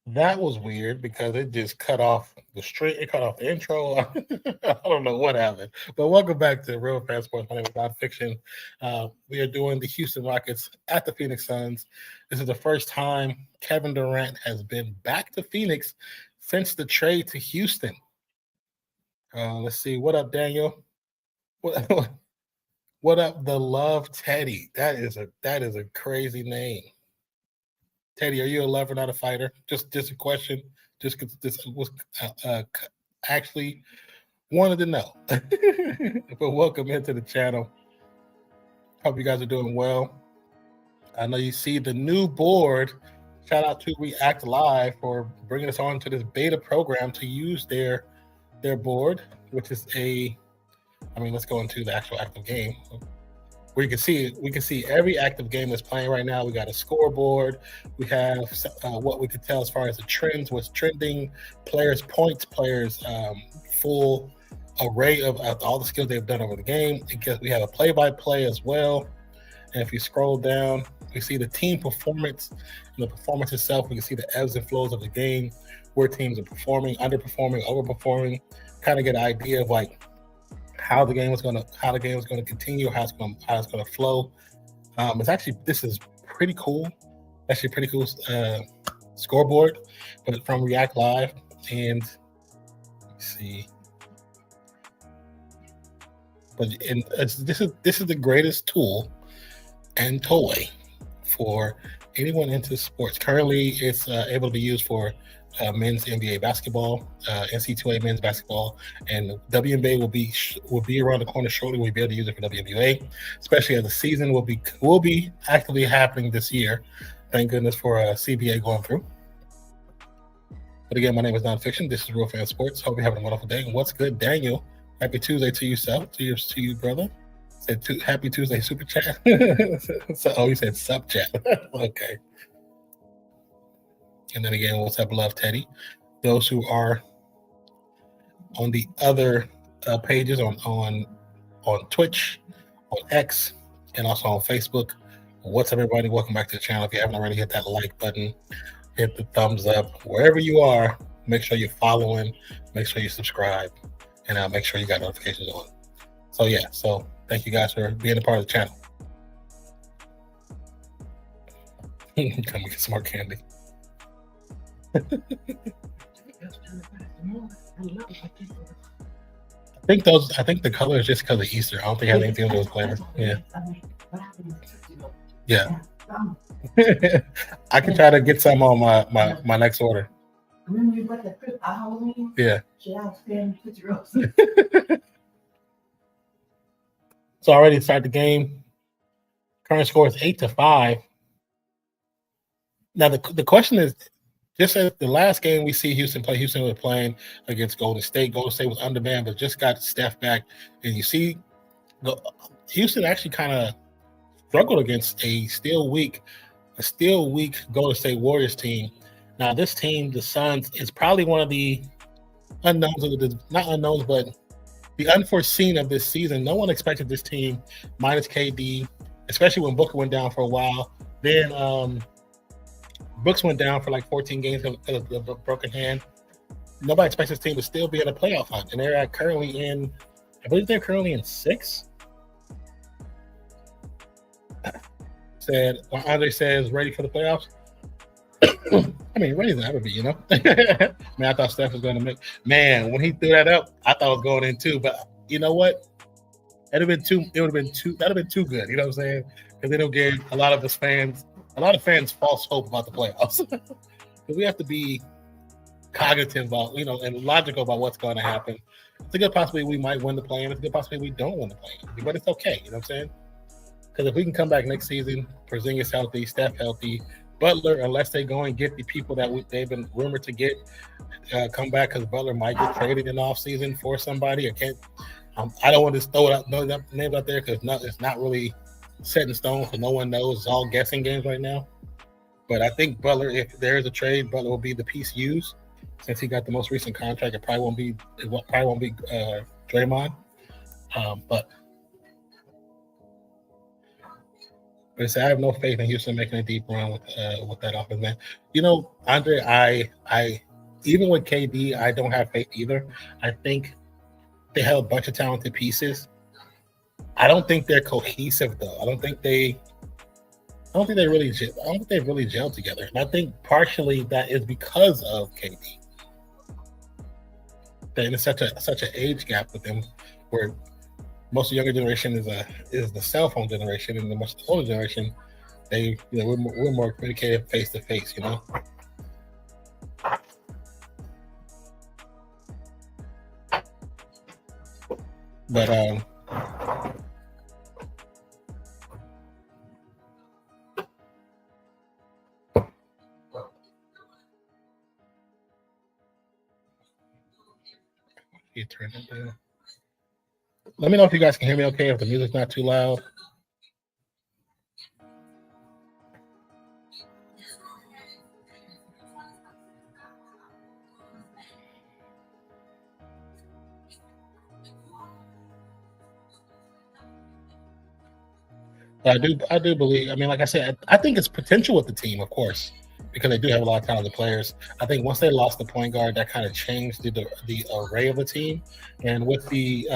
That was weird because it just cut off the stream. It cut off the intro. I don't know what happened. But welcome back to Real Fan Sports. My name is Nonpfixion. We are doing the Houston Rockets at the Phoenix Suns. This is the first time Kevin Durant has been back to Phoenix since the trade to Houston. Let's see. What up, Daniel? What, what up, the Love Teddy? That is a crazy name. Teddy, are you a lover, not a fighter? Just a question. Just because this was actually wanted to know. But welcome into the channel. Hope you guys are doing well. I know you see the new board. Shout out to React Live for bringing us on to this beta program to use their board, which is let's go into the actual active game. We can see every active game that's playing right now. We got a scoreboard. We have what we can tell as far as the trends, what's trending, players' points, players' full array of all the skills they've done over the game. Because we have a play-by-play as well. And if you scroll down, we see the team performance and the performance itself. We can see the ebbs and flows of the game, where teams are performing, underperforming, overperforming. Kind of get an idea of like how the game is going to continue, how it's going to flow. This is pretty cool. Actually, pretty cool scoreboard, but from React Live. And let's see, this is the greatest tool and toy for anyone into sports. Currently, it's able to be used for men's NBA basketball, NC2A men's basketball, and WNBA will be around the corner shortly. We'll be able to use it for WNBA, especially as the season will be actively happening this year. Thank goodness for CBA going through. But again, my name is Nonpfixion. This is Real Fan Sports. Hope you're having a wonderful day. And what's good, Daniel? Happy Tuesday to yourself, to you, brother. Said happy Tuesday super chat. You said sub chat. Okay. And then again, what's up, Love Teddy? Those who are on the other pages on Twitch, on X, and also on Facebook. What's up, everybody? Welcome back to the channel. If you haven't already, hit that like button, hit the thumbs up. Wherever you are, make sure you're following, make sure you subscribe, and make sure you got notifications on. So thank you guys for being a part of the channel. Come get some more candy. I think the color is just because of Easter. I don't think it has anything to do with flavor. Yeah. I can try to get some on my next order. Yeah. So already start the game. Current score is 8-5. Now the question is, just as the last game we see Houston play, Houston was playing against Golden State. Golden State was undermanned, but just got Steph back. And you see Houston actually kind of struggled against a still weak Golden State Warriors team. Now this team, the Suns, is probably one of the unknowns not unknowns, but the unforeseen of this season. No one expected this team minus KD, especially when Booker went down for a while. Then Brooks went down for like 14 games because of a broken hand. Nobody expects this team to still be in a playoff hunt, and they're I believe they're currently in 6. Andre says ready for the playoffs. I mean, ready than ever be, you know. Man, I thought Steph was going to make. Man, when he threw that up, I thought it was going in too. But you know what? That'd have been too good. You know what I'm saying? Because they don't give a lot of fans false hope about the playoffs. Because we have to be cognitive about, and logical about what's going to happen. It's a good possibility we might win the play-in. It's a good possibility we don't win the play-in. But it's okay. You know what I'm saying? Because if we can come back next season, Porzingis healthy, Steph healthy, Butler, unless they go and get the people that they've been rumored to get, come back, because Butler might get traded in the offseason for somebody. I don't want to throw names out there because it's not really set in stone, so no one knows. It's all guessing games right now. But I think Butler, if there is a trade, Butler will be the piece used. Since he got the most recent contract, it probably won't be Draymond. But But I have no faith in Houston making a deep run with that offense, man. Andre, I even with KD, I don't have faith either. I think they have a bunch of talented pieces. I don't think they're cohesive though. I don't think they really. I don't think they really gelled together. And I think partially that is because of KD. There's such an age gap with them, where most of the younger generation is the cell phone generation, and the most older generation, we're more communicated face to face, But you turn it down. Let me know if you guys can hear me okay, if the music's not too loud. I do believe. I mean, like I said, I think it's potential with the team, of course, because they do have a lot of talented players. I think once they lost the point guard, that kind of changed the array of the team. And with the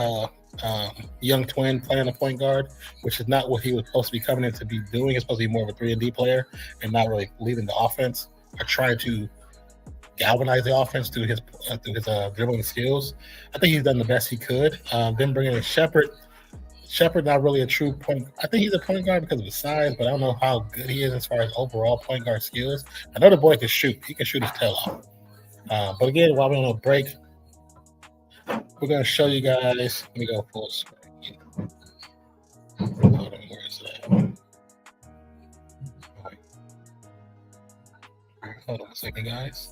young twin playing the point guard, which is not what he was supposed to be coming in to be doing. He's supposed to be more of a 3-and-D player and not really leading the offense or trying to galvanize the offense through his dribbling skills. I think he's done the best he could. Then bringing in Shepherd. Shepard not really a true point. I think he's a point guard because of his size, but I don't know how good he is as far as overall point guard skills. I know the boy can shoot. He can shoot his tail off. But again, while we're on a break, we're going to show you guys. Let me go full screen. Hold on, where is that? Hold on a second, guys.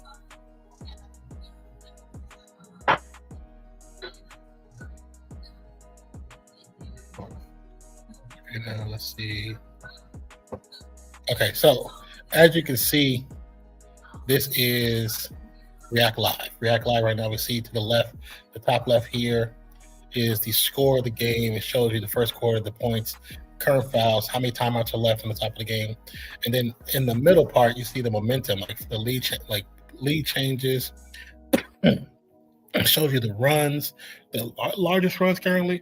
And let's see. Okay, so as you can see, this is React Live. React Live right now, we see to the left, the top left here is the score of the game. It shows you the first quarter, the points, current fouls, how many timeouts are left on the top of the game. And then in the middle part, you see the momentum, like the lead changes. It shows you the runs, the largest runs currently.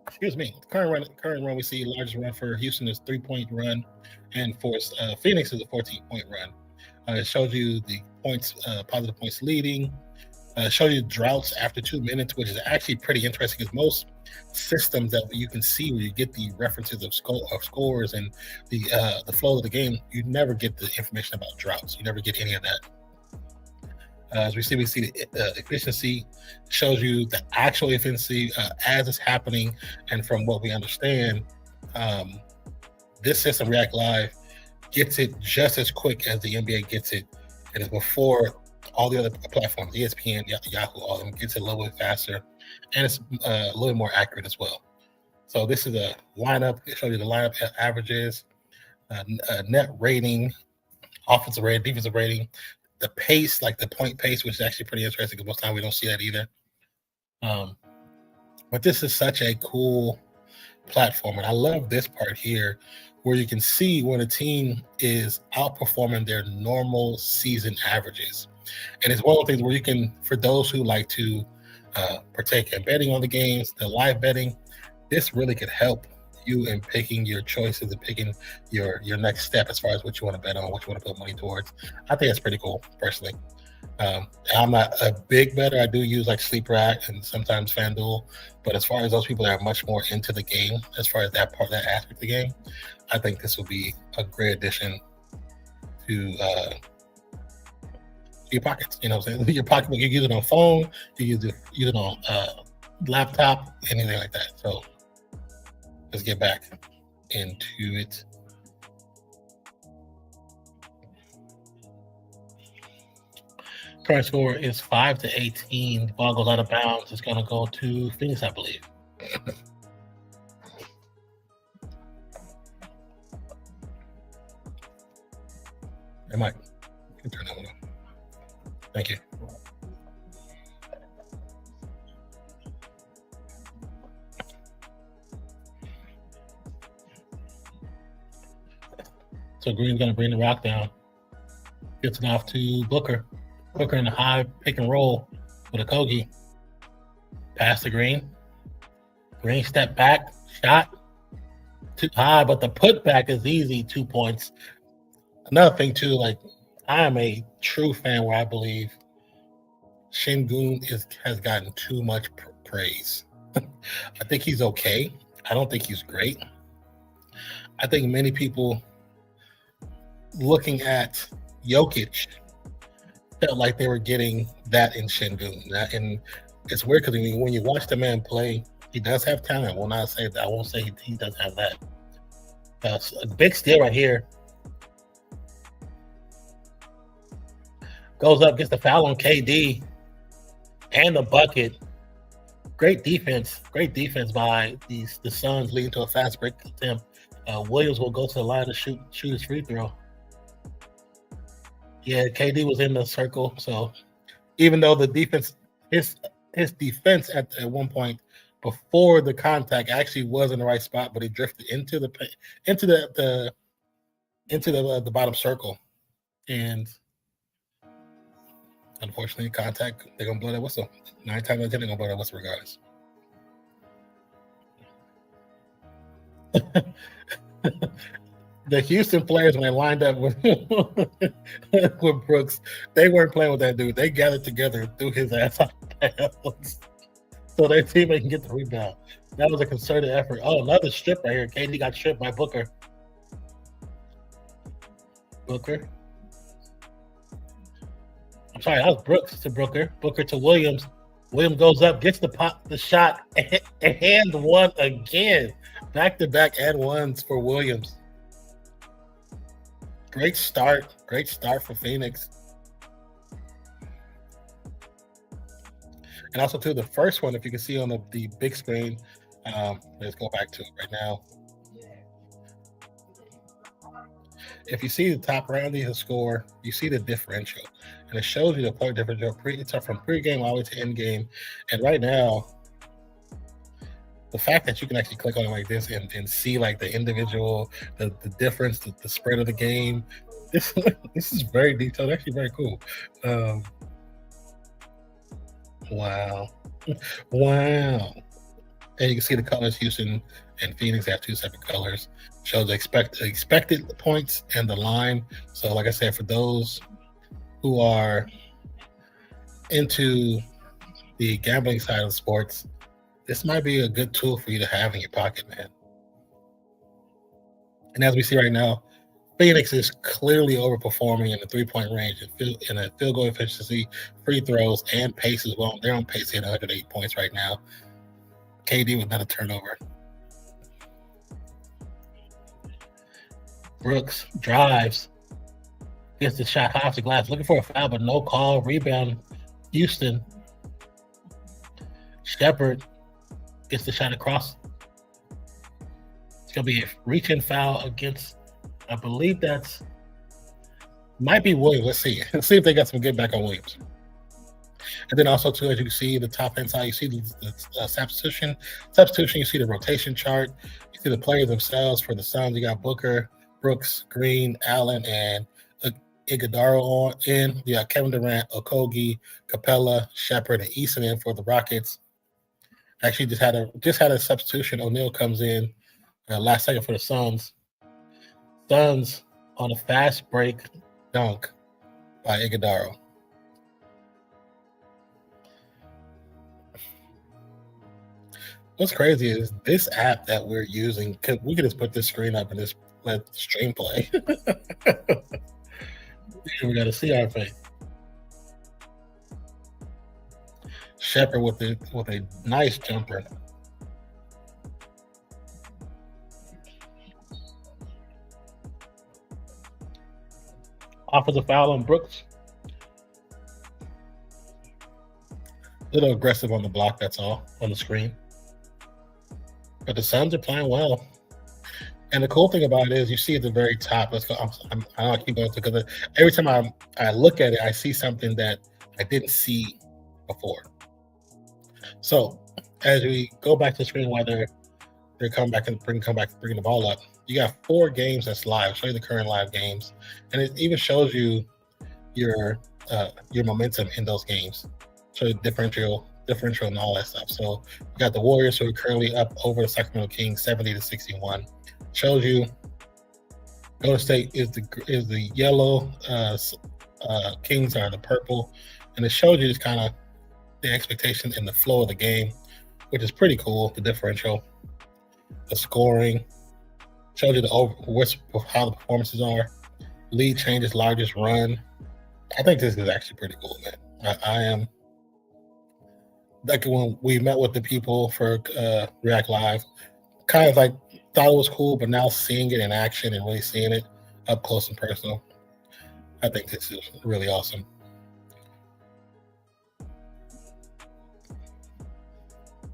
Excuse me. Current run we see largest run for Houston is 3-point run, and for Phoenix is a 14-point run. It shows you the points, positive points leading. Shows you droughts after 2 minutes, which is actually pretty interesting because most systems that you can see where you get the references of scores and the flow of the game, you never get the information about droughts. You never get any of that. As we see the efficiency shows you the actual efficiency as it's happening, and from what we understand, this system React Live gets it just as quick as the NBA gets it, and it's before all the other platforms, ESPN, Yahoo, all of them, gets it a little bit faster, and it's a little more accurate as well. So this is a lineup. It shows you the lineup averages, net rating, offensive rating, defensive rating, the pace, like the point pace, which is actually pretty interesting because most time we don't see that either. But this is such a cool platform, and I love this part here where you can see when a team is outperforming their normal season averages. And it's one of the things where you can, for those who like to partake in betting on the games, the live betting, this really could help you in picking your choices and picking your next step as far as what you want to bet on, what you want to put money towards. I think it's pretty cool, personally. I'm not a big bettor. I do use like Sleep Rack and sometimes FanDuel, but as far as those people that are much more into the game, as far as that aspect of the game, I think this will be a great addition to your pockets. You know what I'm saying? Your pocketbook, you use it on phone, you use it on laptop, anything like that. So let's get back into it. Current score is 5-18. The ball goes out of bounds. It's going to go to Phoenix, I believe. Hey, Mike, you can turn that one on. Thank you. So Green's going to bring the rock down. Gets it off to Booker. Booker in the high pick and roll with a Kogi. Pass to Green. Green step back. Shot. Too high, but the putback is easy. 2 points. Another thing, too, like, I am a true fan where I believe Şengün has gotten too much praise. I think he's okay. I don't think he's great. I think many people looking at Jokic felt like they were getting that in Şengün. And it's weird because when you watch the man play, he does have talent. I will not say that. I won't say he doesn't have that. A big steal right here. Goes up, gets the foul on KD and the bucket. Great defense. Great defense by the Suns, leading to a fast break attempt. Williams will go to the line to shoot his free throw. Yeah, KD was in the circle. So even though the defense, his defense at one point before the contact actually was in the right spot, but he drifted into the bottom circle, and unfortunately, contact, they're gonna blow that whistle. 9 times out of 10, they're gonna blow that whistle regardless. The Houston players, when they lined up with Brooks, they weren't playing with that dude. They gathered together and threw his ass out so their teammate can get the rebound. That was a concerted effort. Oh, another strip right here. KD got stripped by Booker. I'm sorry, that was Brooks to Booker. Booker to Williams. Williams goes up, gets the shot, and one again. Back-to-back and ones for Williams. Great start for Phoenix. And also, too, the first one, if you can see on the big screen, let's go back to it right now. If you see the top right under the score, you see the differential. And it shows you the point differential from pregame all the way to endgame. And right now, the fact that you can actually click on it like this and see like the individual, the difference, the spread of the game, this is very detailed, actually very cool. Wow. And you can see the colors. Houston and Phoenix have 2 separate colors. Shows the expected points and the line. So like I said, for those who are into the gambling side of sports, this might be a good tool for you to have in your pocket, man. And as we see right now, Phoenix is clearly overperforming in the 3-point range in a field goal efficiency, free throws, and pace as well. They're on pace to hit 108 points right now. KD with another turnover. Brooks drives, gets the shot high off the glass, looking for a foul, but no call. Rebound, Houston. Shepherd gets the shot across. It's going to be a reach-in foul against, I believe might be Williams. Let's see. Let's see if they got some get back on Williams. And then also, too, as you can see, the top hand side, you see the substitution. You see the rotation chart. You see the players themselves. For the Suns, you got Booker, Brooks, Green, Allen, and Iguodala in. You got Kevin Durant, Okogie, Capella, Shepherd, and Eason in for the Rockets. Actually, just had a substitution. O'Neal comes in last second for the Suns. Suns on a fast break dunk by Iguodala. What's crazy is this app that we're using, we could just put this screen up and just let the stream play. We got to see our face. Shepherd with a nice jumper. Offensive foul on Brooks. A little aggressive on the block, that's all, on the screen. But the Suns are playing well. And the cool thing about it is you see at the very top, let's go. I'll keep going because every time I look at it, I see something that I didn't see before. So as we go back to the screen, whether They come back and bring the ball up. You got 4 games that's live. Show you the current live games, and it even shows you your momentum in those games. So differential and all that stuff. So you got the Warriors who are currently up over the Sacramento Kings 70-61. Shows you Golden State is the yellow, Kings are the purple, and it shows you just kind of the expectation and the flow of the game, which is pretty cool. The differential, the scoring, shows you how the performances are, lead changes, largest run. I think this is actually pretty cool, man. I am like when we met with the people for React Live, kind of like thought it was cool, but now seeing it in action and really seeing it up close and personal, I think this is really awesome.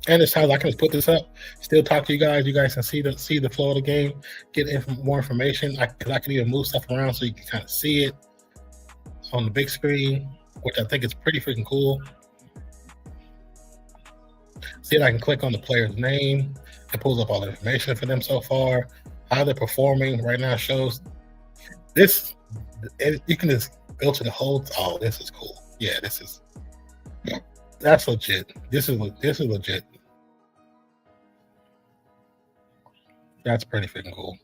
And it's times I can just put this up, still talk to you guys. You guys can see the flow of the game, get more information. Because I can even move stuff around so you can kind of see it on the big screen, which I think is pretty freaking cool. See if I can click on the player's name. It pulls up all the information for them so far, how they're performing right now. Shows this. You can just go to the whole. Oh, this is cool. Yeah, that's legit. This is legit. That's pretty freaking cool.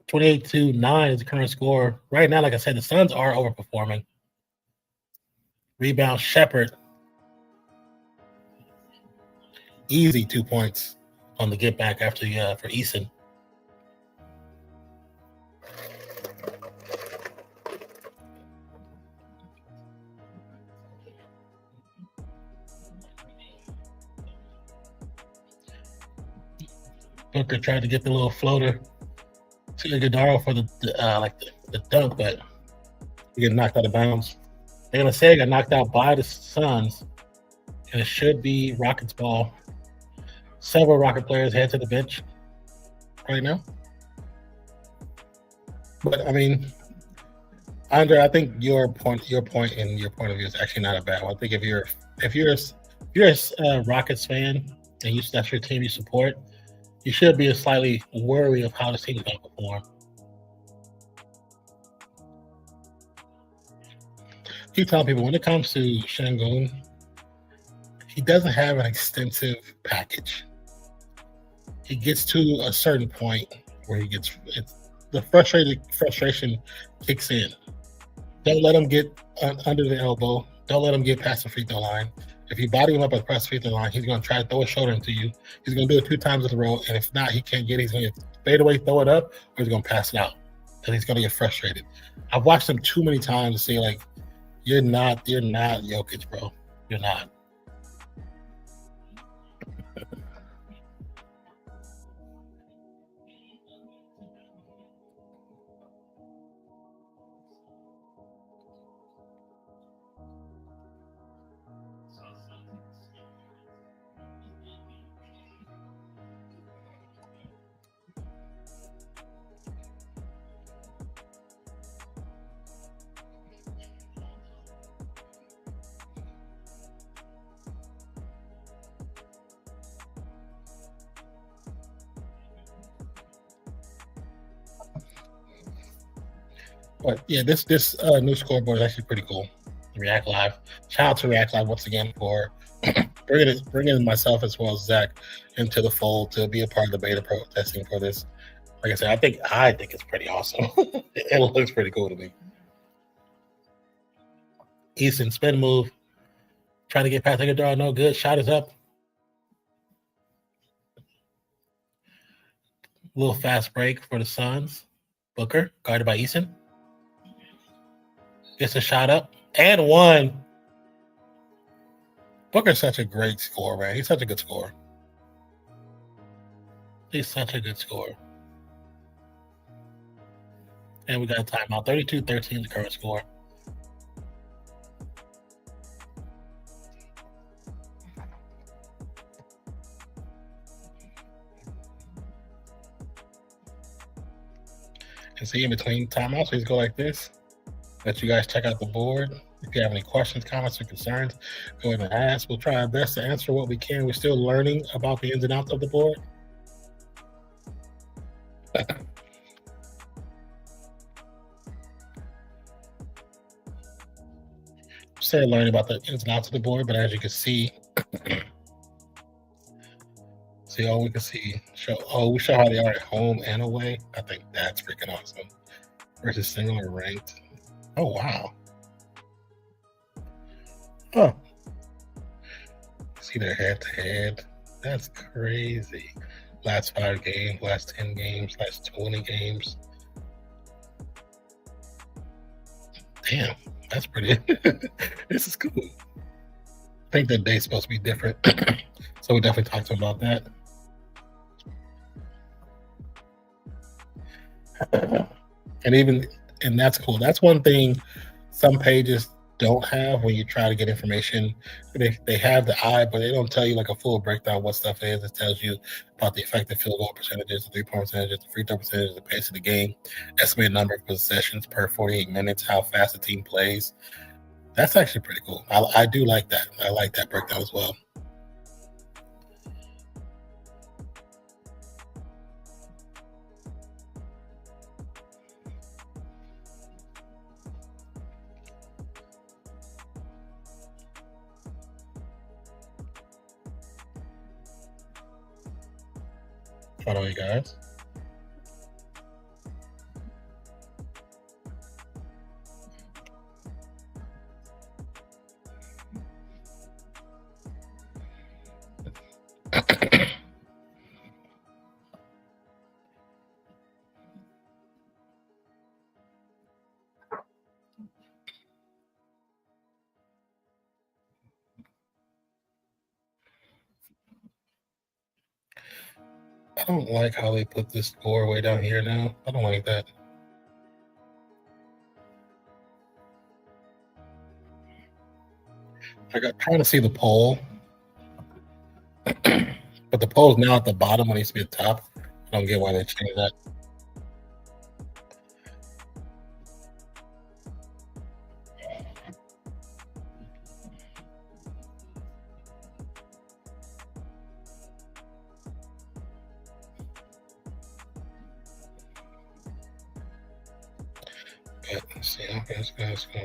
28-9 is the current score. Right now, like I said, the Suns are overperforming. Rebound, Shepherd. Easy 2 points on the get back after for Eason. Booker tried to get the little floater to Iguodala for the dunk, but he got knocked out of bounds. They're gonna say it got knocked out by the Suns, and it should be Rockets ball. Several Rocket players head to the bench right now. But I mean, Andre, I think your point and your point of view is actually not a bad one. I think if you're a Rockets fan and that's your team you support, you should be slightly worried of how this team is going to perform. Keep telling people when it comes to Şengün, he doesn't have an extensive package. He gets to a certain point where the frustration kicks in. Don't let him get under the elbow. Don't let him get past the free throw line. If you body him up at the free throw line, he's going to try to throw a shoulder into you. He's going to do it 2 times in a row, and if not, he can't get it. He's going to fade away, throw it up, or he's going to pass it out, and he's going to get frustrated. I've watched him too many times to say, like, you're not Jokic, bro. You're not. But yeah, this new scoreboard is actually pretty cool. React Live. Shout out to React Live once again for bringing myself as well as Zach into the fold to be a part of the beta testing for this. Like I said, I think it's pretty awesome. It looks pretty cool to me. Easton spin move, trying to get past the draw, no good. Shot is up. A little fast break for the Suns. Booker guarded by Easton. Gets a shot up and one. Booker's such a great scorer, man. He's such a good scorer. He's such a good scorer. And we got a timeout. 32-13 the current score. And see in between timeouts, we just go like this. let you guys check out the board. If you have any questions, comments, or concerns, go ahead and ask. We'll try our best to answer what we can. We're still learning about the ins and outs of the board. Still learning about the ins and outs of the board, but as you can see, all we can see we show how they are at home and away. I think that's freaking awesome. Versus single or ranked. Oh wow. Oh. See their head to head. That's crazy. Last 5 games, last 10 games, last 20 games. Damn, that's pretty. This is cool. I think the day's supposed to be different. So we definitely talked to them about that. And that's cool. That's one thing some pages don't have when you try to get information. They have the eye, but they don't tell you like a full breakdown of what stuff is. It tells you about the effective field goal percentages, the 3-point percentages, the free throw percentages, the pace of the game, estimated number of possessions per 48 minutes, how fast the team plays. That's actually pretty cool. I do like that. I like that breakdown as well. Follow you guys. I don't like how they put this score way down here now. I don't like that. I got trying to see the poll, but the poll's now at the bottom when it used to be at the top. I don't get why they changed that. Let's see. Okay, let's go.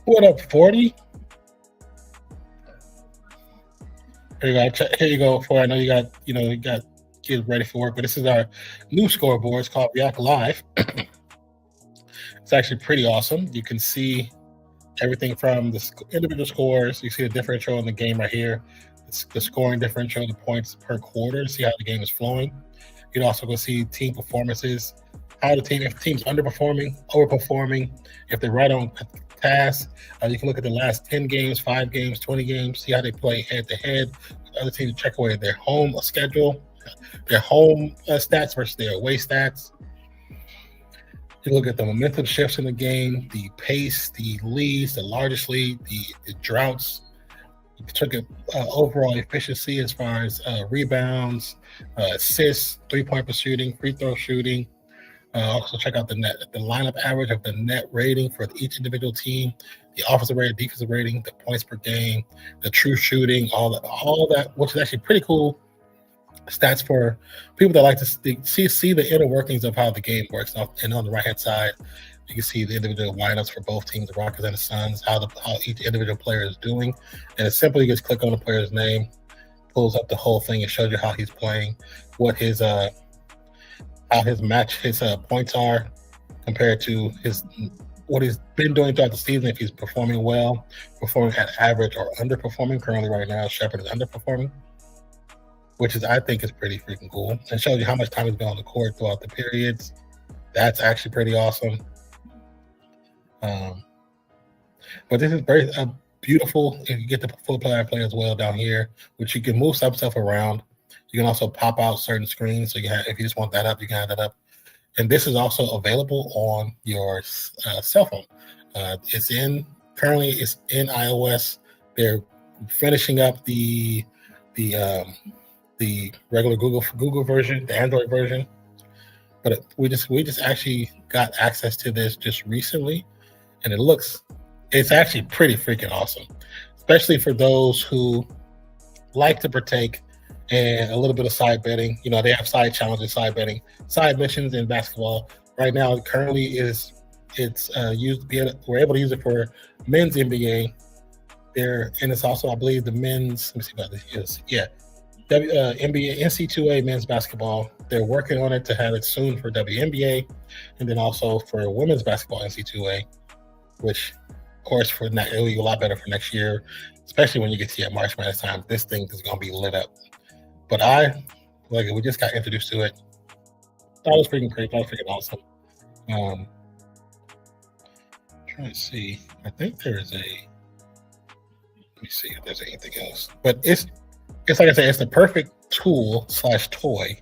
What up, 40? Here you go. Here you go. For I know you got kids ready for work, but this is our new scoreboard. It's called React Live. It's actually pretty awesome. You can see everything from the individual scores. You see the differential in the game right here. It's the scoring differential, the points per quarter. See how the game is flowing. You can also go see team performances, if the team's underperforming, overperforming, if they're right on task. You can look at the last 10 games, 5 games, 20 games, see how they play head-to-head with other teams, check away their home schedule, their home stats versus their away stats. You look at the momentum shifts in the game, the pace, the leads, the largest lead, the droughts. You took it overall efficiency as far as rebounds, assists, 3-point per shooting, free throw shooting. Also check out the lineup average of the net rating for each individual team, the offensive rating, defensive rating, the points per game, the true shooting, all that, which is actually pretty cool stats for people that like to see the inner workings of how the game works. And on the right hand side, you can see the individual lineups for both teams, the Rockets and the Suns, how each individual player is doing. And it's simply you just click on the player's name, pulls up the whole thing, and shows you how he's playing, what his points are compared to what he's been doing throughout the season. If he's performing well, performing at average, or underperforming. Currently, right now, Shepard is underperforming, which I think is pretty freaking cool. And shows you how much time he's been on the court throughout the periods. That's actually pretty awesome. But this is very beautiful. If you get the full player play as well down here, which you can move some stuff around. You can also pop out certain screens. So if you just want that up, you can have that up. And this is also available on your cell phone. Currently it's in iOS. They're finishing up the regular Google version, the Android version. but we just actually got access to this just recently, and it's actually pretty freaking awesome, especially for those who like to partake in a little bit of side betting. You know, they have side challenges, side betting, side missions in basketball. Right now, currently it's we're able to use it for men's NBA there, and it's also, I believe, the men's. Let me see about this. Is NBA NC2A men's basketball. They're working on it to have it soon for WNBA, and then also for women's basketball NC2A, which, of course, it'll be a lot better for next year, especially when you get to your March Madness time. This thing is going to be lit up. But we just got introduced to it. That was freaking great. That was freaking awesome. Trying to see. I think there's let me see if there's anything else. But it's like I said, it's the perfect tool / toy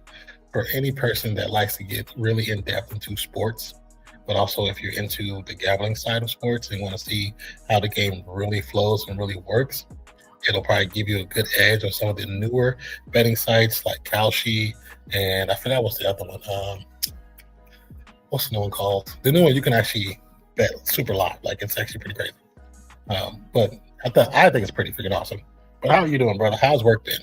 for any person that likes to get really in depth into sports, but also if you're into the gambling side of sports and want to see how the game really flows and really works, it'll probably give you a good edge on some of the newer betting sites like Kalshi, and I forgot what's the other one. What's the new one called? The new one you can actually bet super live. Like, it's actually pretty crazy. But I think it's pretty freaking awesome. But how are you doing, brother? How's work been?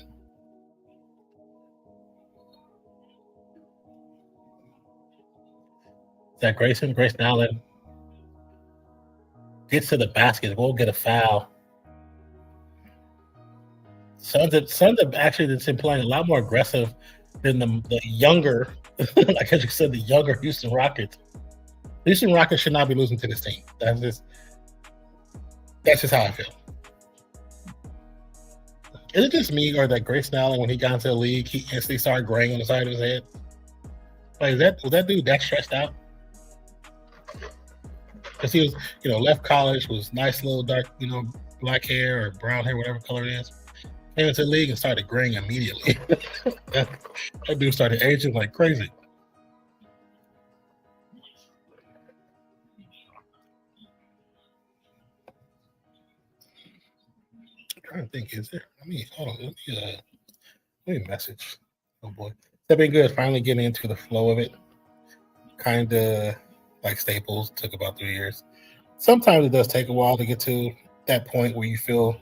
Is that Grayson Allen gets to the basket, won't get a foul. Suns have actually been playing a lot more aggressive than the younger, like as you said, the younger Houston Rockets. Houston Rockets should not be losing to this team. That's just how I feel. Is it just me, or that Grayson Allen, when he got into the league, he instantly started graying on the side of his head? Like, was that dude that stressed out? Because he was, left college, was nice little dark, black hair or brown hair, whatever color it is. Came into the league and started graying immediately. that dude started aging like crazy. I'm trying to think, is there? Hold on. Let me message. Oh boy, that's been good. Finally getting into the flow of it. Kind of like Staples, took about 3 years. Sometimes it does take a while to get to that point where you feel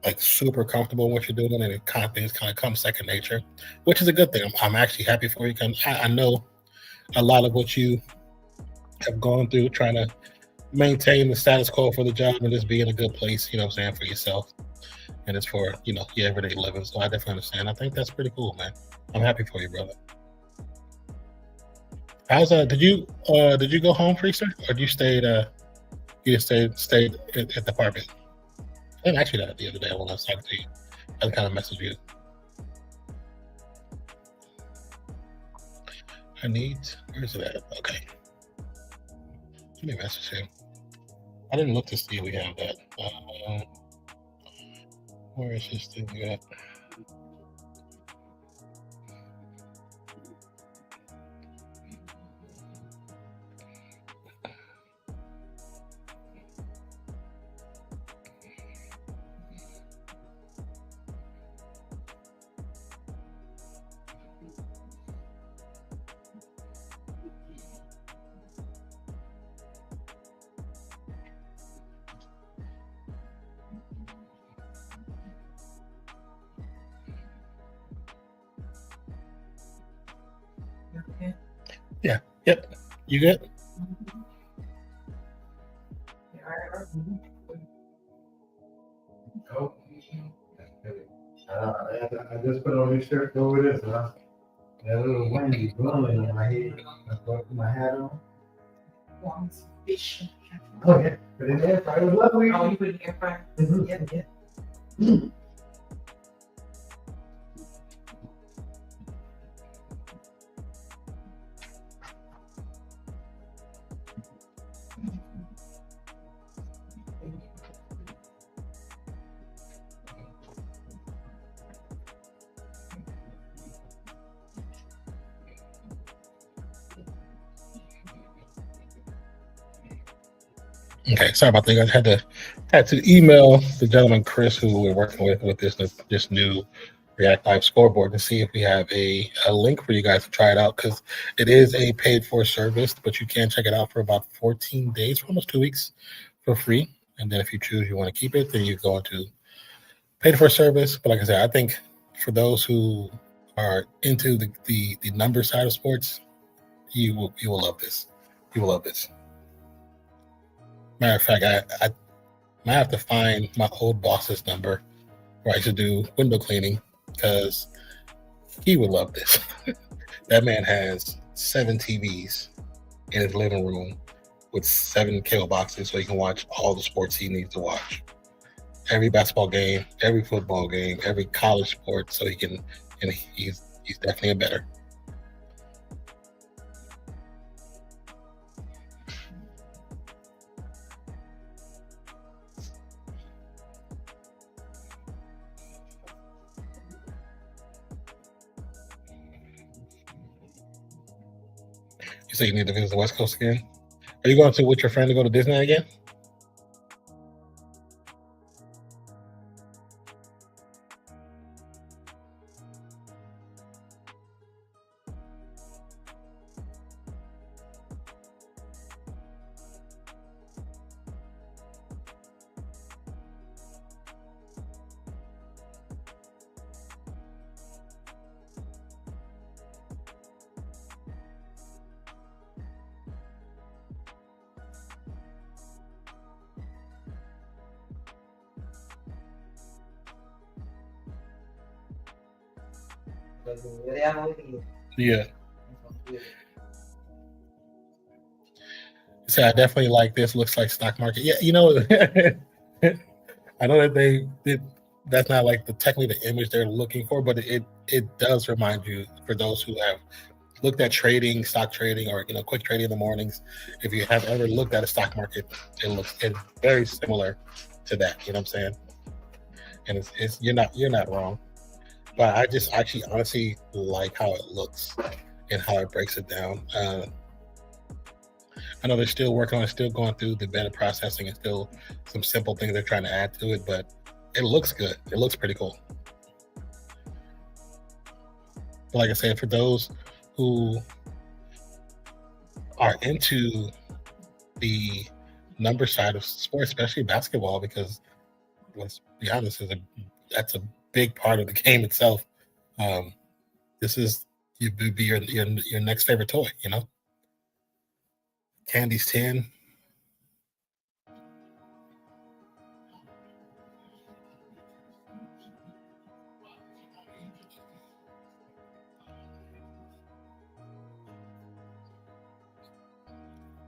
like super comfortable in what you're doing, and things kind of come second nature, which is a good thing. I'm actually happy for you, because I know a lot of what you have gone through trying to maintain the status quo for the job and just be in a good place, for yourself. And it's for, your everyday living. So I definitely understand. I think that's pretty cool, man. I'm happy for you, brother. How's did you go home, Freezer? Or you stayed at the apartment? I didn't ask you that the other day when I was talking to you. I kind of messaged you. Where's it at? Okay. Let me message him. I didn't look to see if we have that. Where is this thing at? Yeah. Yep. You good? Oh. I just put on this shirt over this, huh? That little wind is blowing in my head. I put my hat on. Oh, yeah. Put it in the air fryer. It was lovely. Oh, you put it in the air fryer? Yeah. Okay, sorry about that. I had to email the gentleman Chris, who we're working with this new React Live scoreboard to see if we have a link for you guys to try it out, because it is a paid for service, but you can check it out for about 14 days, for almost 2 weeks for free. And then if you choose you want to keep it, then you go into paid for service. But like I said, I think for those who are into the number side of sports, you will love this. You will love this. Matter of fact, I might have to find my old boss's number where I used to do window cleaning, because he would love this. That man has 7 TVs in his living room with 7 cable boxes, so he can watch all the sports he needs to watch. Every basketball game, every football game, every college sport, so he can, and he's definitely a better. You say you need to visit the West Coast again? Are you going to with your friend to go to Disney again? Yeah. So I definitely like this. Looks like stock market. Yeah, you know, I know that they did. That's not like technically the image they're looking for, but it does remind you, for those who have looked at trading, stock trading, or quick trading in the mornings. If you have ever looked at a stock market, it's very similar to that. You know what I'm saying? And it's you're not wrong. But I just actually honestly like how it looks and how it breaks it down. I know they're still working on it, still going through the beta processing, and still some simple things they're trying to add to it, but it looks good. It looks pretty cool. But like I said, for those who are into the number side of sports, especially basketball, because let's be honest, that's a big part of the game itself. This is be your next favorite toy, Candy's 10.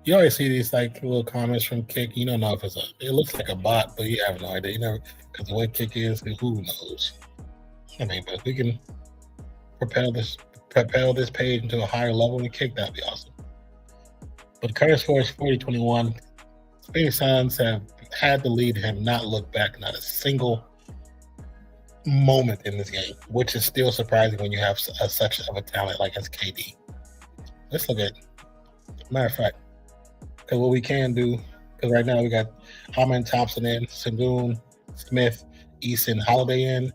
You always see these like little comments from Kick. You don't know if it looks like a bot, but you have no idea. You know, because the way Kick is, who knows? I mean, but if we can propel this page into a higher level with Kick, that'd be awesome. But the current score is 40-21. Phoenix Suns have had the lead and have not looked back, not a single moment in this game, which is still surprising when you have such of a talent like KD. Let's look at, matter of fact, because what we can do, because right now we got Harmon Thompson in, Sengun, Smith, Eason, Holiday in.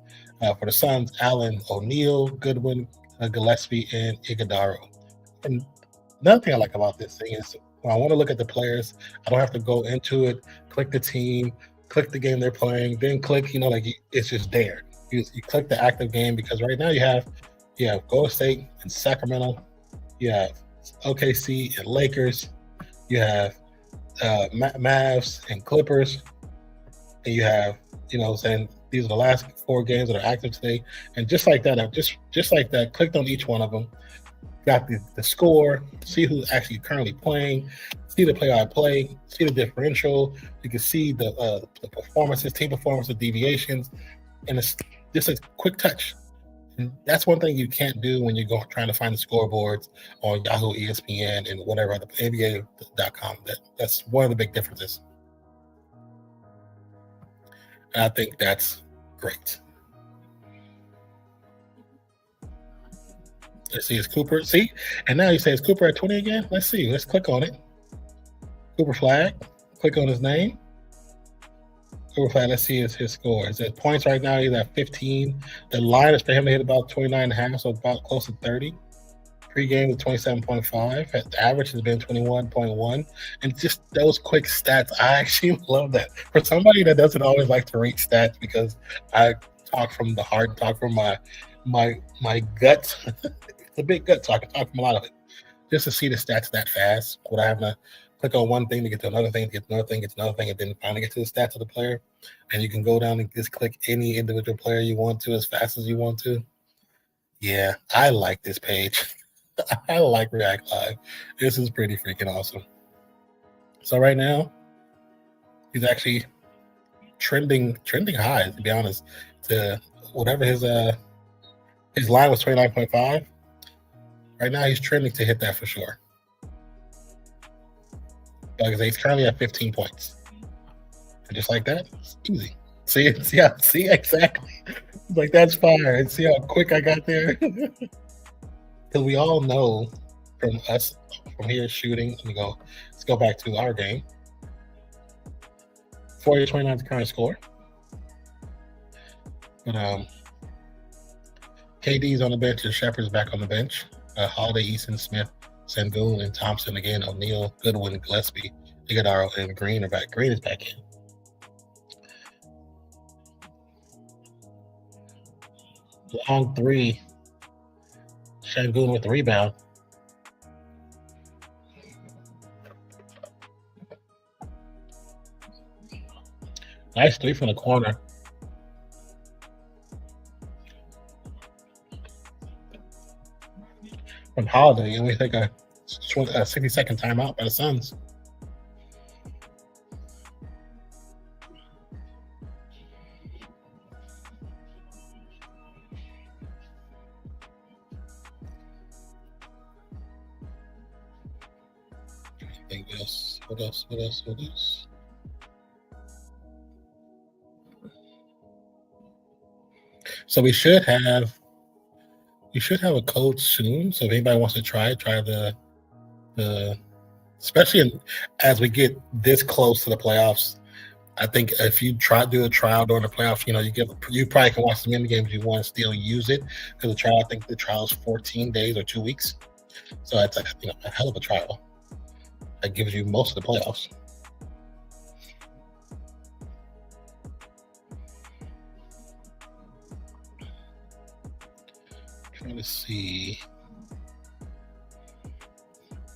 For the Suns, Allen, O'Neal, Goodwin, Gillespie, and Iguodala. And another thing I like about this thing is when I want to look at the players, I don't have to go into it, click the team, click the game they're playing, then click, it's just there. You click the active game, because right now you have Golden State and Sacramento, you have OKC and Lakers, you have Mavs and Clippers, and you have, saying these are the last 4 games that are active today. And just like that, I've just like that, clicked on each one of them, got the score, see who's actually currently playing, see the play-by-play, see the differential. You can see the performances, team performance, the deviations, and it's just a quick touch. And that's one thing you can't do when you go trying to find the scoreboards on Yahoo, ESPN, and whatever other NBA.com. That's one of the big differences. And I think that's great. Let's see, it's Cooper. See? And now you say it's Cooper at 20 again? Let's see. Let's click on it. Cooper flag. Click on his name. Let's see his scores. His points right now, he's at 15. The line is for him to hit about 29.5, so about close to 30. Pre-game is 27.5. The average has been 21.1. And just those quick stats, I actually love that. For somebody that doesn't always like to rate stats, because I talk from the heart, talk from my guts. It's a big gut talk. I talk from a lot of it. Just to see the stats that fast, would I have to click on one thing to get to another thing, to get to another thing, get to another thing, and then finally get to the stats of the player? And you can go down and just click any individual player you want to as fast as you want to. Yeah, I like this page. I like React Live. This is pretty freaking awesome. So right now, he's actually trending high, to be honest. To whatever his line was 29.5. Right now, he's trending to hit that for sure. Like I say, he's currently at 15 points. And just like that, it's easy. See exactly. Like, that's fire. And see how quick I got there? Because we all know from us, from here shooting, let's go back to our game. 40-29 is the current score. But KD's on the bench and Shepard's back on the bench. Holiday, Easton, Smith, Sengun, and Thompson again. O'Neal, Goodwin, Gillespie, Igadaro, and Green are back. Green is back in. Long three. Sengun with the rebound. Nice three from the corner. From Holiday, and we take a 60-second timeout by the Suns. I think what else? So we should have a code soon. So if anybody wants to try the especially as we get this close to the playoffs, I think if you do a trial during the playoffs, you probably can watch as many games you want and still use it, because I think the trial is 14 days or 2 weeks. So it's a hell of a trial that gives you most of the playoffs. Trying to see.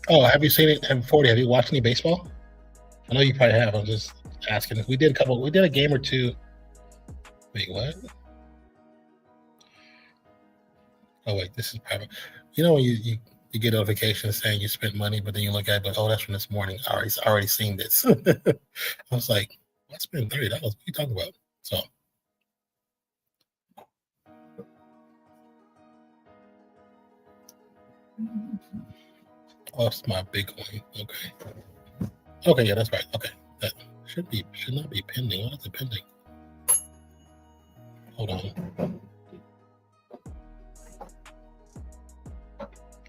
Oh, have you seen it? Have you watched any baseball? I know you probably have. I'm just asking. We did a game or two. Wait, what? Oh wait, this is private. When you get notifications saying you spent money, but then you look at it, but that's from this morning. I already seen this. I was like, I spent $30. What are you talking about? So. Oh, that's my big one. Okay, yeah, that's right. Okay, that should not be pending. Why is it pending? Hold on.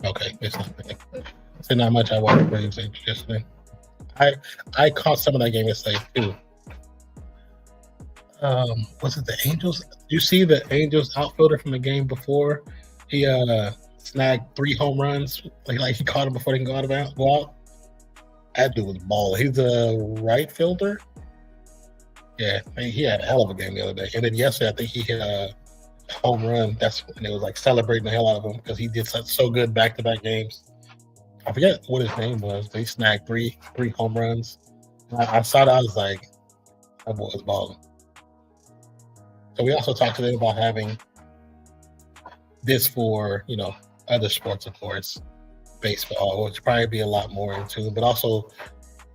Okay, it's not pending. So not much I watched Braves yesterday. I caught some of that game yesterday too. Was it the Angels? You see the Angels outfielder from the game before? He snagged 3 home runs. Like he caught him before they can go out. That dude was balling. He's a right fielder. Yeah, he had a hell of a game the other day. And then yesterday, I think he hit a home run. That's when it was like celebrating the hell out of him, because he did so good back-to-back games. I forget what his name was, but he snagged three home runs. I saw that. I was like, that boy was balling. So we also talked to them about having this for, other sports, of course, baseball, which probably be a lot more into. But also,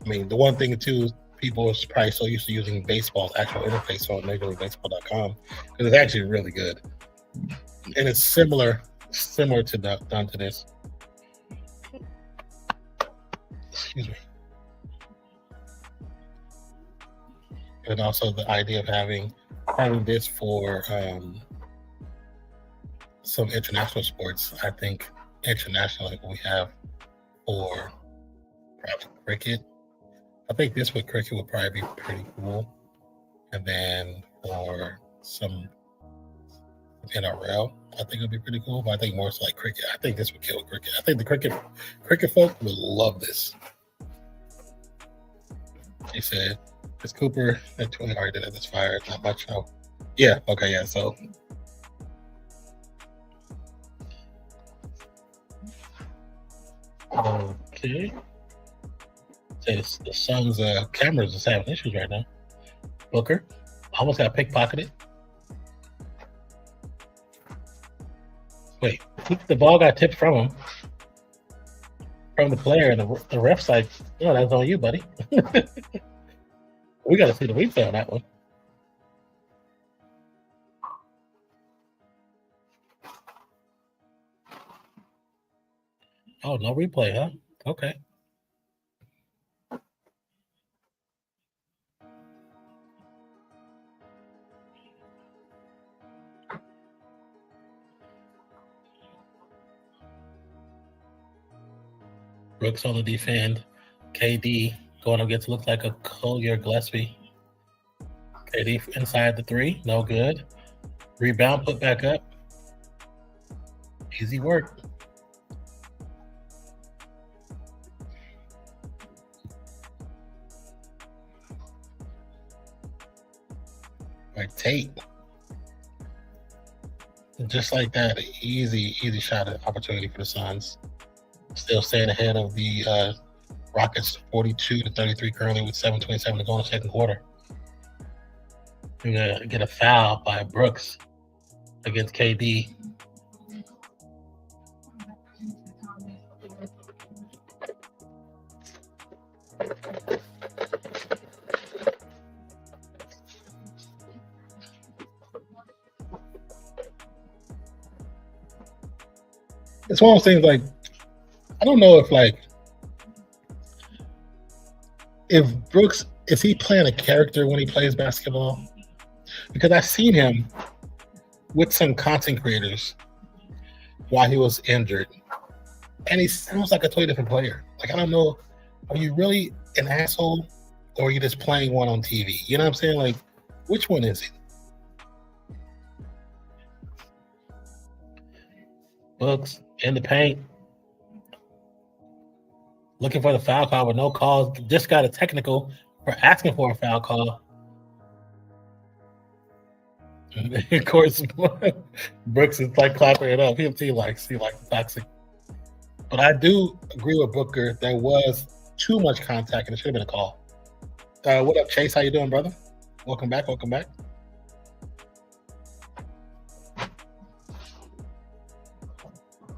the one thing too, people are probably so used to using baseball's actual interface on MajorLeagueBaseball.com, because it's actually really good, and it's similar to done to this. Excuse me. And also the idea of having this for some international sports. I think internationally we have for perhaps cricket. I think this with cricket would probably be pretty cool. And then for some NRL, I think it'd be pretty cool. But I think more so like cricket. I think this would kill cricket. I think the cricket folk would love this. He said, "It's Cooper at 20 already did it. That's fire. Not much. No. Yeah. Okay. Yeah. So." Okay. Says the Suns' cameras is having issues right now. Booker almost got pickpocketed. Wait, the ball got tipped from him, from the player, and the ref's like, "No, that's on you, buddy." We got to see the replay on that one. Oh, no replay, huh? Okay. Brooks on the defend. KD going against looks like a Collier Gillespie. KD inside the three, no good. Rebound put back up. Easy work. Right, Tate. Just like that, easy shot at opportunity for the Suns. Still staying ahead of the Rockets 42-33 currently with 7:27 to go in the second quarter. We're going to get a foul by Brooks against KD. It's one of those things like, I don't know if Brooks, is he playing a character when he plays basketball? Because I've seen him with some content creators while he was injured, and he sounds like a totally different player. Like, I don't know, are you really an asshole, or are you just playing one on TV? You know what I'm saying? Like, which one is it? Brooks in the paint, looking for the foul call with no calls. Just got a technical for asking for a foul call. Of course, Brooks is like clapping it up. He likes the toxic. But I do agree with Booker. There was too much contact, and it should have been a call. What up, Chase? How you doing, brother? Welcome back. Welcome back.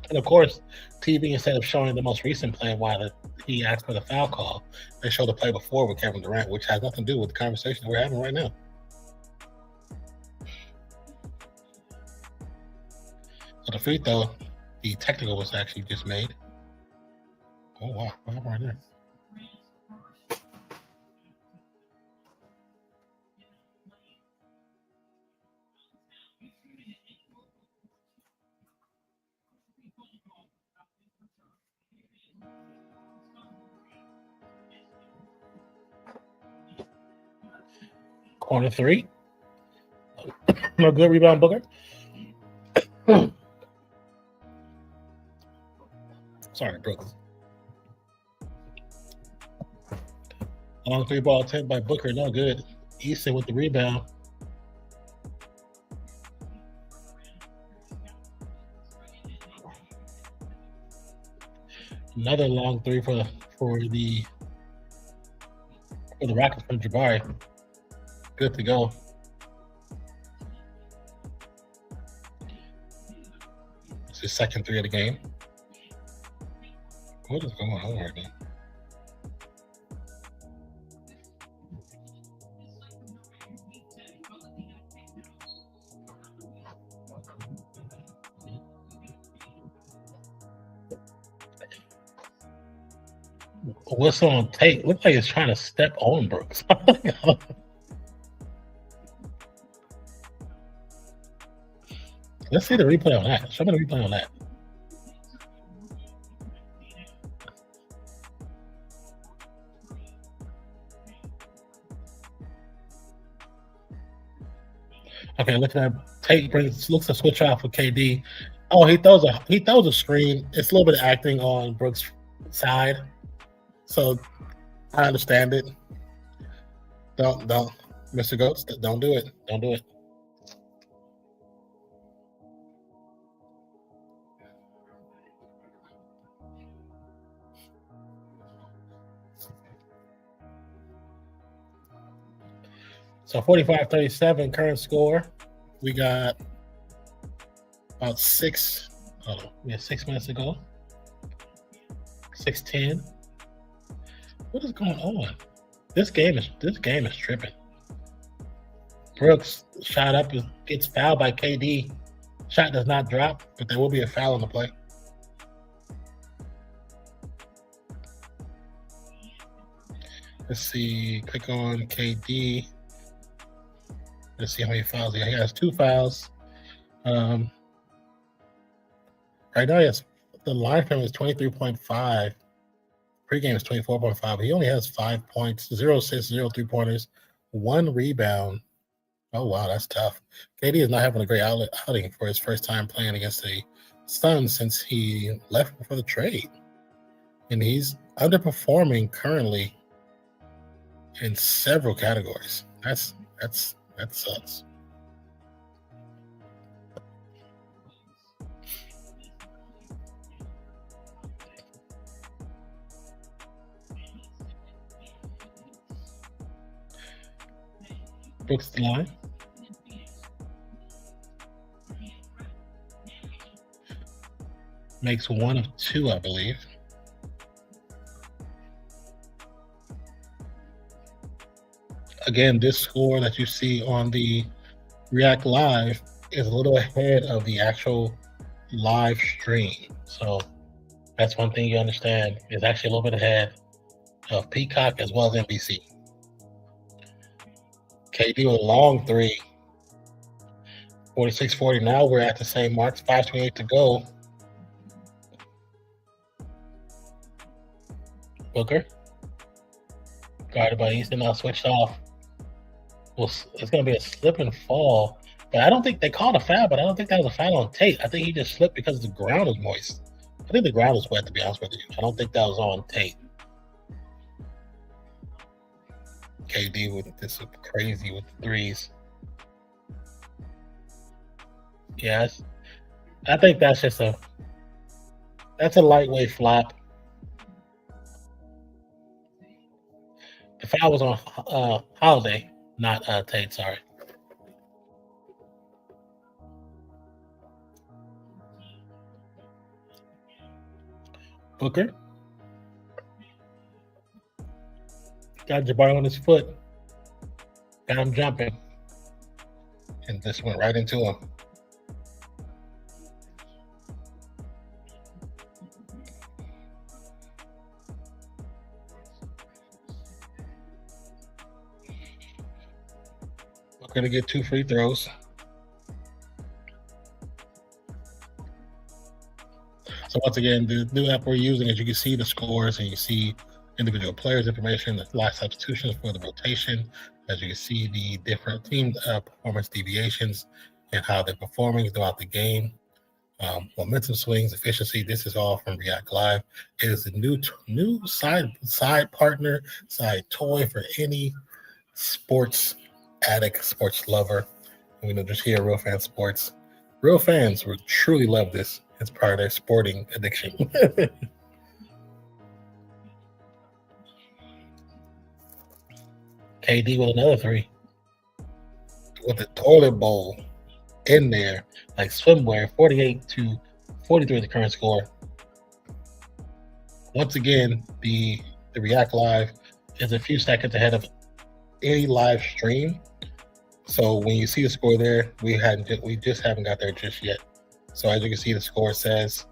And of course, TV, instead of showing the most recent play while he asked for the foul call, they show the play before with Kevin Durant, which has nothing to do with the conversation that we're having right now. So the free throw, the technical was actually just made. Oh, wow. What happened right there? Corner three. No good rebound, Booker. Sorry, Brooks. Long three ball attempt by Booker, no good. Easton with the rebound. Another long three for the Rockets from Jabari. Good to go. It's his second three of the game. What is going on right now? Whistle on Tate. Looks like he's trying to step on Brooks. Let's see the replay on that. Show me the replay on that. Okay, looking at Tate looks to switch off with KD. Oh, he throws a screen. It's a little bit of acting on Brooks' side, so I understand it. Don't, Mr. Goats, don't do it. Don't do it. So 45-37 current score. We got about 6 minutes to go. 6:10. What is going on? This game is tripping. Brooks shot up, gets fouled by KD. Shot does not drop, but there will be a foul on the play. Let's see. Click on KD. Let's see how many fouls he has. He has 2 fouls. Right now, yes, the line from him is 23.5. Pre-game is 24.5. He only has 5 points, 0 assists, 0 3-pointers, 1 rebound. Oh, wow, that's tough. KD is not having a great outing for his first time playing against the SUNS since he left before the trade. And he's underperforming currently in several categories. That sucks. Brooks the line. Makes 1 of 2, I believe. Again, this score that you see on the React Live is a little ahead of the actual live stream. So that's one thing you understand. It's actually a little bit ahead of Peacock as well as NBC. KD with a long 3. 46-40. Now we're at the same marks. 5:28 to go. Booker. Guarded by Easton, now switched off. Well, it's going to be a slip and fall. But I don't think they called a foul, but I don't think that was a foul on Tate. I think he just slipped because the ground was moist. I think the ground was wet, to be honest with you. I don't think that was on Tate. KD with this crazy with the threes. Yes. I think that's just a lightweight flop. The foul was on Holiday, not Tate, sorry. Booker. Got Jabari on his foot. Got him jumping. And this went right into him. Booker to get 2 free throws. So once again, the new app we're using, as you can see the scores and you see individual players' information, the last substitutions for the rotation, as you can see the different team performance deviations and how they're performing throughout the game. Momentum swings, efficiency. This is all from React Live. It is a new side partner, side toy for any sports addict, sports lover. And we know just here at Real Fan Sports, real fans would truly love this as part of their sporting addiction. KD with another 3. With the toilet bowl in there, like swimwear, 48-43 the current score. Once again, the React Live is a few seconds ahead of any live stream. So when you see the score there, we just haven't got there just yet. So as you can see, the score says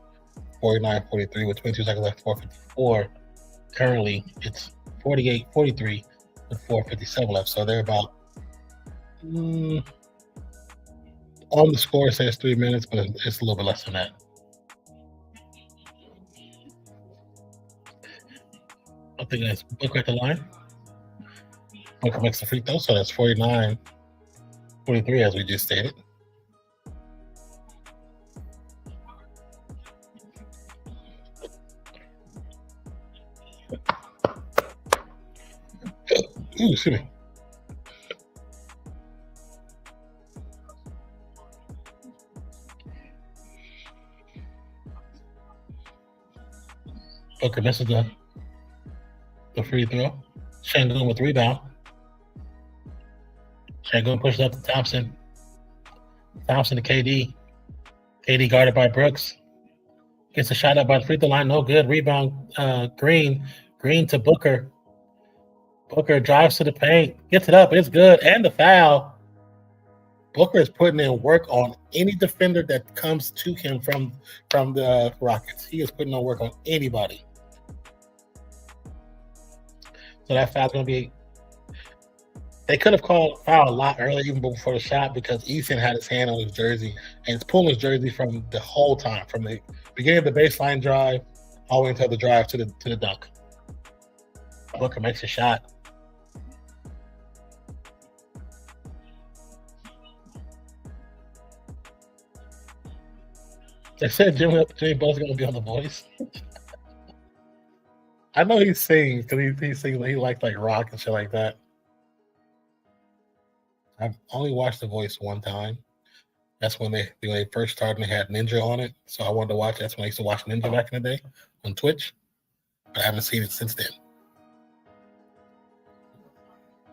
49-43 with 22 seconds left, 4:54. Currently, it's 48-43 with 4:57 left. So they're about on the score, it says 3 minutes, but it's a little bit less than that. I think that's Booker at the line. Booker makes the free throw, so that's 49. 43, as we just stated. Ooh, excuse me. Booker misses the free throw. Şengün with rebound. Şengün pushes up to Thompson. Thompson to KD. KD guarded by Brooks. Gets a shot up by the free throw line. No good. Rebound, Green. Green to Booker. Booker drives to the paint. Gets it up. It's good. And the foul. Booker is putting in work on any defender that comes to him from the Rockets. He is putting in work on anybody. So that foul's going to be – they could have called foul a lot earlier, even before the shot, because Eason had his hand on his jersey, and it's pulling his jersey from the whole time, from the beginning of the baseline drive all the way until the drive to the dunk. Booker makes a shot. They said Jimmy Butler's going to be on The Voice. I know he sings because he sings. He likes like rock and shit like that. I've only watched The Voice one time. That's when they first started and they had Ninja on it. So I wanted to watch. That's when I used to watch Ninja back in the day on Twitch. But I haven't seen it since then.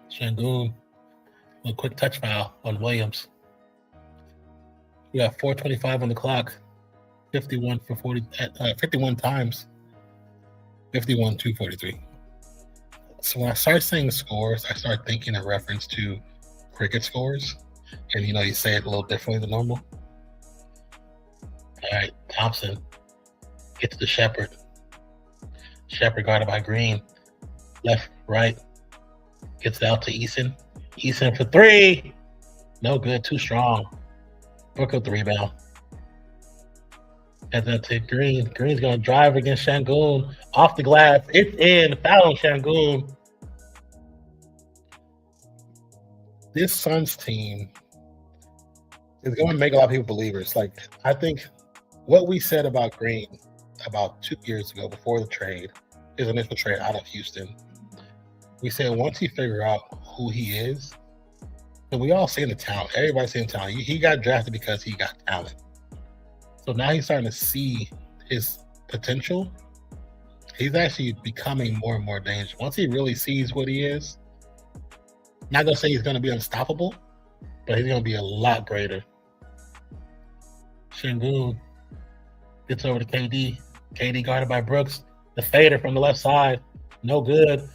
Şengün, a quick touch foul on Williams. We got 4:25 on the clock. 51 for 40. 51 times. 51-243. So when I start saying scores, I start thinking in reference to cricket scores. And, you say it a little differently than normal. All right, Thompson gets to Shepherd. Shepherd guarded by Green. Left, right. Gets it out to Eason. Eason for three. No good, too strong. Booker with the rebound. And then to Green. Green's going to drive against Şengün. Off the glass. It's in. Foul on Şengün. This Suns team is going to make a lot of people believers. Like, I think what we said about Green about 2 years ago before the trade, his initial trade out of Houston, we said once he figure out who he is, and we all seen the talent. Everybody's seen the talent. He got drafted because he got talent. So now he's starting to see his potential. He's actually becoming more and more dangerous. Once he really sees what he is, not going to say he's going to be unstoppable, but he's going to be a lot greater. Şengün gets over to KD. KD guarded by Brooks. The fader from the left side. No good.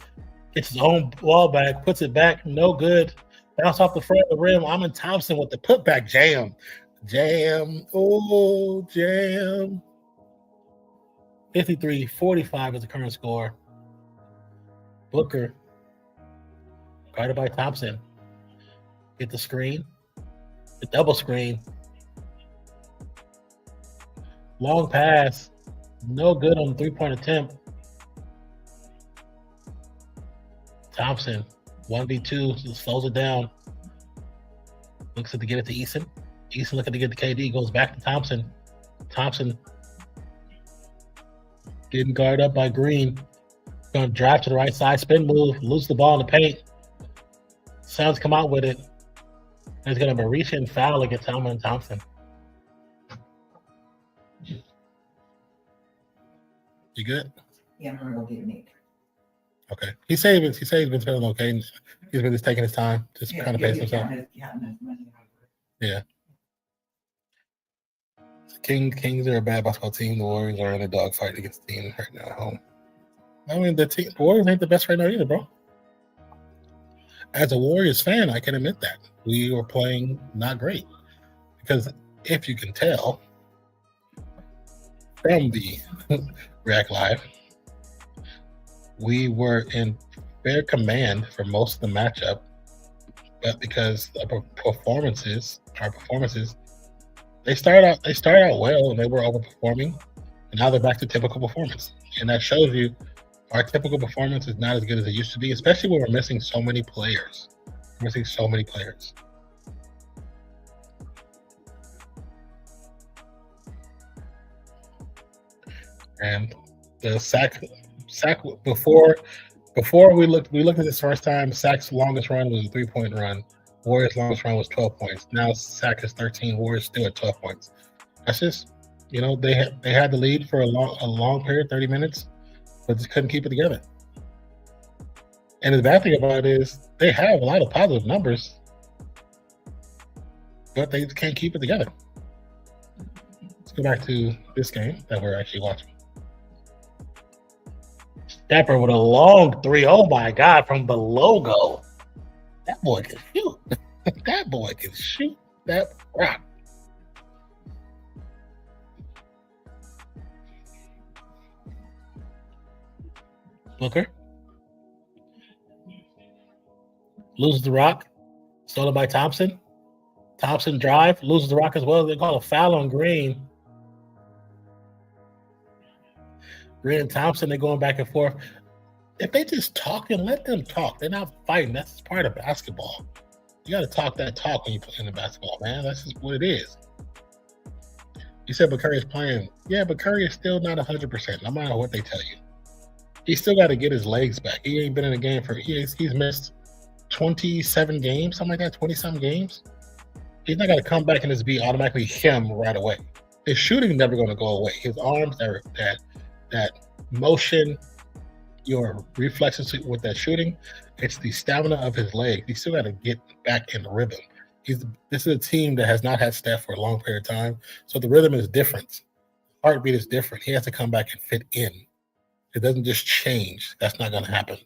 Gets his own ball back. Puts it back. No good. Bounce off the front of the rim. Amin Thompson with the putback jam. Jam. Oh, jam. 53-45 is the current score. Booker guarded by Thompson. Get the screen. The double screen. Long pass. No good on the three-point attempt. Thompson, 1v2, slows it down. Looks to get it to Eason. Eason looking to get the KD, goes back to Thompson. Thompson getting guarded up by Green. Going to drive to the right side, spin move, lose the ball in the paint. Suns come out with it. There's going to be a reach and foul against Amin Thompson. You good? Yeah, I'm gonna go get Nick. Okay. He said he's been feeling okay. He's been just taking his time, just kind of pacing himself. Yeah. Kings are a bad basketball team. The Warriors are in a dogfight against the team right now at home. I mean, the Warriors ain't the best right now either, bro. As a Warriors fan, I can admit that. We were playing not great. Because if you can tell from the React Live, we were in fair command for most of the matchup, but because our performances, they started out well and they were overperforming, and now they're back to typical performance. And that shows you our typical performance is not as good as it used to be, especially when we're missing so many players. And the sack before we looked at this first time, Sack's longest run was a 3-point run. Warriors' longest run was 12 points. Now Sack is 13. Warriors still at 12 points. That's just, they had the lead for a long period, 30 minutes, but just couldn't keep it together. And the bad thing about it is they have a lot of positive numbers, but they just can't keep it together. Let's go back to this game that we're actually watching. Stepper with a long 3. Oh my God, from the logo. That boy can shoot. That boy can shoot that rock. Booker loses the rock. Stolen by Thompson. Thompson drive, loses the rock as well. They call a foul on Green. Green and Thompson, they're going back and forth. If they just talk and let them talk, they're not fighting. That's part of basketball. You got to talk that talk when you play in the basketball, man. That's just what it is. You said but Curry is playing. Yeah, but Curry is still not 100%, no matter what they tell you. He's still got to get his legs back. He ain't been in a game for he's missed 27 games, something like that, 20-something games. He's not going to come back and just be automatically him right away. His shooting never going to go away. His arms, that motion, your reflexes with that shooting, it's the stamina of his legs. He's still got to get back in the rhythm. This is a team that has not had Steph for a long period of time, so the rhythm is different. Heartbeat is different. He has to come back and fit in. It doesn't just change. That's not going to happen.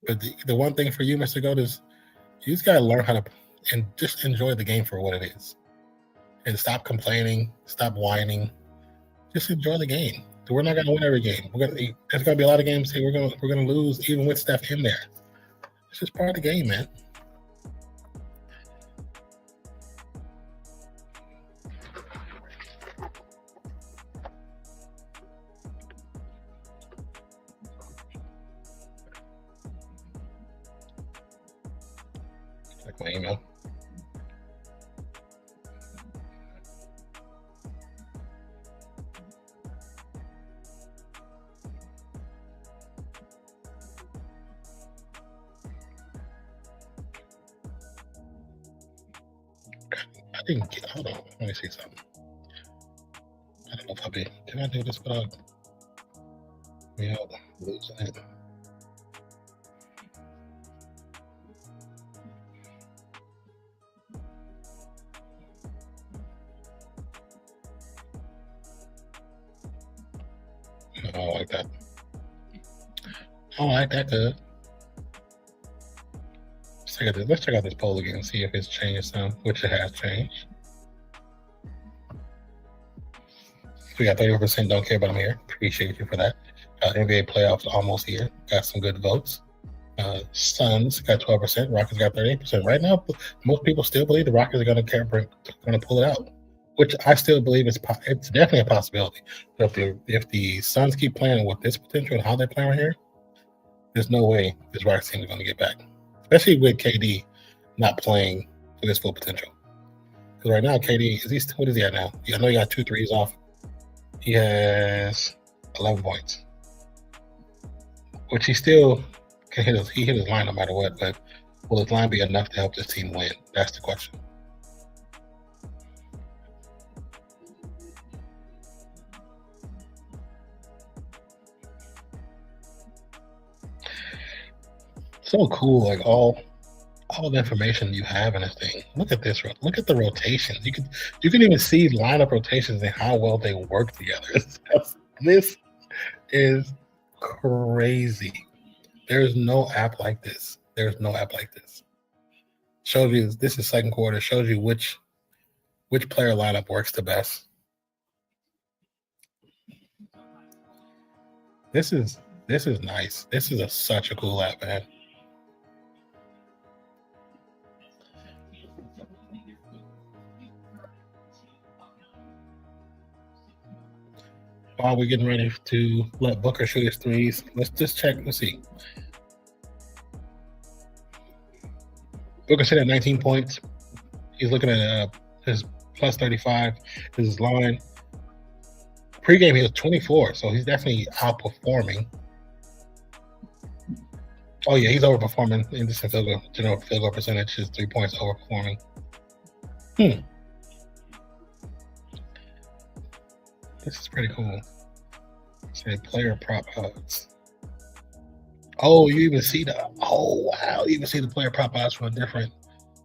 But the one thing for you, Mr. Goat, is you just got to learn how to and just enjoy the game for what it is. And stop complaining, stop whining. Just enjoy the game. We're not going to win every game. There's going to be a lot of games here we're going to lose, even with Steph in there. It's just part of the game, man. Check my email. Hold on, let me see something. I don't know if can I do this without losing it? I don't like that. I don't like that good. Let's check out this poll again and see if it's changed some, which it has changed. We got 30% don't care about him here. Appreciate you for that. NBA playoffs almost here. Got some good votes. Suns got 12%. Rockets got 38%. Right now, most people still believe the Rockets are going to pull it out, which I still believe it's definitely a possibility. But if the Suns keep playing with this potential and how they're playing right here, there's no way this Rockets team is going to get back, especially with KD not playing to his full potential. Because right now, KD what is he at now? I know he got 2 threes off. He has 11 points, which he still can hit his line no matter what. But will his line be enough to help this team win? That's the question. So cool, like all the information you have in this thing. Look at this. Look at the rotations. You can even see lineup rotations and how well they work together. This is crazy. There's no app like this. There's no app like this. Shows you this is second quarter. Shows you which player lineup works the best. This is nice. This is such a cool app, man. While we're getting ready to let Booker shoot his threes, let's just check. Let's see. Booker hit at 19 points. He's looking at his plus 35. This is his line. Pre-game, he was 24, so he's definitely outperforming. Oh, yeah, he's overperforming in this general field goal percentage. His 3 points overperforming. This is pretty cool. Say player prop odds. Oh, you even see the you even see the player prop odds from a different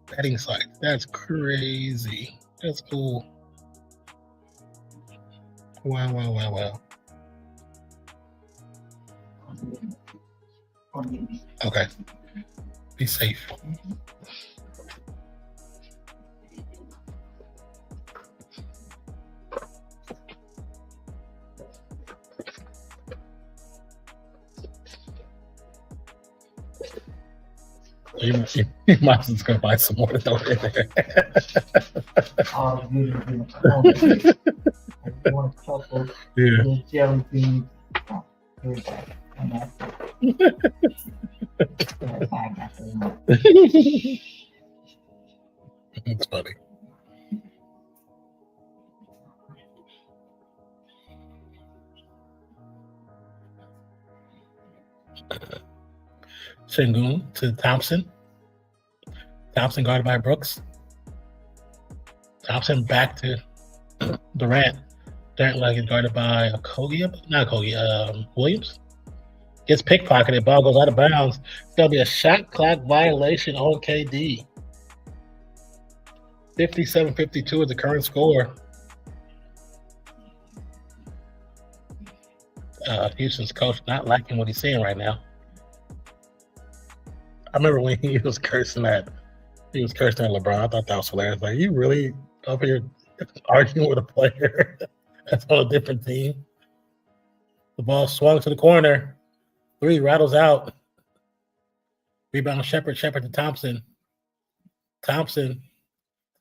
betting site. That's crazy. That's cool. Wow. Okay. Be safe. You might as well go buy some more to throw in there. One couple Yeah. jelly beans. It's funny. Sengun to Thompson. Thompson guarded by Brooks. Thompson back to Durant. Durant like is guarded by Williams. Gets pickpocketed. Ball goes out of bounds. It's going to be a shot clock violation on KD. 57-52 is the current score. Houston's coach not liking what he's seeing right now. I remember when he was cursing at LeBron. I thought that was hilarious. Like, you really over here arguing with a player that's on a different team? The ball swung to the corner. 3 rattles out. Rebound Shepherd to Thompson. Thompson,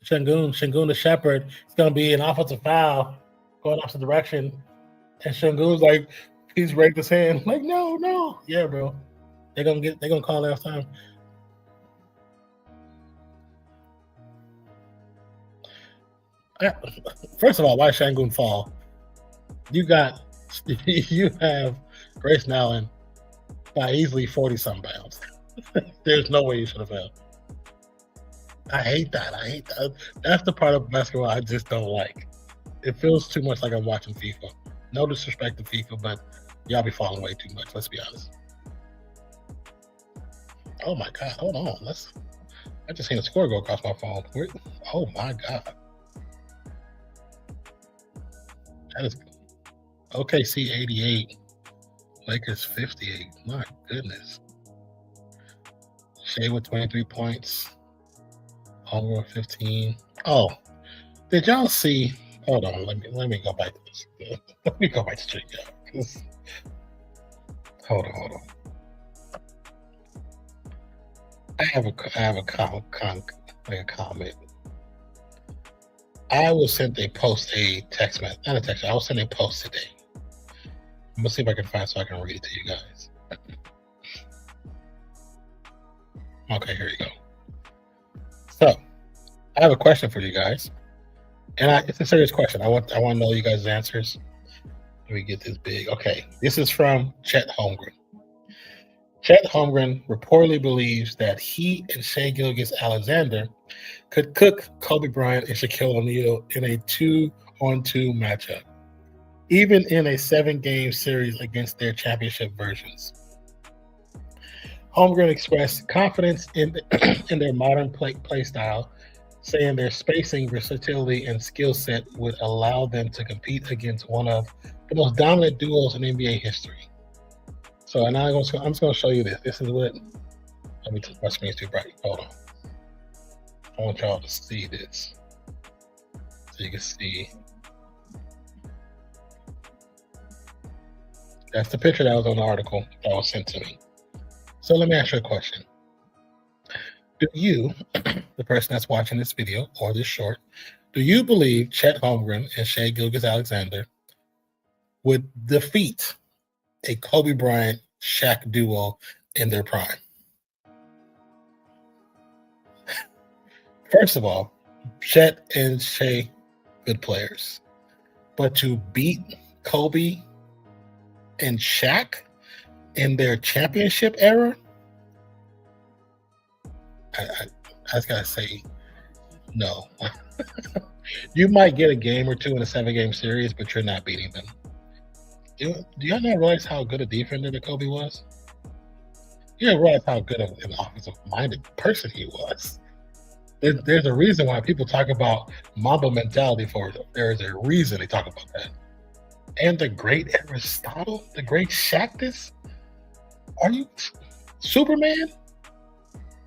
Sengun to Shepherd. It's going to be an offensive foul going opposite direction. And Sengun's like, he's raised his hand. Like, no. Yeah, bro. They're gonna call last time. First of all, why Sengun fall? You have Grayson Allen by easily 40-something pounds. There's no way you should have fell. I hate that. That's the part of basketball I just don't like. It feels too much like I'm watching FIFA. No disrespect to FIFA, but y'all be falling way too much. Let's be honest. Oh my God! Hold on. I just seen a score go across my phone. Oh my God! That is OKC 88, Lakers 58. My goodness. Shea with 23 points. Over 15. Oh, did y'all see? Hold on. Let me go back to this. Let me go back to check out. Hold on. I have a comment. I was sent a text message. Not a text. I was sent a post today. I'm gonna see if I can find so I can read it to you guys. Okay, here you go. So, I have a question for you guys, and it's a serious question. I want to know you guys' answers. Let me get this big. Okay, this is from Chet Holmgren. Chet Holmgren reportedly believes that he and Shai Gilgeous-Alexander could cook Kobe Bryant and Shaquille O'Neal in a 2-on-2 matchup, even in a 7-game series against their championship versions. Holmgren expressed confidence in their modern play style, saying their spacing, versatility, and skill set would allow them to compete against one of the most dominant duos in NBA history. So now I'm just going to show you this. This is what. Let me take my screen's too bright. Hold on. I want y'all to see this, so you can see. That's the picture that was on the article that was sent to me. So let me ask you a question. Do you, the person that's watching this video or this short, do you believe Chet Holmgren and Shai Gilgeous-Alexander would defeat a Kobe Bryant Shaq duo in their prime? First of all, Chet and Shai, good players. But to beat Kobe and Shaq in their championship era, I just gotta say no. You might get a game or two in a 7-game series, but you're not beating them. Do y'all not realize how good a defender that Kobe was? You don't realize how good of an offensive-minded person he was. There's a reason why people talk about Mamba mentality for them. There is a reason they talk about that. And the great Aristotle, the great Shaqtus. Are you Superman?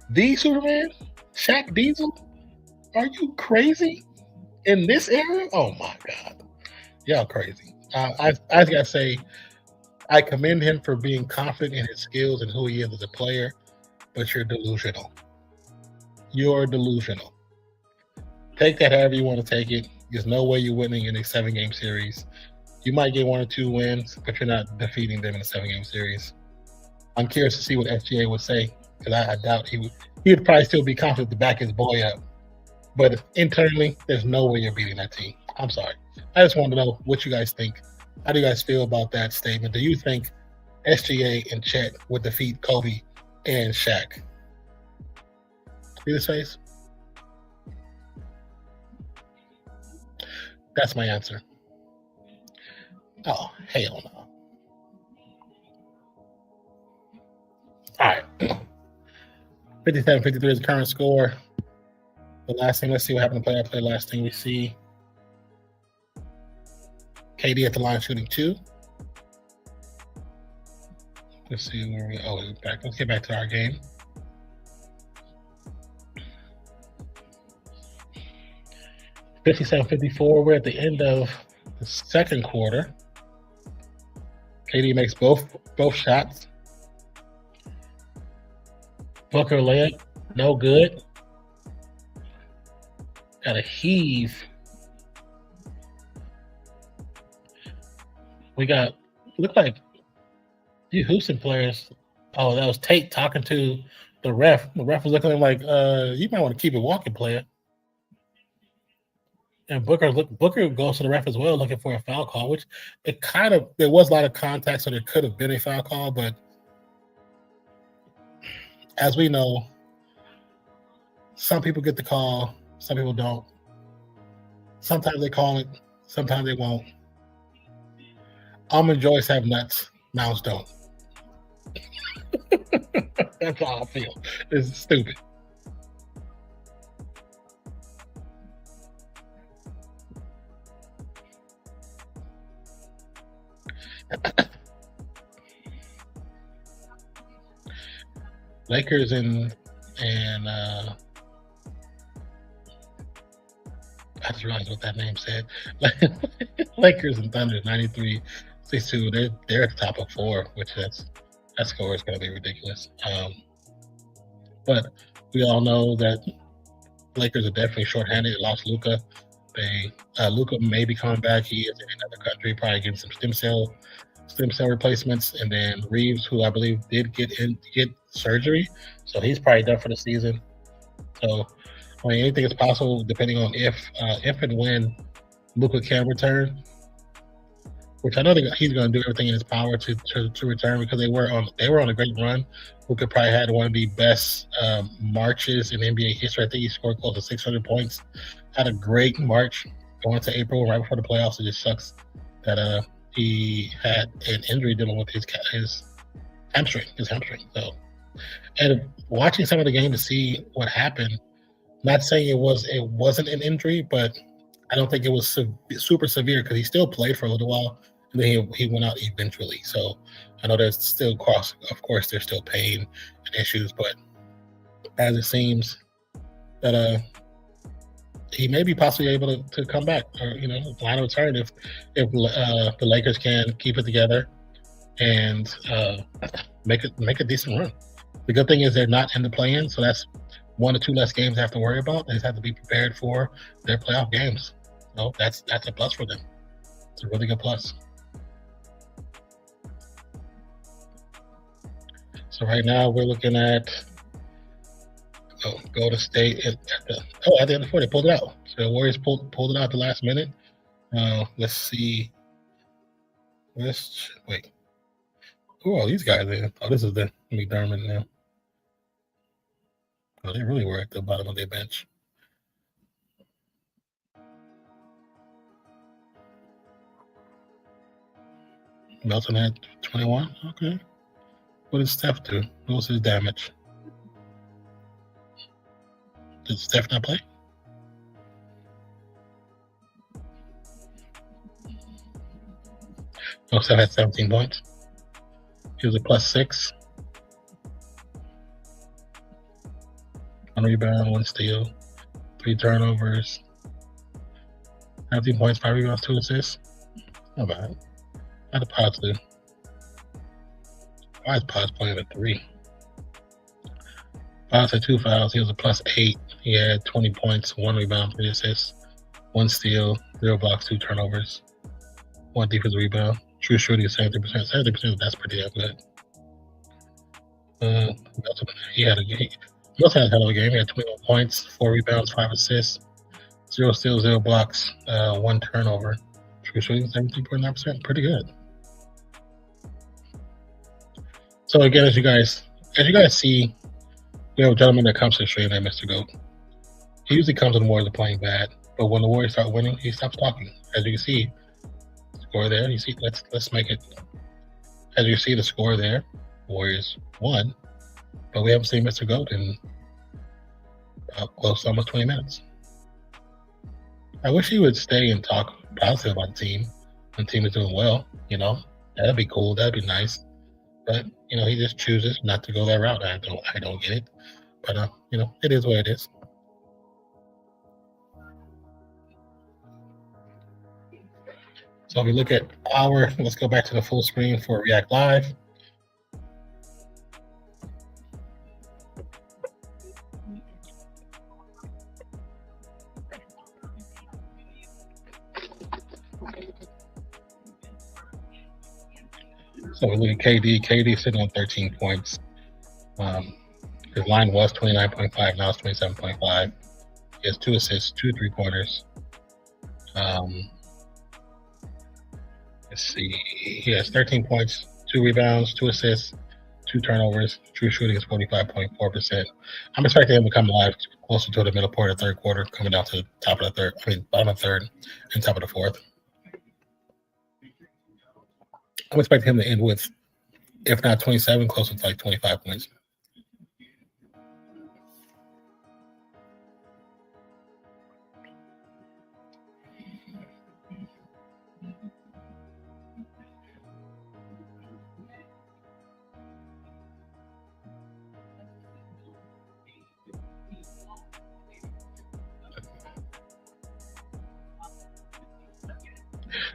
The Superman? Shaq Diesel? Are you crazy? In this era? Oh my God. Y'all crazy. I gotta say, I commend him for being confident in his skills and who he is as a player, but you're delusional. You're delusional. Take that however you want to take it. There's no way you're winning in a 7-game series. You might get 1 or 2 wins, but you're not defeating them in a 7-game series. I'm curious to see what SGA would say, because I doubt he would probably still be confident to back his boy up. But internally, there's no way you're beating that team. I'm sorry. I just wanted to know what you guys think. How do you guys feel about that statement? Do you think SGA and Chet would defeat Kobe and Shaq? See this face? That's my answer. Oh, hell no. All right. 57-53 is the current score. The last thing, let's see what happened to play. Last thing we see. KD at the line shooting 2. Let's see where we back. Let's get back to our game. (57-54). We're at the end of the second quarter. KD makes both shots. Booker layup, no good. Got a heave. We got, look like you Houston players. Oh, that was Tate talking to the ref. The ref was looking at him like, you might want to keep it walking, player. And Booker goes to the ref as well, looking for a foul call, which there was a lot of contact, so there could have been a foul call, but as we know, some people get the call, some people don't. Sometimes they call it, sometimes they won't. Almond Joys have nuts, Mounds don't. That's how I feel. It's stupid. Lakers and I just realized what that name said. Lakers and Thunder 93-62. They're at the top of 4, which that score is going to be ridiculous. But we all know that Lakers are definitely shorthanded. They lost Luka. Luka may be coming back. He is in another country, probably getting some stem cell replacements, and then Reeves, who I believe did get surgery, so he's probably done for the season. So, I mean, anything is possible depending on if and when Luka can return, which I know that he's going to do everything in his power to return, because they were on a great run. Luka probably had one of the best marches in NBA history. I think he scored close to 600 points. Had a great March going to April, right before the playoffs. It just sucks that he had an injury dealing with his hamstring. So, and watching some of the game to see what happened, not saying it wasn't an injury, but I don't think it was super severe, because he still played for a little while, and then he went out eventually. So I know there's still, of course, there's still pain and issues, but as it seems that he may be possibly able to come back, or line of return if the Lakers can keep it together and make a decent run. The good thing is they're not in the play-in, so that's 1 or 2 less games they have to worry about. They just have to be prepared for their playoff games. So that's a plus for them. It's a really good plus. So right now we're looking at Golden State at the end of the 4th, they pulled it out. So the Warriors pulled it out at the last minute. Let's see Let's wait. Who are all these guys in? Oh, this is the McDermott now. Oh, they really were at the bottom of their bench. Melton had 21. Okay. What did Steph do? What was his damage? Did Steph not play? Oh, Steph had 17 points. He was a +6. 1 rebound, 1 steal, 3 turnovers, 19 points, 5 rebounds, 2 assists. Not bad. Not a positive. Why is Paz playing at 3? Paz had 2 fouls. He was a +8. He had 20 points, 1 rebound, 3 assists, 1 steal, 0 blocks, 2 turnovers, 1 defensive rebound. True shooting is 70%. 70%, that's pretty damn good. He had a game. He also had a hell of a game. He had 21 points, 4 rebounds, 5 assists, 0 steals, 0 blocks, 1 turnover. True shooting 17.9%. Pretty good. So again, as you guys see, we have a gentleman that comes to the stream named Mr. Goat. He usually comes when the Warriors are playing bad, but when the Warriors start winning, he stops talking. As you can see, score there. You see, let's make it. As you see, the score there, Warriors won, but we haven't seen Mr. Goat in close to almost 20 minutes. I wish he would stay and talk positive about the team when the team is doing well. You know, that'd be cool. That'd be nice. But you know, he just chooses not to go that route. I don't get it. But you know, it is what it is. So if we look at let's go back to the full screen for React Live. So we look at KD. KD sitting on 13 points. His line was 29.5. Now it's 27.5. He has 2 assists, 2 3-pointers. Let's see. He has 13 points, 2 rebounds, 2 assists, 2 turnovers. True shooting is 45.4%. I'm expecting him to come alive closer to the middle part of the third quarter, coming down to the top of the third. Bottom of the third and top of the fourth. I'm expecting him to end with, if not 27, closer to like 25 points.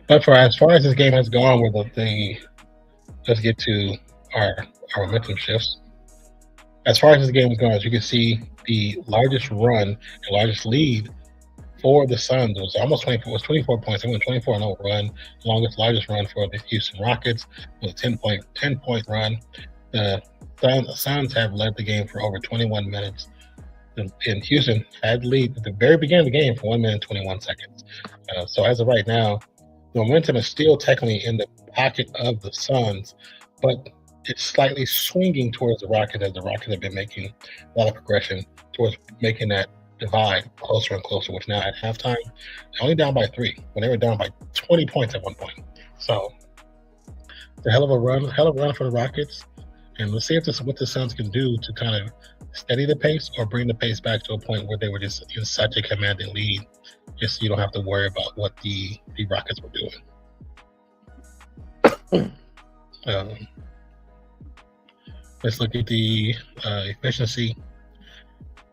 But for as far as this game has gone, with let's get to our momentum shifts. As far as this game has gone, as you can see, the largest run, the largest lead for the Suns was almost 24. Was 24 points. They went 24-0 run. The largest run for the Houston Rockets was a 10-point run. The Suns have led the game for over 21 minutes. And Houston had the lead at the very beginning of the game for 1 minute and 21 seconds. So as of right now, the momentum is still technically in the pocket of the Suns, but it's slightly swinging towards the Rockets, as the Rockets have been making a lot of progression towards making that divide closer and closer, which now at halftime, they're only down by 3 when they were down by 20 points at one point. So it's a hell of a run for the Rockets. And let's see what the Suns can do to kind of steady the pace or bring the pace back to a point where they were just in such a commanding lead. Just so you don't have to worry about what the Rockets were doing. Let's look at the efficiency.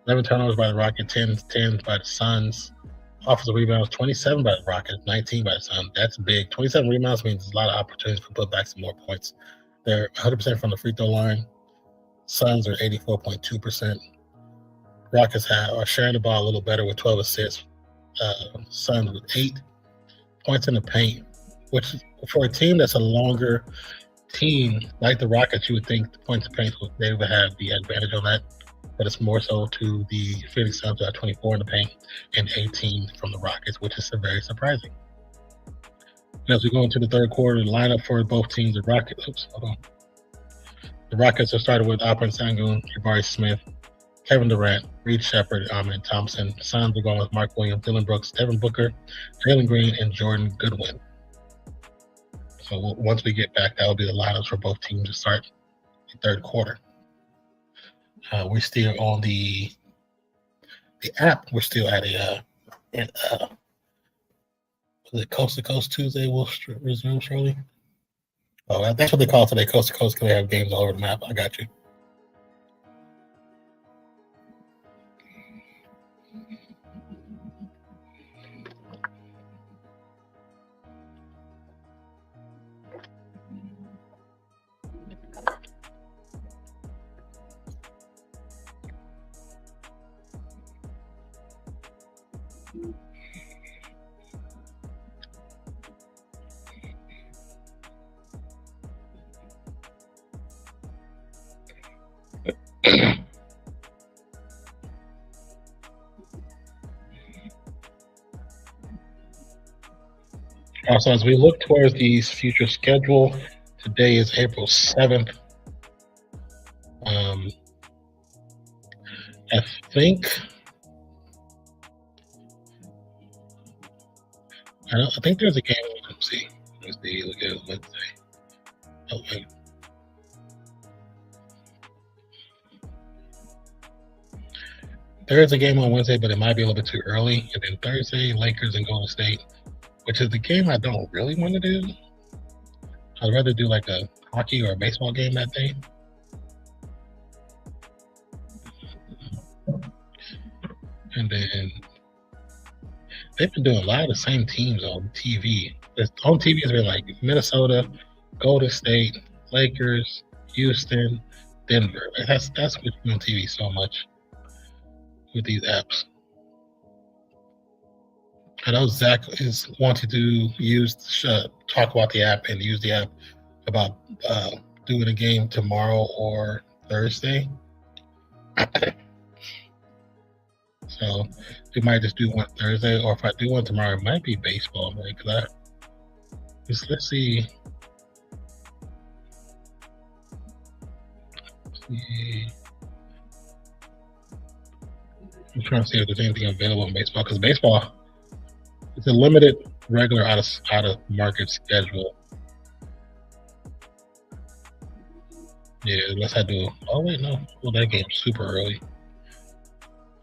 11 turnovers by the Rockets, 10 by the Suns. Offensive rebounds, 27 by the Rockets, 19 by the Suns. That's big. 27 rebounds means there's a lot of opportunities to put back some more points. They're 100% from the free throw line. Suns are 84.2%. Rockets are sharing the ball a little better with 12 assists. Suns with 8 points in the paint, which for a team that's a longer team like the Rockets, you would think the points in paint they would have the advantage on that, but it's more so to the Phoenix Suns at 24 in the paint and 18 from the Rockets, which is very surprising. As we go into the third quarter, the lineup for both teams, the Rockets. The Rockets are started with Alperen Sengun, Jabari Smith, Kevin Durant, Reed Shepard, Ahmed Thompson. Suns are going with Mark Williams, Dylan Brooks, Devin Booker, Jalen Green, and Jordan Goodwin. So once we get back, that will be the lineups for both teams to start the third quarter. We're still on the app. We're still at the Coast to Coast Tuesday will resume shortly. Oh, that's what they call it today, Coast to Coast, because they have games all over the map. I got you. Also, as we look towards the future schedule, today is April 7th. I think there's a game. Let's see. Look at Wednesday. Oh, wait. There is a game on Wednesday, but it might be a little bit too early. And then Thursday, Lakers and Golden State, which is the game I don't really want to do. I'd rather do like a hockey or a baseball game that day. And then they've been doing a lot of the same teams on TV. On TV has been like Minnesota, Golden State, Lakers, Houston, Denver. That's what's been on TV so much with these apps. I know Zach is wanting to talk about the app and use the app about doing a game tomorrow or Thursday. So we might just do one Thursday, or if I do one tomorrow, it might be baseball, man. Let's see. I'm trying to see if there's anything available in baseball, because baseball, it's a limited regular out of market schedule. Yeah, unless I do. Oh wait, no. Well, that game's super early.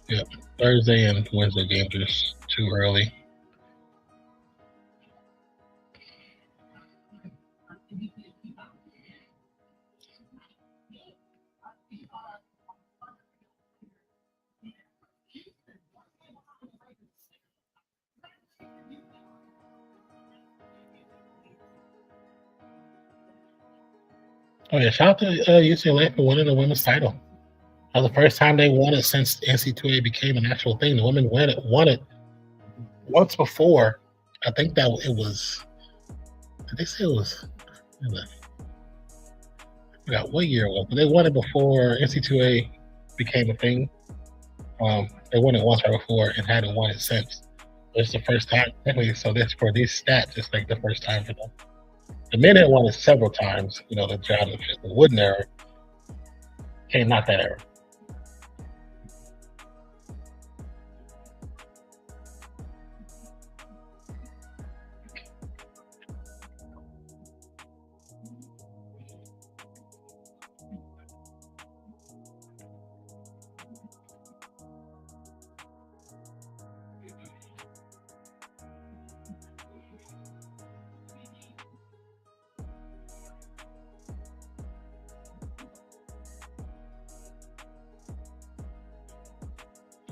Yep, Thursday and Wednesday games are just too early. Oh yeah, shout out to UCLA for winning the women's title. That was the first time they won it since NC2A became an actual thing. The women won it once before. I think that it was. Did they say it was? I forgot what year it was, but they won it before NC2A became a thing. They won it once right before and hadn't won it since. It's the first time. So this for these stats, it's like the first time for them. The men had won it several times. You know, the Wooden era came not that era.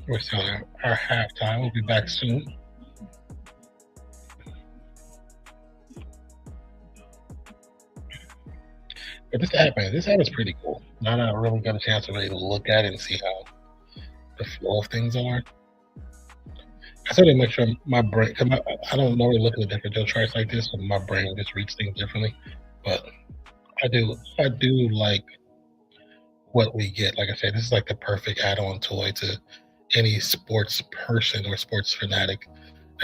We're still at our halftime. We'll be back soon. But this app is pretty cool. Now that I really got a chance to really look at it and see how the flow of things are. I certainly make sure my brain, cause I don't normally look at the differential charts like this, so my brain just reads things differently. But I do like what we get. Like I said, this is like the perfect add-on toy to any sports person or sports fanatic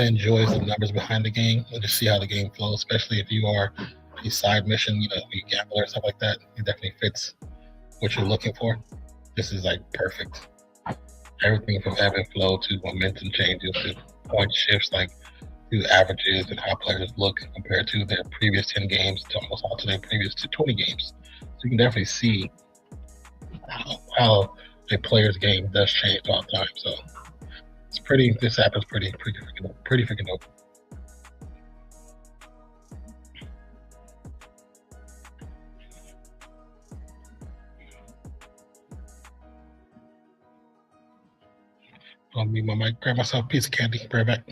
enjoys the numbers behind the game and just see how the game flows, especially if you are a side mission, you gambler or stuff like that. It definitely fits what you're looking for. This is like perfect. Everything from ebb and flow to momentum changes to point shifts, like to averages and how players look compared to their previous 10 games to almost all to their previous 20 games. So you can definitely see how a player's game does change all the time. So it's pretty. This app is pretty freaking dope. I'll mute my mic. Grab myself a piece of candy. Be right back.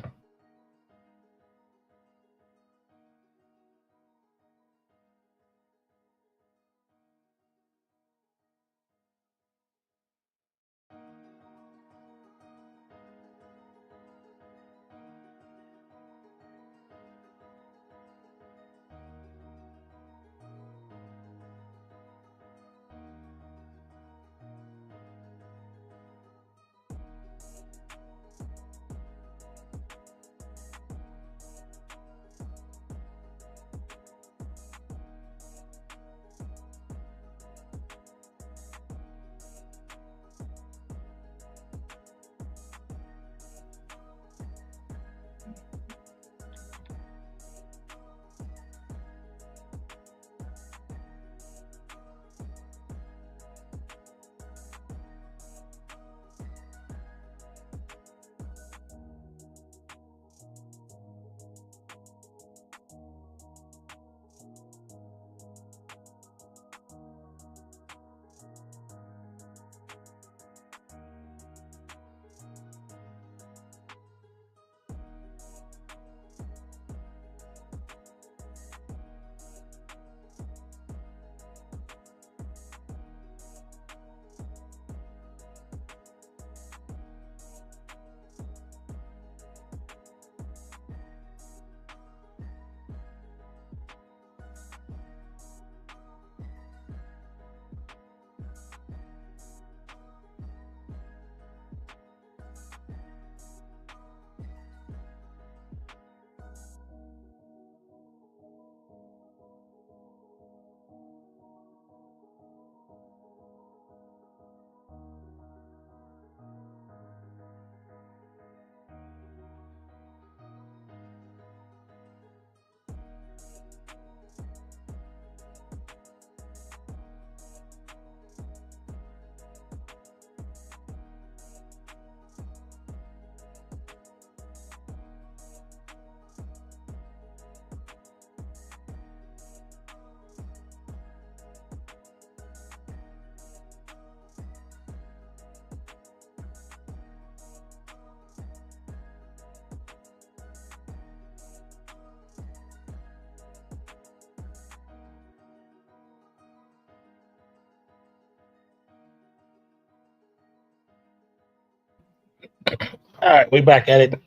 All right, we back at it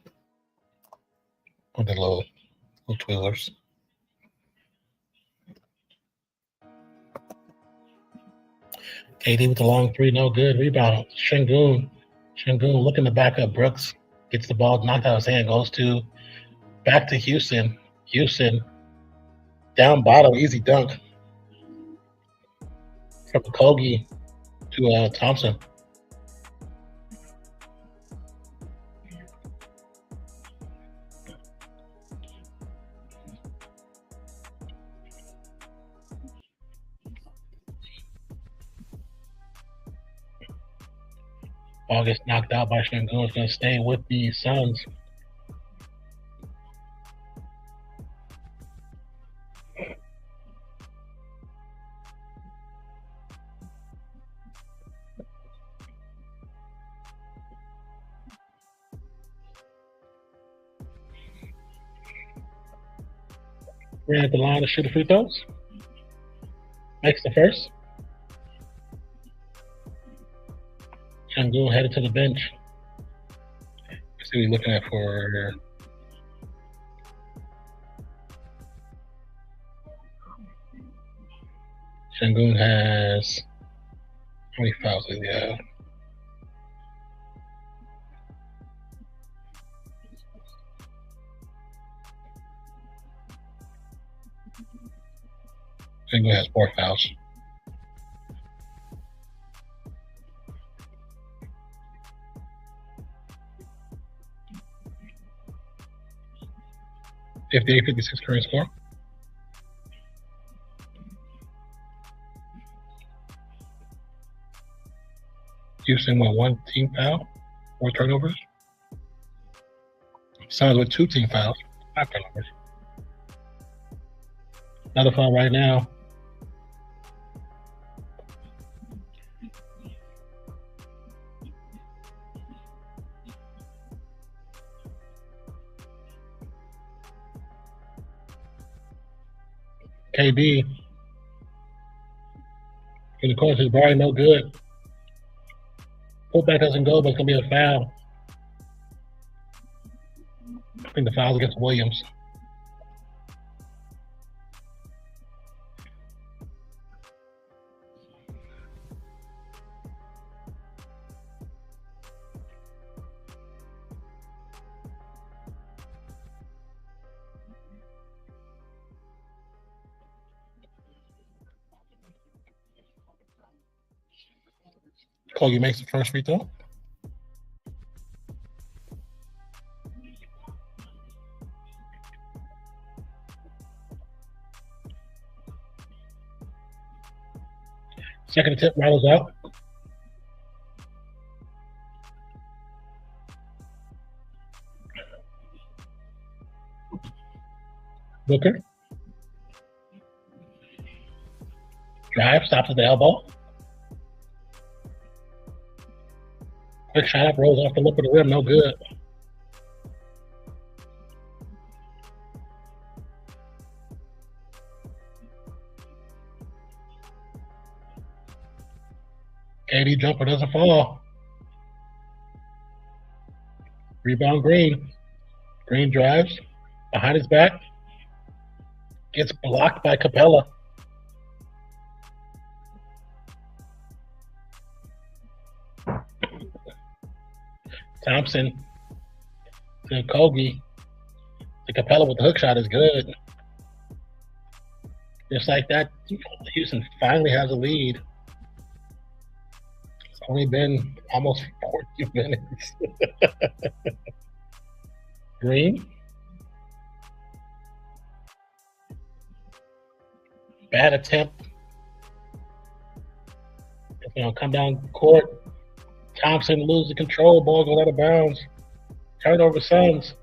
with the little Twizzlers. KD with the long three, no good. Rebound. Şengün looking to back up Brooks. Gets the ball knocked out of his hand. Goes to back to Houston. Houston down bottom, easy dunk from Kogi to Thompson. Ball gets knocked out by Şengün. Is going to stay with the Suns. Ran at the line to shoot the free throws. Makes the first. Şengün headed to the bench. Let's see what he's looking at for. Şengün has how many fouls does he have? England has 4 fouls. If the 56 current score. Houston with 1 team foul, 4 turnovers. Suns with 2 team fouls, 5 turnovers. Another foul right now. KD in the corner says Barry, no good. Putback doesn't go, but it's gonna be a foul. I think the foul's against Williams. Kogi makes the first free throw. Second attempt, rattles out. Booker. Drive, stops at the elbow. Quick shot up, rolls off the lip of the rim, no good. KD jumper doesn't fall. Rebound Green. Green drives behind his back. Gets blocked by Capella. Thompson to Kogi. The Capella with the hook shot is good. Just like that, Houston finally has a lead. It's only been almost 40 minutes. Green. Bad attempt. It's going to come down court. Thompson loses control. Ball goes out of bounds. Turnover Suns.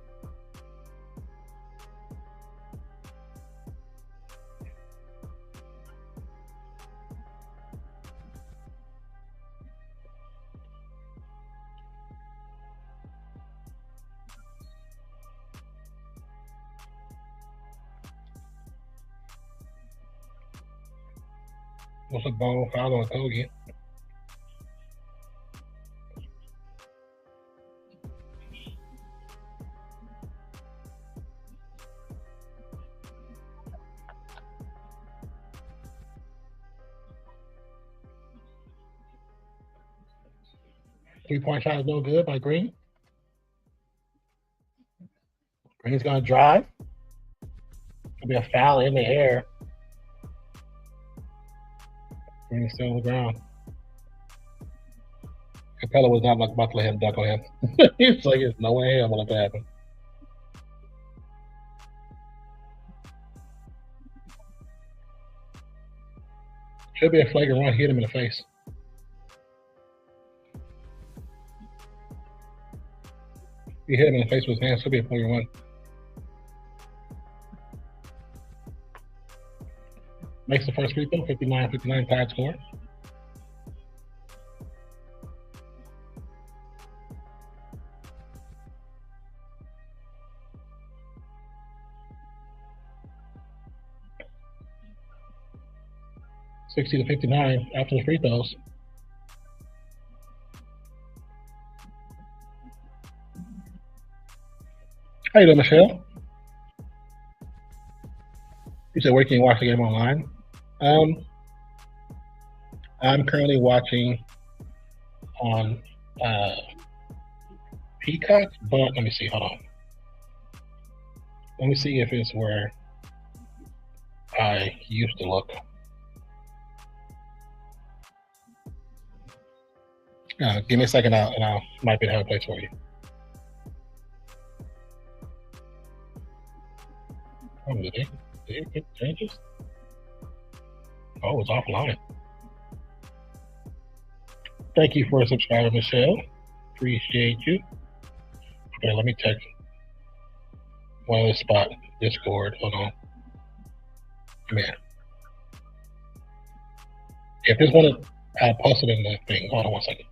What's a ball foul on Kogi? Three-point shot is no good by Green. Green's going to drive. It'll be a foul in the air. Green's still on the ground. Capella was not about to let him duck on him. He's like, there's no way I'm going to let that happen. Should be a flagrant one. Hit him in the face. He hit him in the face with his hands. Should be a flagrant one. Makes the first free throw, 59-59 tied score. (60-59) after the free throws. How you doing, Michelle? You said, where can you watch the game online? I'm currently watching on Peacock, but let me see. Hold on. Let me see if it's where I used to look. Give me a second and I might be able to have a place for you. Oh, did they get changes? Oh, it's offline. Thank you for subscribing, Michelle. Appreciate you. Okay, let me check one other spot. Discord. Hold on. Man. If there's one, I'll post it in the thing. Hold on 1 second.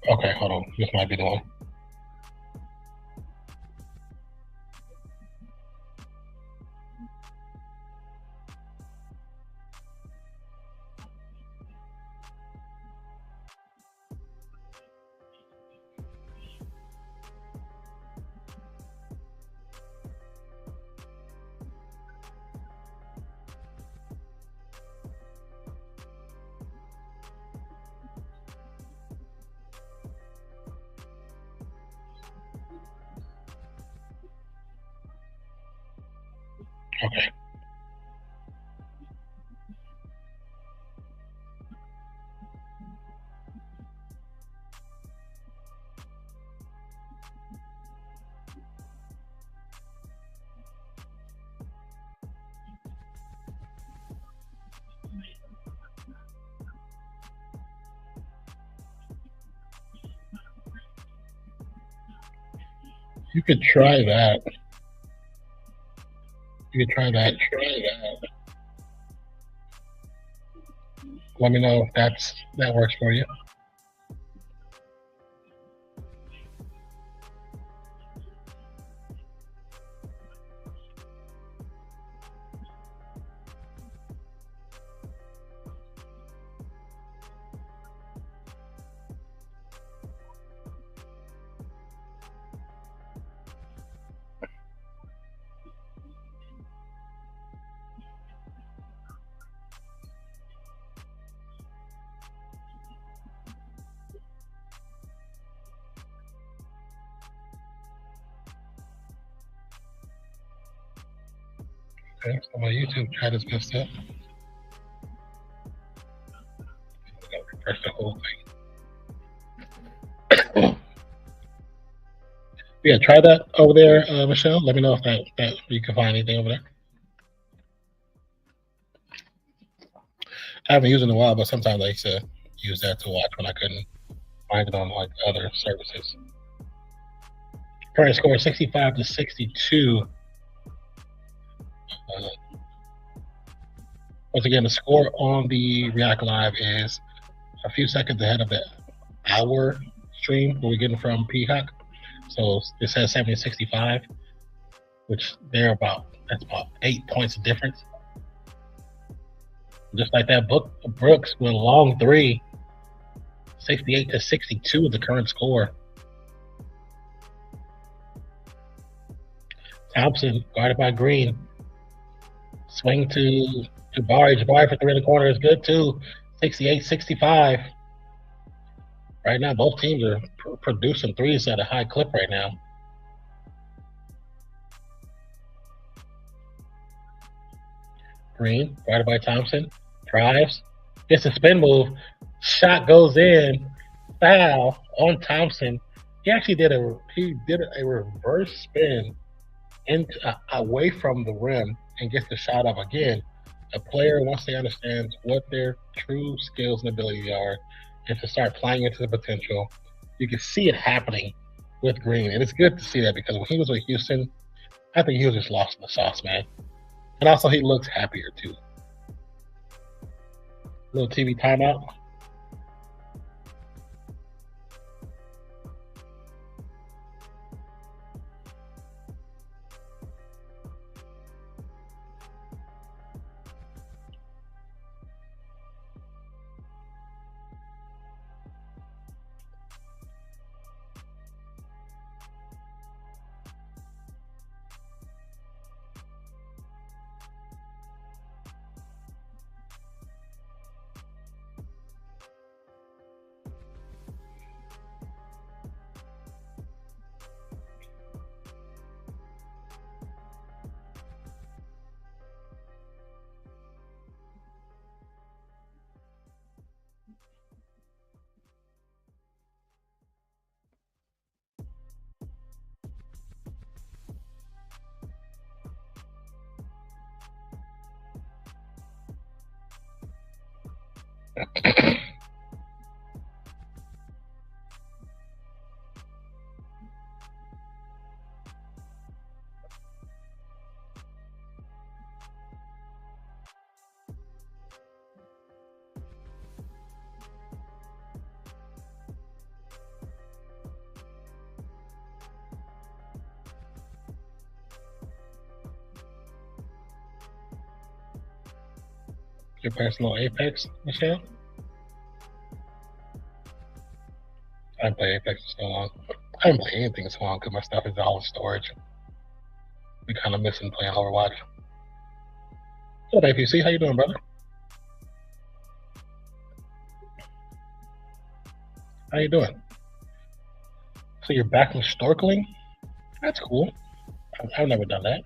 Okay, hold on. This might be the one. Okay. You could try that. You could try that. Let me know if that works for you. Okay, so my YouTube chat is messed up. I gotta refresh the whole thing. Yeah, try that over there, Michelle. Let me know if that you can find anything over there. I haven't used it in a while, but sometimes I used to use that to watch when I couldn't find it on like other services. Current score 65-62. Once again, the score on the React Live is a few seconds ahead of the hour stream we're getting from Peacock. So it says 70-65, which that's about 8 points of difference. Just like that, Brooks with a long three, 68-62 is the current score. Thompson guarded by Green. Swing to Jabari. Jabari for three in the corner is good too. 68-65. Right now, both teams are producing threes at a high clip right now. Green, guarded by Thompson. Drives. Gets a spin move. Shot goes in. Foul on Thompson. He actually did a reverse spin away from the rim and gets the shot up again. A player, once they understand what their true skills and abilities are, and to start playing into the potential, you can see it happening with Green. And it's good to see that because when he was with Houston, I think he was just lost in the sauce, man. And also, he looks happier too. Little TV timeout. Your personal Apex, Michelle? I haven't played Apex in so long. I haven't played anything in so long because my stuff is all in storage. We kind of missing playing Overwatch. What up, APC? How you doing, brother? How you doing? So you're back from snorkeling? That's cool. I've never done that.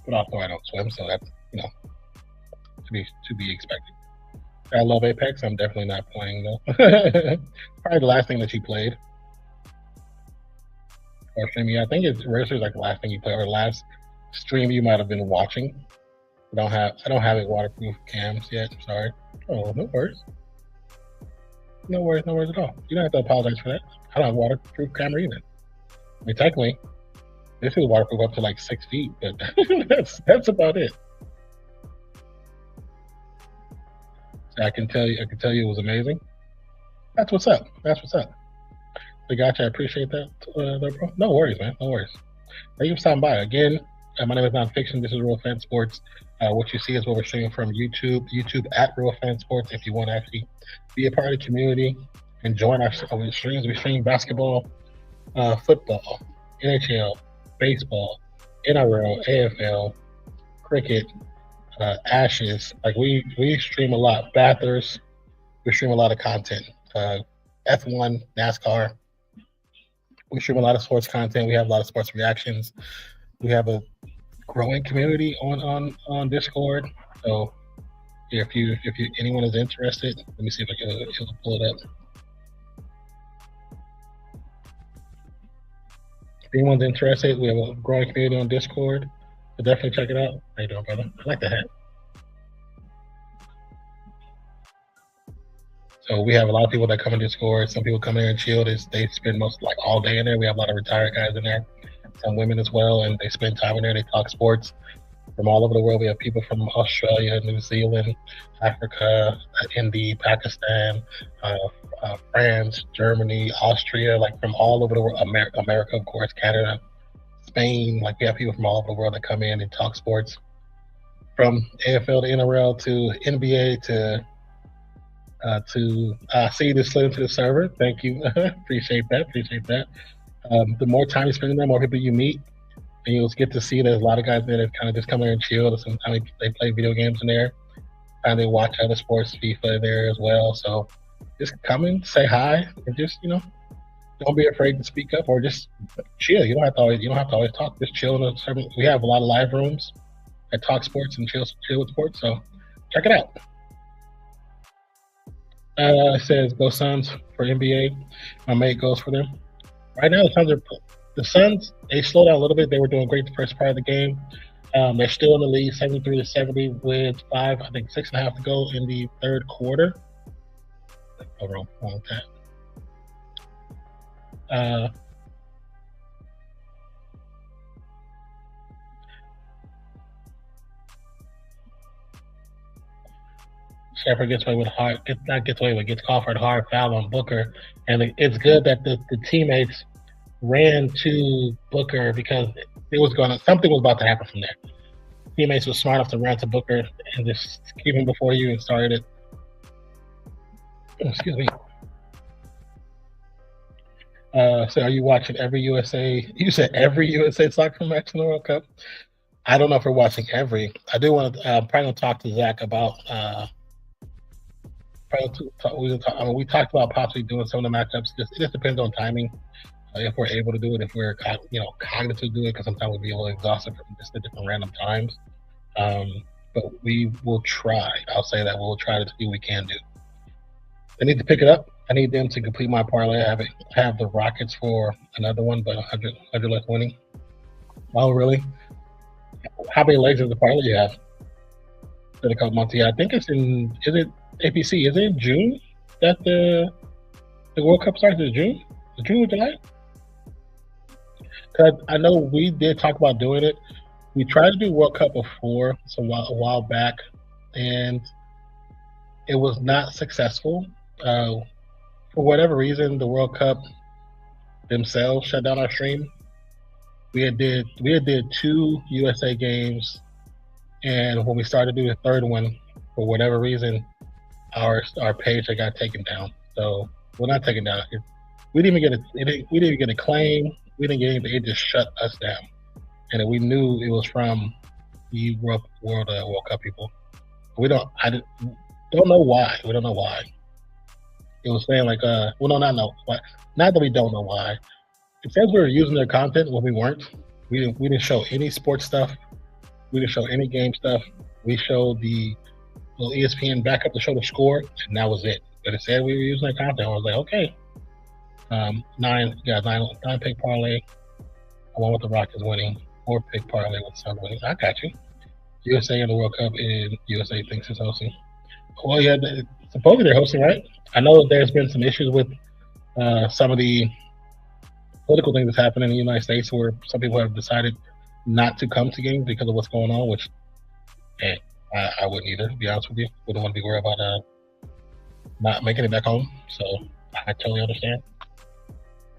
But also I don't swim, so that's, you know, to be expected. I love Apex. I'm definitely not playing though. Probably the last thing that you played. Or streaming. I think it's Racer's like the last thing you played, or last stream you might have been watching. I don't have it waterproof cams yet. I'm sorry. Oh, no worries. No worries at all. You don't have to apologize for that. I don't have a waterproof camera either. I mean, technically, this is waterproof up to like 6 feet, but that's about it. So I can tell you it was amazing. That's what's up. I gotcha. I appreciate that, bro. No worries, man. No worries. Thank you for stopping by. Again, my name is Nonpfixion. This is RealFansSports. What you see is what we're streaming from YouTube at RealFansSports. If you want to actually be a part of the community and join our streams, we stream basketball, football, NHL, baseball, NRL, AFL, cricket, Ashes. Like we stream a lot. Bathers, we stream a lot of content. F1, NASCAR. We stream a lot of sports content. We have a lot of sports reactions. We have a growing community on Discord. So if anyone is interested, let me see if I can pull it up. If anyone's interested, we have a growing community on Discord. So definitely check it out. How you doing, brother? I like the hat. So we have a lot of people that come in Discord. Some people come in and chill. They spend most like all day in there. We have a lot of retired guys in there, some women as well, and they spend time in there. They talk sports from all over the world. We have people from Australia, New Zealand, Africa, India, Pakistan, France, Germany, Austria, like from all over the world. America, of course, Canada, Spain. Like we have people from all over the world that come in and talk sports, from AFL to NRL to NBA to see you just slid into the server. Thank you. Appreciate that. The more time you spend in there, more people you meet, and you'll get to see there's a lot of guys there that kind of just come in and chill. Sometimes they play video games in there, and they watch other sports, FIFA there as well. So just come in, say hi, and just, you know, don't be afraid to speak up or just chill. You don't have to always talk. Just chill in the server. We have a lot of live rooms that talk sports and chill with sports. So check it out. It says go Suns for NBA. My mate goes for them. Right now, the Suns. They slowed down a little bit. They were doing great the first part of the game. They're still in the lead, 73-70, with 6.5 to go in the third quarter. Oh, wrong tab. Shepard gets called for a hard foul on Booker, and it's good that the teammates ran to Booker because something was about to happen from there. Teammates were smart enough to run to Booker and just keep him before you and started it. Excuse me. So are you watching every USA? You said every USA soccer match in the World Cup. I don't know if we're watching every. I do want to probably gonna talk to Zach about. We talked about possibly doing some of the matchups. It just depends on timing. If we're able to do it, if we're cognitive to do it, because sometimes we'll be a little exhausted from just the different random times. But we will try. I'll say that we'll try to see what we can do. I need to pick it up. I need them to complete my parlay. I have the Rockets for another one, but 100 less winning. Oh, really? How many legs does the parlay you have? in a couple months. Yeah, I think it's in. Is it APC? Is it in June that the World Cup starts? In June? June or July? Because I know we did talk about doing it. We tried to do World Cup before, so a while back, and it was not successful. For whatever reason, the World Cup themselves shut down our stream. We had did 2 USA games, and when we started to do the third one, for whatever reason, our page had got taken down. So, well, not taken down. We didn't even get a claim. We didn't get anything. It just shut us down, and we knew it was from the World Cup people. I don't know why. We don't know why. It was saying like, well, no, not that we don't know why. It says we were using their content when we weren't. We didn't show any sports stuff. We didn't show any game stuff. We showed the little ESPN backup to show the score, and that was it. But it said we were using their content. I was like, okay. 9 pick parlay. I went with the Rockets winning. 4 pick parlay with Sun winning. I got you. USA in the World Cup, and USA thinks it's hosting. Well, yeah, supposedly they're hosting, right? I know there's been some issues with some of the political things that's happening in the United States, where some people have decided not to come to games because of what's going on. Which, I wouldn't either. To be honest with you, wouldn't want to be worried about not making it back home. So I totally understand.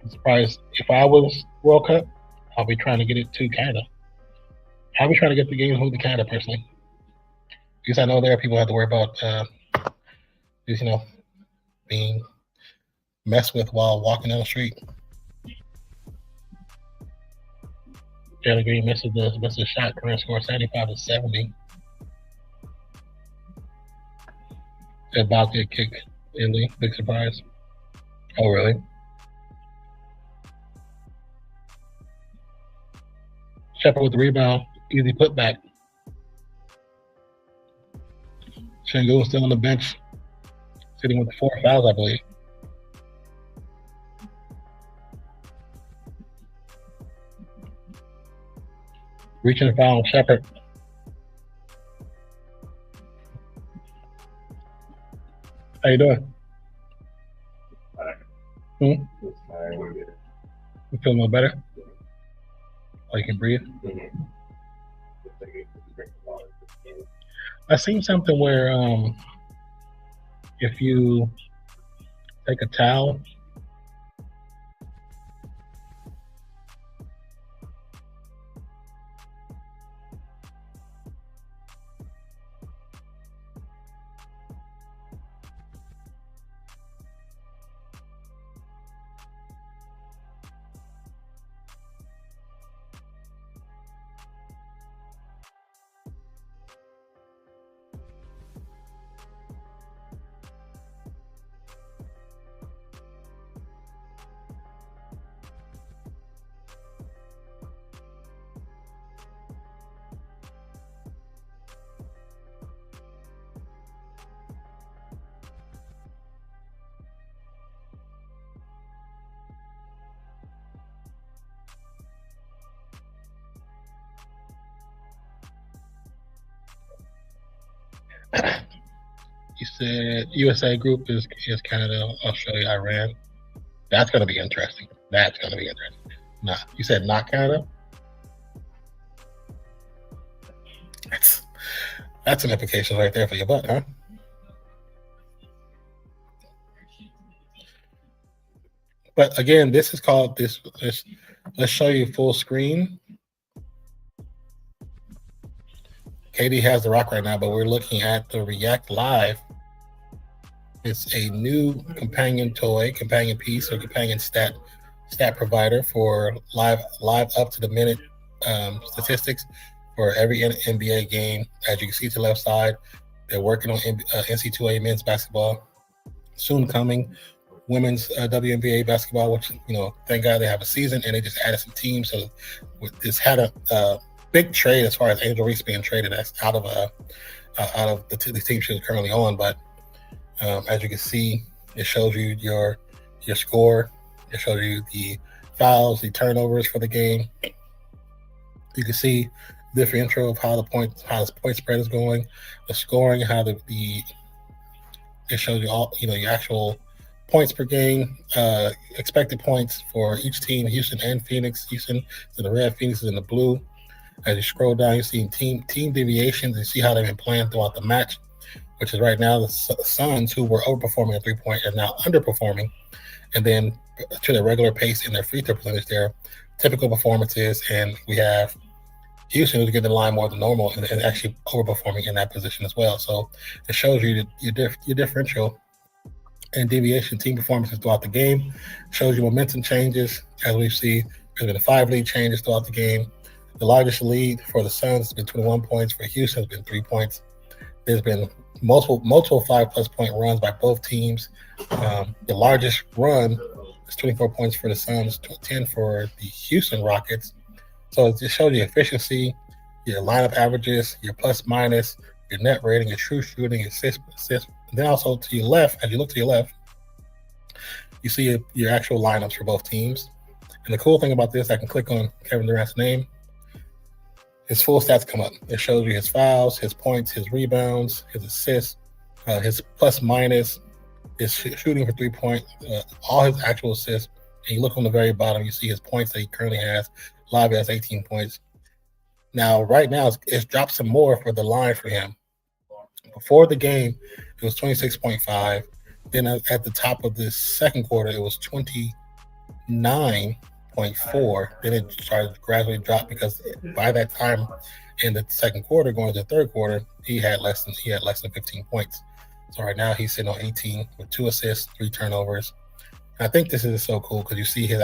I'm surprised if I was World Cup, I'll be trying to get it to Canada. I'll be trying to get the games moved to Canada personally, because I know there are people who have to worry about being messed with while walking down the street. Jalen Green misses the shot. Career score 75-70. About to get kicked in the big surprise. Oh, really? Shepard with the rebound. Easy putback. Şengün still on the bench, sitting with 4 fouls, I believe. Reaching the foul on Shepard. How you doing? You feeling a little better? Oh, you can breathe? I seen something where if you take a towel you said USA group is Canada, Australia, Iran. That's going to be interesting. Nah, you said not Canada? That's an implication right there for your butt, huh? But again, this is called let's show you full screen. Katie has the rock right now, but we're looking at the React Live. It's a new companion piece, or companion stat provider for live up to the minute statistics for every NBA game. As you can see to the left side, they're working on NC2A men's basketball, soon coming women's WNBA basketball, which, thank God they have a season, and they just added some teams. So this had a big trade as far as Angel Reese being traded out of the team she was currently on. But as you can see, it shows you your score. It shows you the fouls, the turnovers for the game. You can see differential of how the point spread is going, the scoring, how it shows you all, your actual points per game, expected points for each team, Houston and Phoenix. Houston is in the red, Phoenix is in the blue. As you scroll down, you see team deviations and see how they've been playing throughout the match, which is right now the Suns, who were overperforming at 3-point, are now underperforming. And then to their regular pace in their free throw percentage, their typical performances, and we have Houston who's getting the line more than normal and actually overperforming in that position as well. So it shows you your differential and deviation team performances throughout the game. Shows you momentum changes, as we see. There's been 5 lead changes throughout the game. The largest lead for the Suns has been 21 points. For Houston, has been 3 points. There's been multiple 5+ point runs by both teams. The largest run is 24 points for the Suns, 10 for the Houston Rockets. So it just shows you efficiency, your lineup averages, your plus minus, your net rating, your true shooting, your assist. And then also to your left, as you look to your left, you see your actual lineups for both teams. And the cool thing about this, I can click on Kevin Durant's name. His full stats come up. It shows you his fouls, his points, his rebounds, his assists, his plus minus, his shooting for 3-point, all his actual assists. And you look on the very bottom, you see his points that he currently has. Live has 18 points. Now, right now, it's dropped some more for the line for him. Before the game, it was 26.5. Then at the top of the second quarter, it was 29.4. Then it started to gradually drop because by that time in the second quarter, going to the third quarter, he had less than 15 points. So right now he's sitting on 18 with 2 assists, 3 turnovers. And I think this is so cool because you see his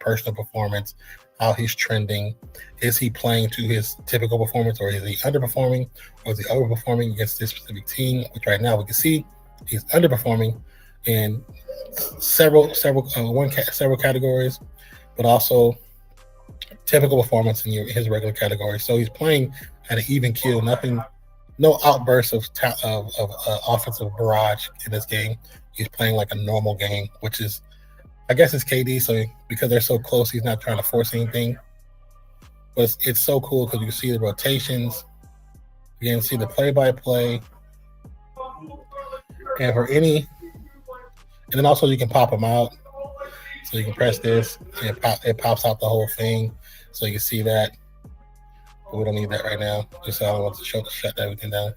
personal performance, how he's trending. Is he playing to his typical performance, or is he underperforming, or is he overperforming against this specific team? Which right now we can see he's underperforming in several categories, but also typical performance in his regular category. So he's playing at an even keel. No outbursts of offensive barrage in this game. He's playing like a normal game, which is, I guess it's KD. So because they're so close, he's not trying to force anything. But it's so cool because you see the rotations, you can see the play-by-play, and then also you can pop them out. So you can press this, and it pops out the whole thing. So you can see that. But we don't need that right now. Just so I don't want to shut everything down.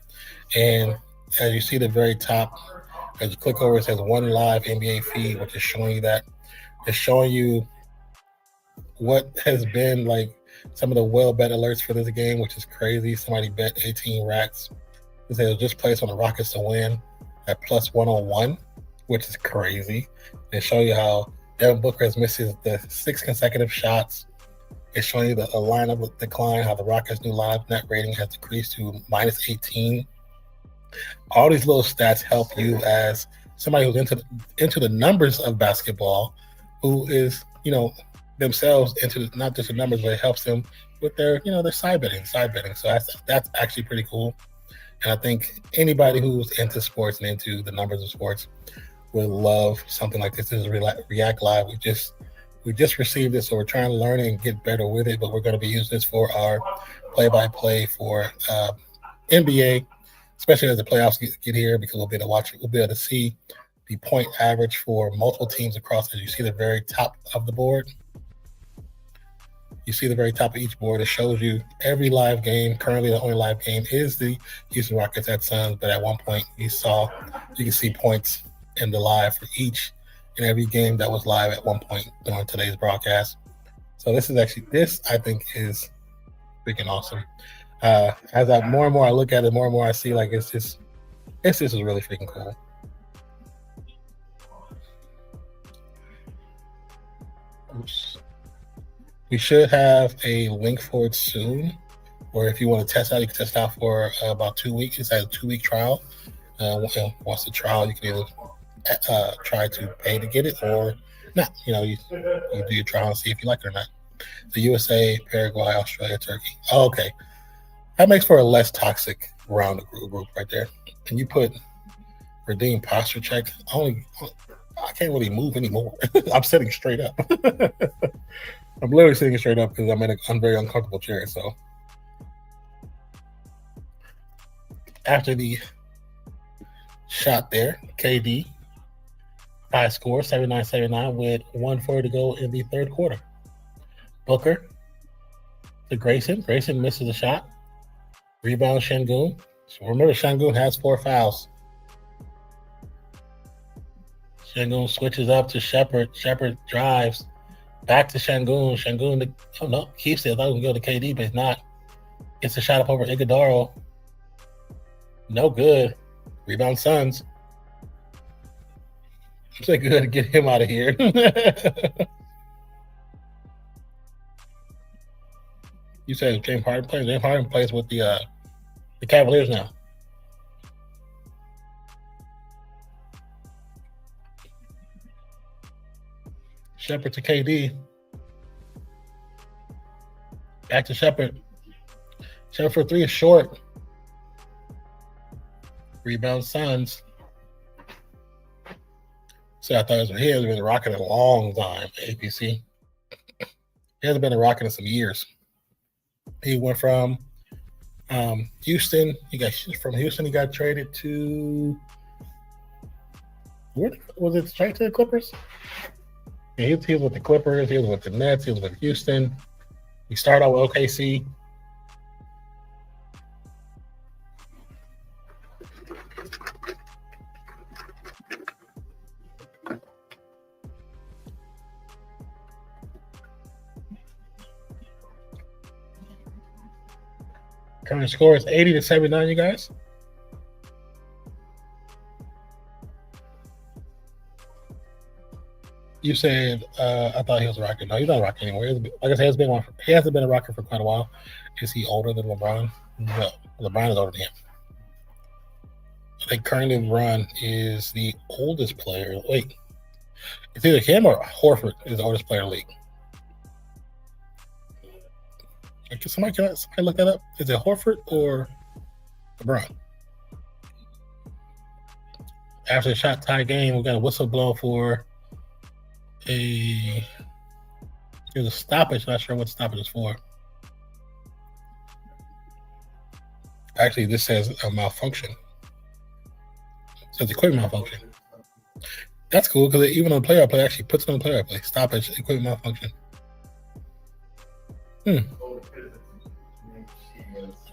And as you see the very top, as you click over, it says one live NBA feed, which is showing you that. It's showing you what has been like some of the well-bet alerts for this game, which is crazy. Somebody bet 18 racks. It says just placed on the Rockets to win at plus 101, which is crazy. They show you how Devin Booker has missed the 6 consecutive shots. It's showing you the lineup decline, how the Rockets' new lineup net rating has decreased to minus 18. All these little stats help you as somebody who's into the numbers of basketball, who is, themselves into not just the numbers, but it helps them with their, their side betting. So that's actually pretty cool. And I think anybody who's into sports and into the numbers of sports would love something like this. This is React Live. We just received it, so we're trying to learn it and get better with it, but we're going to be using this for our play-by-play for NBA, especially as the playoffs get here, because we'll be able to watch it. We'll be able to see the point average for multiple teams across. As you see the very top of the board, you see the very top of each board. It shows you every live game. Currently, the only live game is the Houston Rockets at Suns, but at one point you can see points in the live for each and every game that was live at one point during today's broadcast. So this I think is freaking awesome. As more and more I look at it, more and more I see like it's just really freaking cool. Oops. We should have a link for it soon, or if you want to test out, you can test out for about 2 weeks. It's a 2-week trial. Once the trial, you can either try to pay to get it or not. You do your trial and see if you like it or not. The USA, Paraguay, Australia, Turkey. Oh, okay. That makes for a less toxic round of group right there. Can you put redeem posture check? I can't really move anymore. I'm sitting straight up. I'm literally sitting straight up because I'm in a very uncomfortable chair. So after the shot there, KD, high score, 79-79 with 1:40 to go in the third quarter. Booker to Grayson. Grayson misses the shot. Rebound Şengün. So remember, Şengün has 4 fouls. Şengün switches up to Shepherd. Shepherd drives back to Şengün. Şengün, oh no, keeps it. I thought he was going to go to KD, but it's not. Gets a shot up over Iguodala. No good. Rebound Suns. Say good to get him out of here. You said James Harden plays. James Harden plays with the Cavaliers now. Shepherd to KD. Back to Shepherd. Shepherd for 3 is short. Rebound Suns. So I thought he hasn't been rocking in a long time, APC. He hasn't been a Rocket in some years. He went from Houston. He got traded to, where was it? Straight to the Clippers? Yeah, he was with the Clippers. He was with the Nets. He was with Houston. He started out with OKC. Current score is 80-79, you guys. You said I thought he was a Rocket. No, he's not a Rocket anymore. Like I said, he hasn't been a Rocket for quite a while. Is he older than LeBron? No, LeBron is older than him. I think currently LeBron is the oldest player. Wait, it's either him or Horford is the oldest player in the league. Can somebody look that up? Is it Horford or LeBron? After the shot tie game, we got a whistle blown for there's a stoppage. Not sure what stoppage is for. Actually, this says a malfunction. It says equipment malfunction. That's cool because even on the play-by-play, actually puts it on the play-by-play. Stoppage, equipment malfunction.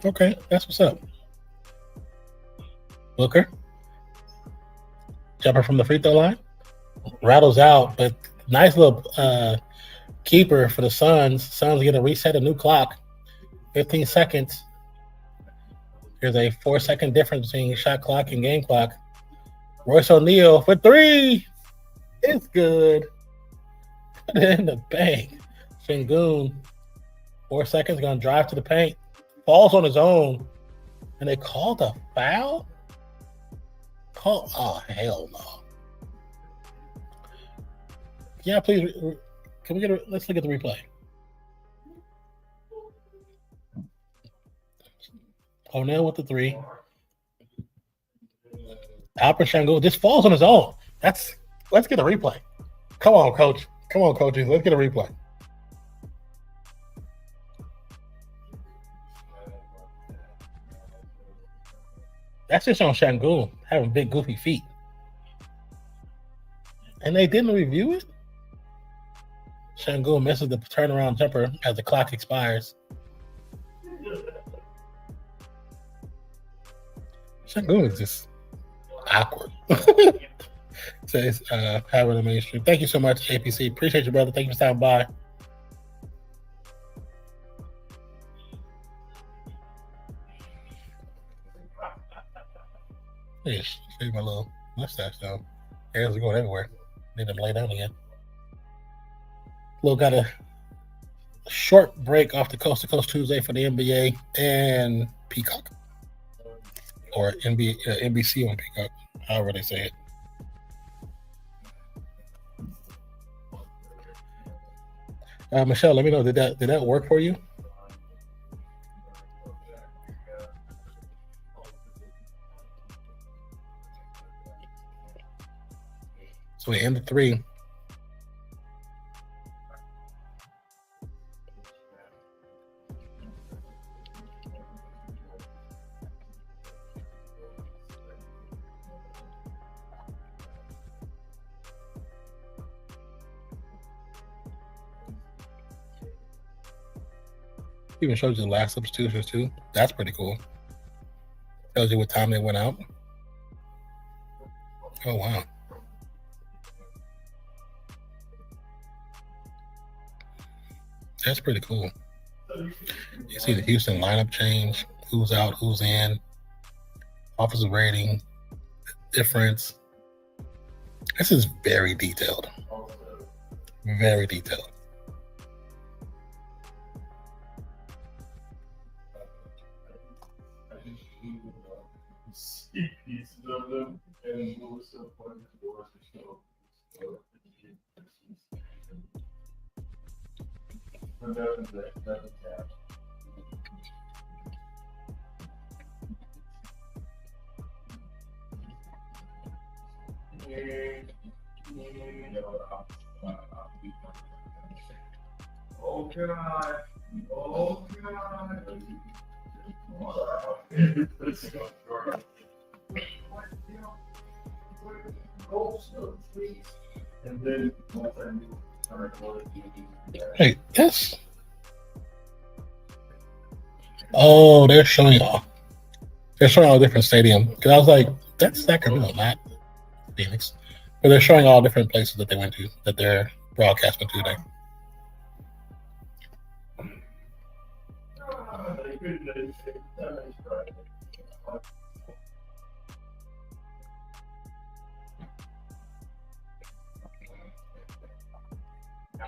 Okay, that's what's up. Booker. Jumper from the free throw line. Rattles out, but nice little keeper for the Suns. Suns going to reset a new clock. 15 seconds. There's a 4-second difference between shot clock and game clock. Royce O'Neal for 3. It's good. Put it in the bank. Şengün, 4 seconds, going to drive to the paint. Falls on his own. And they called a foul? Oh, hell no. Yeah, please. Can we get let's look at the replay. O'Neal with the 3. Alper Şengün just falls on his own. Let's get a replay. Come on, coach. Come on, coaches. Let's get a replay. That's just on Şengün having big goofy feet. And they didn't review it? Şengün misses the turnaround jumper as the clock expires. Şengün is just awkward. Says having a mainstream. Thank you so much, APC. Appreciate you, brother. Thank you for stopping by. Yes, shave my little mustache though. Hairs are going everywhere. Need them lay down again. Little got a short break off the Coast to Coast Tuesday for the NBA and Peacock, or NBC on Peacock, however they say it. Michelle, let me know, did that work for you? So we ended 3. Even shows you the last substitutions too. That's pretty cool. Tells you what time they went out. Oh wow. That's pretty cool. You see the Houston lineup change, who's out, who's in, offensive rating, difference. This is very detailed. Very detailed. Pieces of them and move some point towards the show. Oh God! Oh God! And then Hey, yes. Oh, they're showing all. They're showing all different stadium. Because I was like, that's Sacramento, not Phoenix. But they're showing all different places that they went to, that they're broadcasting to today.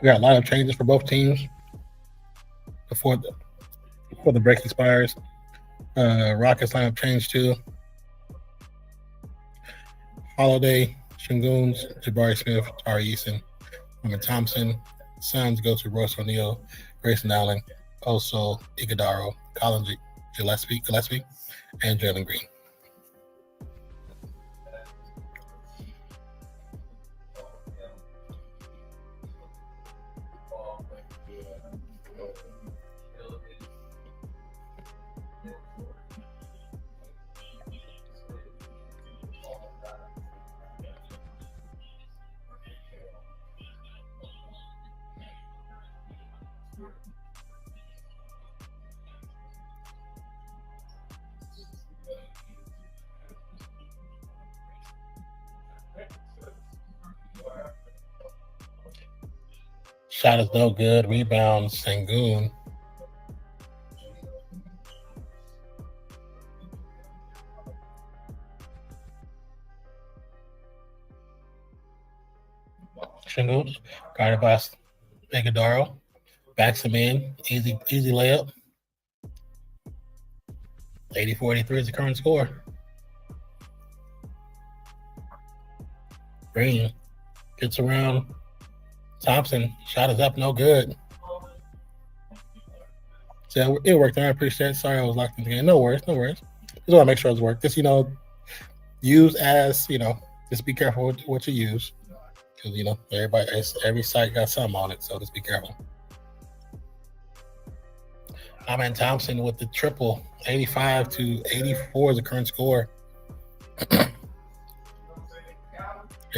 We got a lot of changes for both teams before the break expires. Rockets lineup change too. Holiday, Shinguns, Jabari Smith, Tari Eason, Norman Thompson. Suns go to Royce O'Neal, Grayson Allen, also Iguodala, Colin Gillespie, and Jalen Green. Shot is no good. Rebound, Sengun. Shingun, guarded by Iguodala. Backs him in. Easy layup. 84-83 is the current score. Green gets around Thompson. Shot is up, no good. So it worked. I appreciate it. Sorry I was locked in the game. No worries. Just want to make sure it's worked. Just, use as, just be careful with what you use. Because, every site got something on it. So just be careful. Amen Thompson with the triple. 85-84 is the current score. And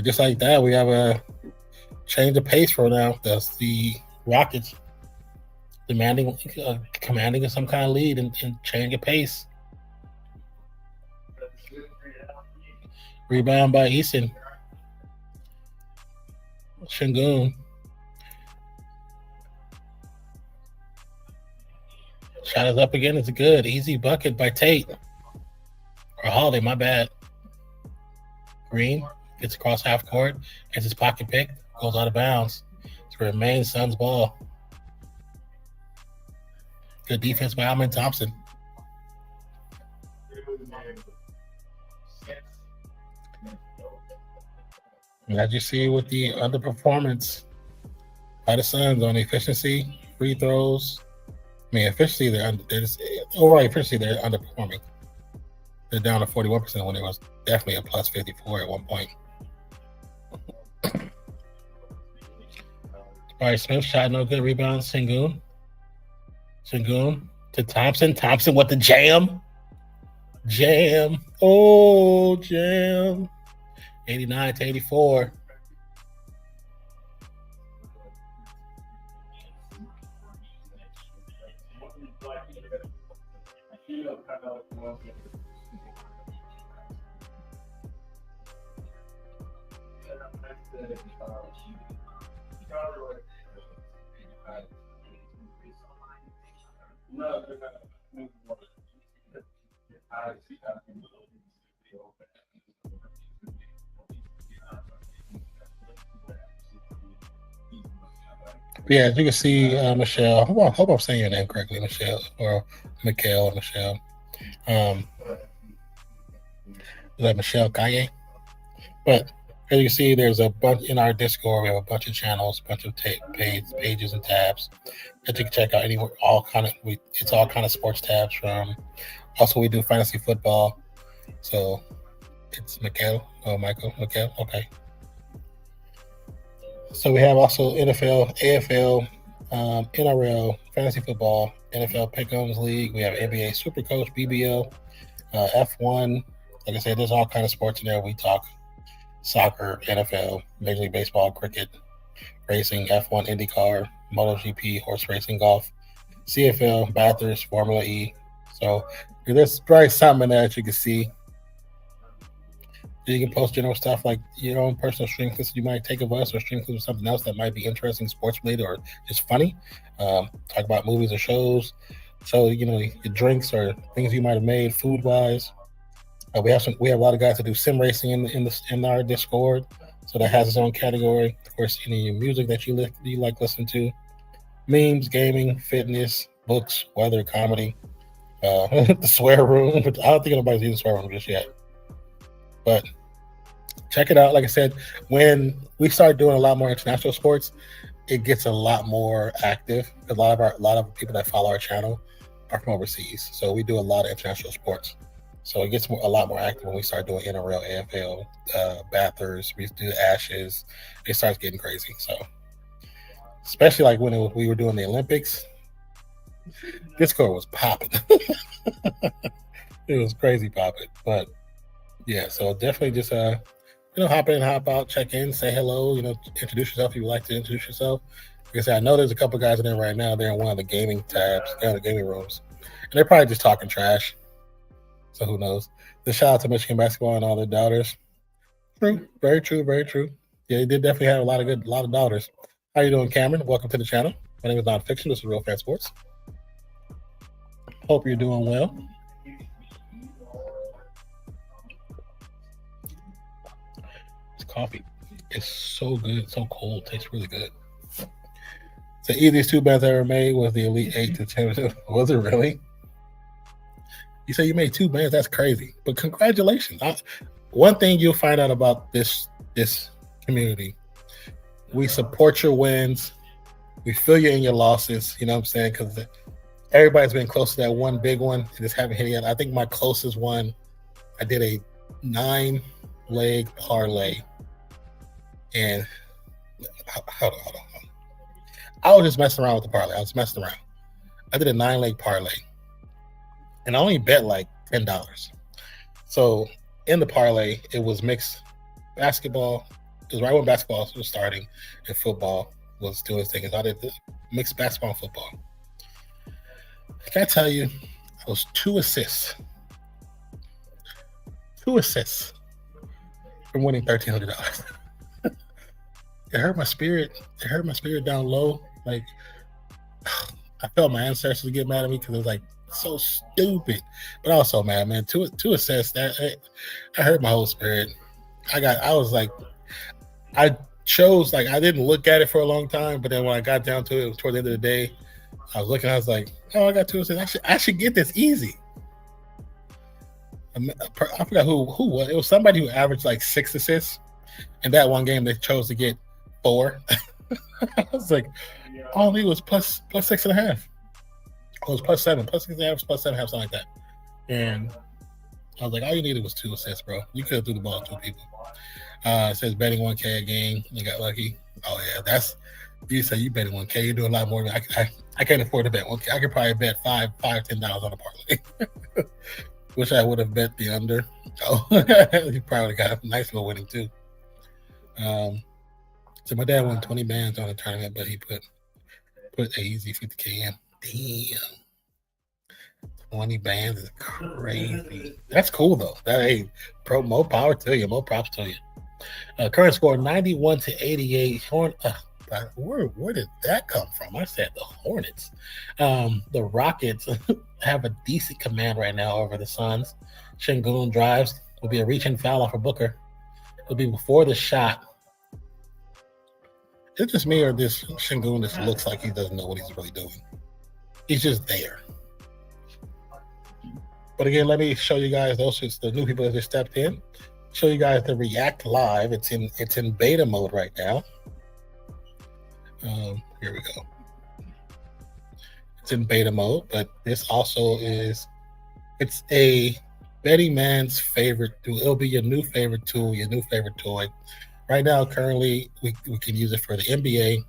just like that, we have a change of pace for now. That's the Rockets commanding some kind of lead and change of pace. Rebound by Eason. Shingun. Shot is up again. It's good. Easy bucket by Tate. Or Holiday, my bad. Green gets across half court. Gets his pocket pick. Goes out of bounds. To remain Suns ball. Good defense by Amen Thompson. And as you see with the underperformance by the Suns on efficiency, free throws. Efficiency, overall efficiency, they're underperforming. They're down to 41% when it was definitely a plus 54 at one point. Jabari Smith shot no good. Rebound, Sengun to Thompson. Thompson with the jam. Oh, jam. 89-84. Yeah, as you can see, Michelle. Hope I'm saying your name correctly, Michelle, or Mikhail, Michelle. Is that Michelle Kaye? But as you can see, there's a bunch in our Discord. We have a bunch of channels, bunch of pages and tabs that you can check out. Anywhere, it's all kind of sports tabs. From also we do fantasy football. So it's Mikhail. Oh, Michael. Mikhail. Okay. So we have also NFL, AFL, NRL, fantasy football, NFL Pick'ems League. We have NBA Supercoach, BBL, F1. Like I said, there's all kind of sports in there. We talk soccer, NFL, Major League Baseball, cricket, racing, F1, IndyCar, MotoGP, horse racing, golf, CFL, Bathurst, Formula E. So there's probably something in there that you can see. You can post general stuff like your own personal stream clips you might take of us, or stream clips of something else that might be interesting, sports related, or just funny. Talk about movies or shows. So your drinks or things you might have made food wise. We have a lot of guys that do sim racing in our Discord, so that has its own category. Of course, any music that you like listening to, memes, gaming, fitness, books, weather, comedy, the swear room. Which I don't think anybody's using the swear room just yet, but check it out. Like I said, when we start doing a lot more international sports, it gets a lot more active. A lot of people that follow our channel are from overseas, so we do a lot of international sports. So it gets a lot more active when we start doing NRL, AFL, Bathurst. We do the Ashes. It starts getting crazy. So especially like when we were doing the Olympics, Discord was popping. It was crazy popping. But yeah, so definitely just hop in, hop out, check in, say hello, introduce yourself if you would like to introduce yourself. Like I said, I know there's a couple guys in there right now. They're in one of the gaming tabs, the gaming rooms, and they're probably just talking trash. So who knows? The shout out to Michigan basketball and all their daughters. True, very true, very true. Yeah, they did definitely have a lot of daughters. How you doing, Cameron? Welcome to the channel. My name is Nonpfixion. This is RealFansSports. Hope you're doing well. This coffee is so good, so cold. Tastes really good. The easiest 2 bands I ever made was the Elite 8 to 10. Was it really? You say you made 2 bands? That's crazy. But congratulations. One thing you'll find out about this community, we support your wins. We feel you in your losses. You know what I'm saying? Because everybody's been close to that one big one. And just haven't hit it yet. I think my closest one, I did a 9-leg parlay. And hold on. I was just messing around with the parlay. I did a 9-leg parlay. And I only bet like $10. So in the parlay, it was mixed basketball. It was right when basketball was starting and football was doing its thing. I did mixed basketball and football. Can I tell you, I was 2 assists. 2 assists from winning $1,300. It hurt my spirit. It hurt my spirit down low. Like, I felt my ancestors get mad at me because it was like so stupid. But also, man, 2 assists, that hurt my whole spirit. I didn't look at it for a long time, but then when I got down to it, toward the end of the day, I was looking, I was like, oh, I got 2 assists. I should get this easy. I forgot who was. It was somebody who averaged like 6 assists. In that one game, they chose to get 4. I was like, all I need was plus 6.5. It was plus 7, plus 6.5, plus 7.5, something like that. And I was like, all you needed was 2 assists, bro. You could have threw the ball to 2 people. It says betting 1K a game. You got lucky. Oh yeah, you say you betting 1K. You're doing a lot more than I can't afford to bet 1K. I could probably bet $10 on a parlay. Wish I would have bet the under. Oh, you probably got a nice little winning too. So my dad won 20 bands on a tournament, but he put a easy 50K in. Damn. 20 bands is crazy. That's cool though. That hey, more power to you. More props to you. Current score 91-88. Where did that come from? I said the Hornets. The Rockets have a decent command right now over the Suns. Şengün drives. Will be a reach-in foul off of Booker. It'll be before the shot. Is it just me or this Şengün just looks like he doesn't know what he's really doing? He's just there. But again, let me show you guys those. It's the new people that just stepped in. Show you guys the React Live. It's in beta mode right now. Here we go. It's in beta mode, but this also it's a betting man's favorite tool. It'll be your new favorite tool, your new favorite toy. Right now, currently, we can use it for the NBA,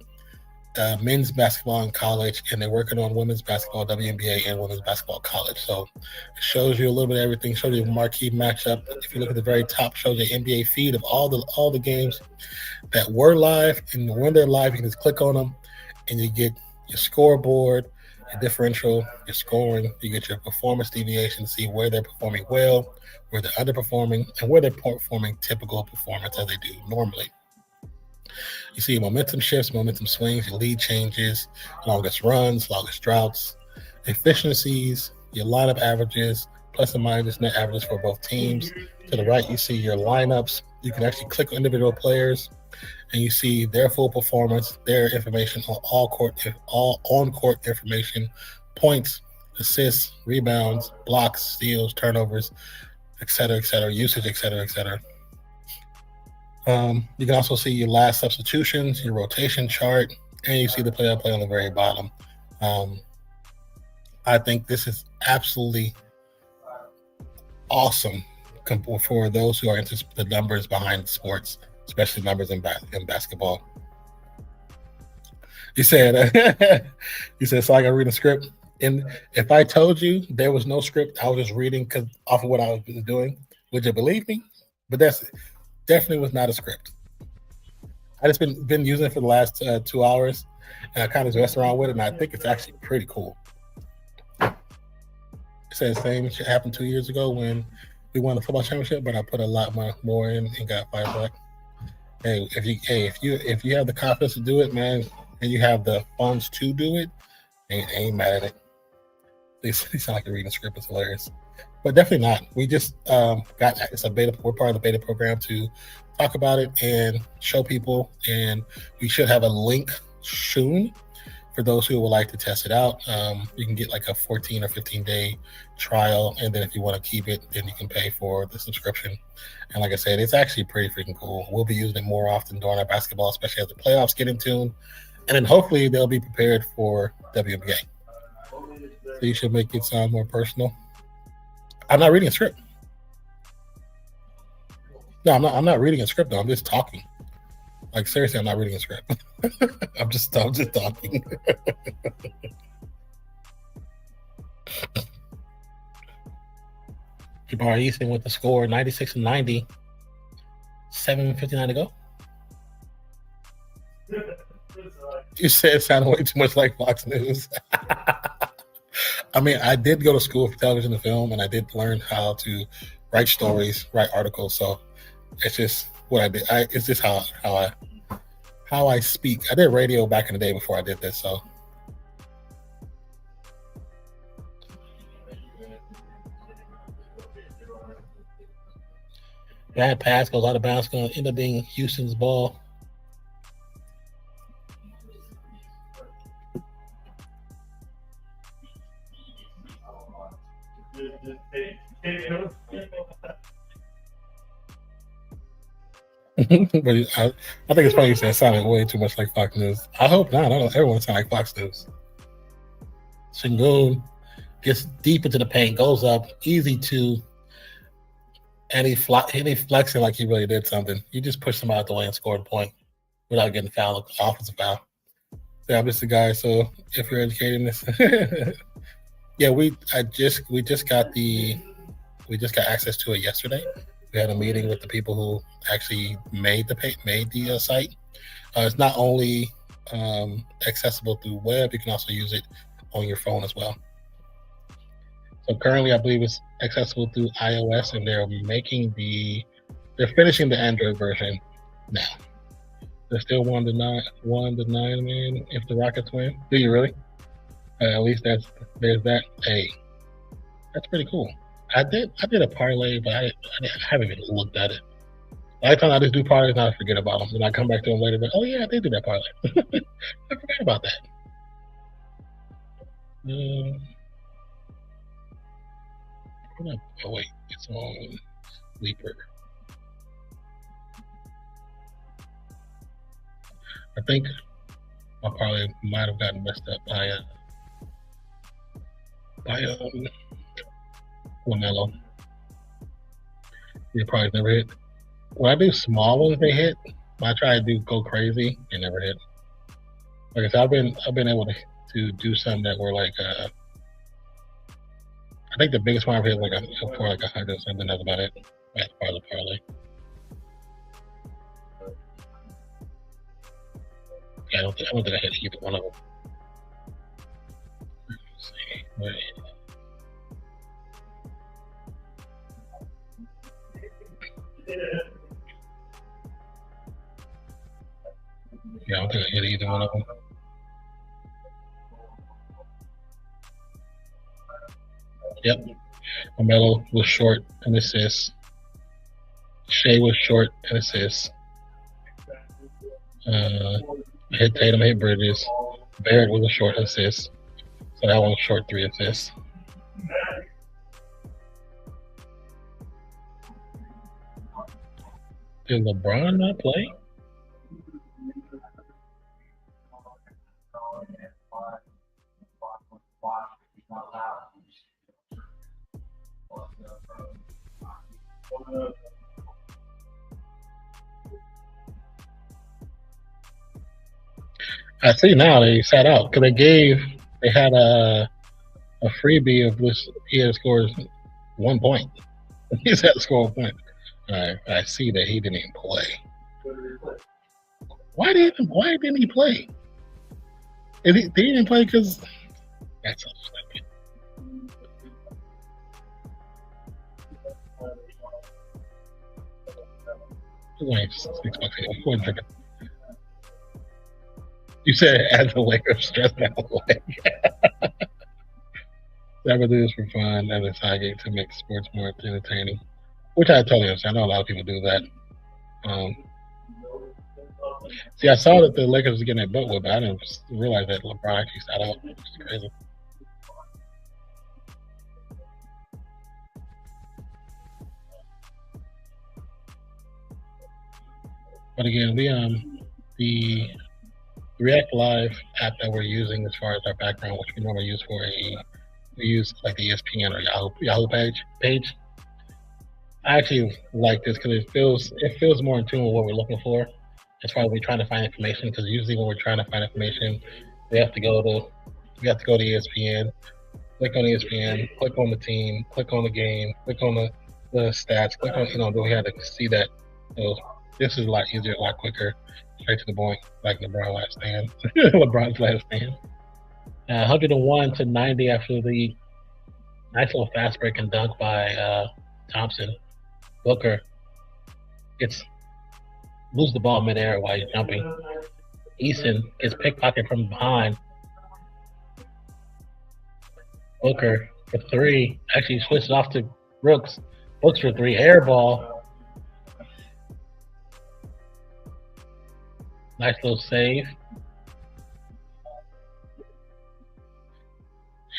men's basketball in college, and they're working on women's basketball, WNBA, and women's basketball college. So it shows you a little bit of everything, shows you a marquee matchup. If you look at the very top, shows you NBA feed of all the games that were live. And when they're live, you can just click on them, and you get your scoreboard, your differential, your scoring. You get your performance deviation, see where they're performing well, where they're underperforming, and where they're performing typical performance as they do normally. You see momentum shifts, momentum swings, your lead changes, longest runs, longest droughts, efficiencies, your lineup averages, plus and minus net averages for both teams. To the right, you see your lineups. You can actually click on individual players, and you see their full performance, their information on all on-court information, points, assists, rebounds, blocks, steals, turnovers, et cetera, usage, et cetera. You can also see your last substitutions, your rotation chart, and you see the play-by-play on the very bottom. I think this is absolutely awesome for those who are into the numbers behind sports, especially numbers in basketball. You said, so I got to read a script. And if I told you there was no script, I was just reading off of what I was doing, would you believe me? But that's definitely was not a script. I just been using it for the last 2 hours, and I kind of messed around with it, and I think it's actually pretty cool. It says the same shit happened 2 years ago when we won the football championship, but I put a lot more in and got 5 back. Hey, if you have the confidence to do it, man, and you have the funds to do it, ain't mad at it. They sound like a reading script. It's hilarious. But definitely not. We just it's a beta. We're part of the beta program to talk about it and show people. And we should have a link soon for those who would like to test it out. You can get like a 14 or 15-day trial. And then if you want to keep it, then you can pay for the subscription. And like I said, it's actually pretty freaking cool. We'll be using it more often during our basketball, especially as the playoffs get in tune. And then hopefully they'll be prepared for WNBA. So you should make it sound more personal. I'm not reading a script. No, I'm not reading a script though. I'm just talking. Like seriously, I'm not reading a script. I'm just talking. Jabari Easton with the score 96-90. 7:59 to go. You said it sounded way too much like Fox News. I mean, I did go to school for television and film, and I did learn how to write stories, write articles. So it's just what I did. It's just how I speak. I did radio back in the day before I did this. So bad pass goes out of bounds. Going to end up being Houston's ball. But I think it's funny you said it sounded way too much like Fox News. I hope not. I don't know. Everyone sounds like Fox News. Şengün gets deep into the paint, goes up, easy two, and he flexing like he really did something. You just pushed him out the way and scored a point without getting fouled, offensive foul. Yeah, I'm just a guy. So if you're educating this, yeah, we just got access to it yesterday. We had a meeting with the people who actually made the site. It's not only accessible through web, you can also use it on your phone as well. So currently, I believe it's accessible through iOS, and they're finishing the Android version now. They're still 1-9, man. If the Rockets win, do you really? At least there's that. Hey, that's pretty cool. I did a parlay, but I haven't even looked at it. Every time I just do parlays, and I forget about them. Then I come back to them later, but oh yeah, I did do that parlay. I forgot about that. Oh wait, it's on Sleeper. I think my parlay might have gotten messed up by LaMelo. They probably never hit. When I do small ones, they hit. When I try to go crazy, they never hit. Like I said, I've been able to do some that were like I think the biggest one I've hit for 100 something. That's about it. That's part of the parlay. Yeah, I don't think I hit either one of them. Let's see. Yeah, I don't think I hit either one of them. Yep. LaMelo was short and assists. Shea was short and assists. Hit Tatum, hit Bridges. Barrett was a short assist. So that one was short 3 assists. Did LeBron not play? I see now they sat out because they had a freebie of this. He had scored 1 point. He's had to score a point. I see that he didn't even play. Why didn't he play? Did he even play? Because that's so stupid. $6 You said as a Lakers stressed out away. Never do this for fun as a side gig to make sports more entertaining, which I totally understand. I know a lot of people do that. See, I saw that the Lakers was getting their butt whipped, but I didn't realize that LeBron actually sat out, which is crazy. But again, the React Live app that we're using as far as our background, which we normally use we use like the ESPN or Yahoo page. I actually like this because it feels more in tune with what we're looking for as far as we're trying to find information. Because usually when we're trying to find information, we have to go to ESPN, click on ESPN, click on the team, click on the game, click on the stats, click on then we had to see that. So this is a lot easier, a lot quicker, straight to the point, like LeBron's last stand. 101-90 after the nice little fast break and dunk by Thompson. Booker lose the ball midair while he's jumping. Eason gets pickpocketed from behind. Booker for 3. Actually switches off to Brooks. Brooks for 3. Air ball. Nice little save.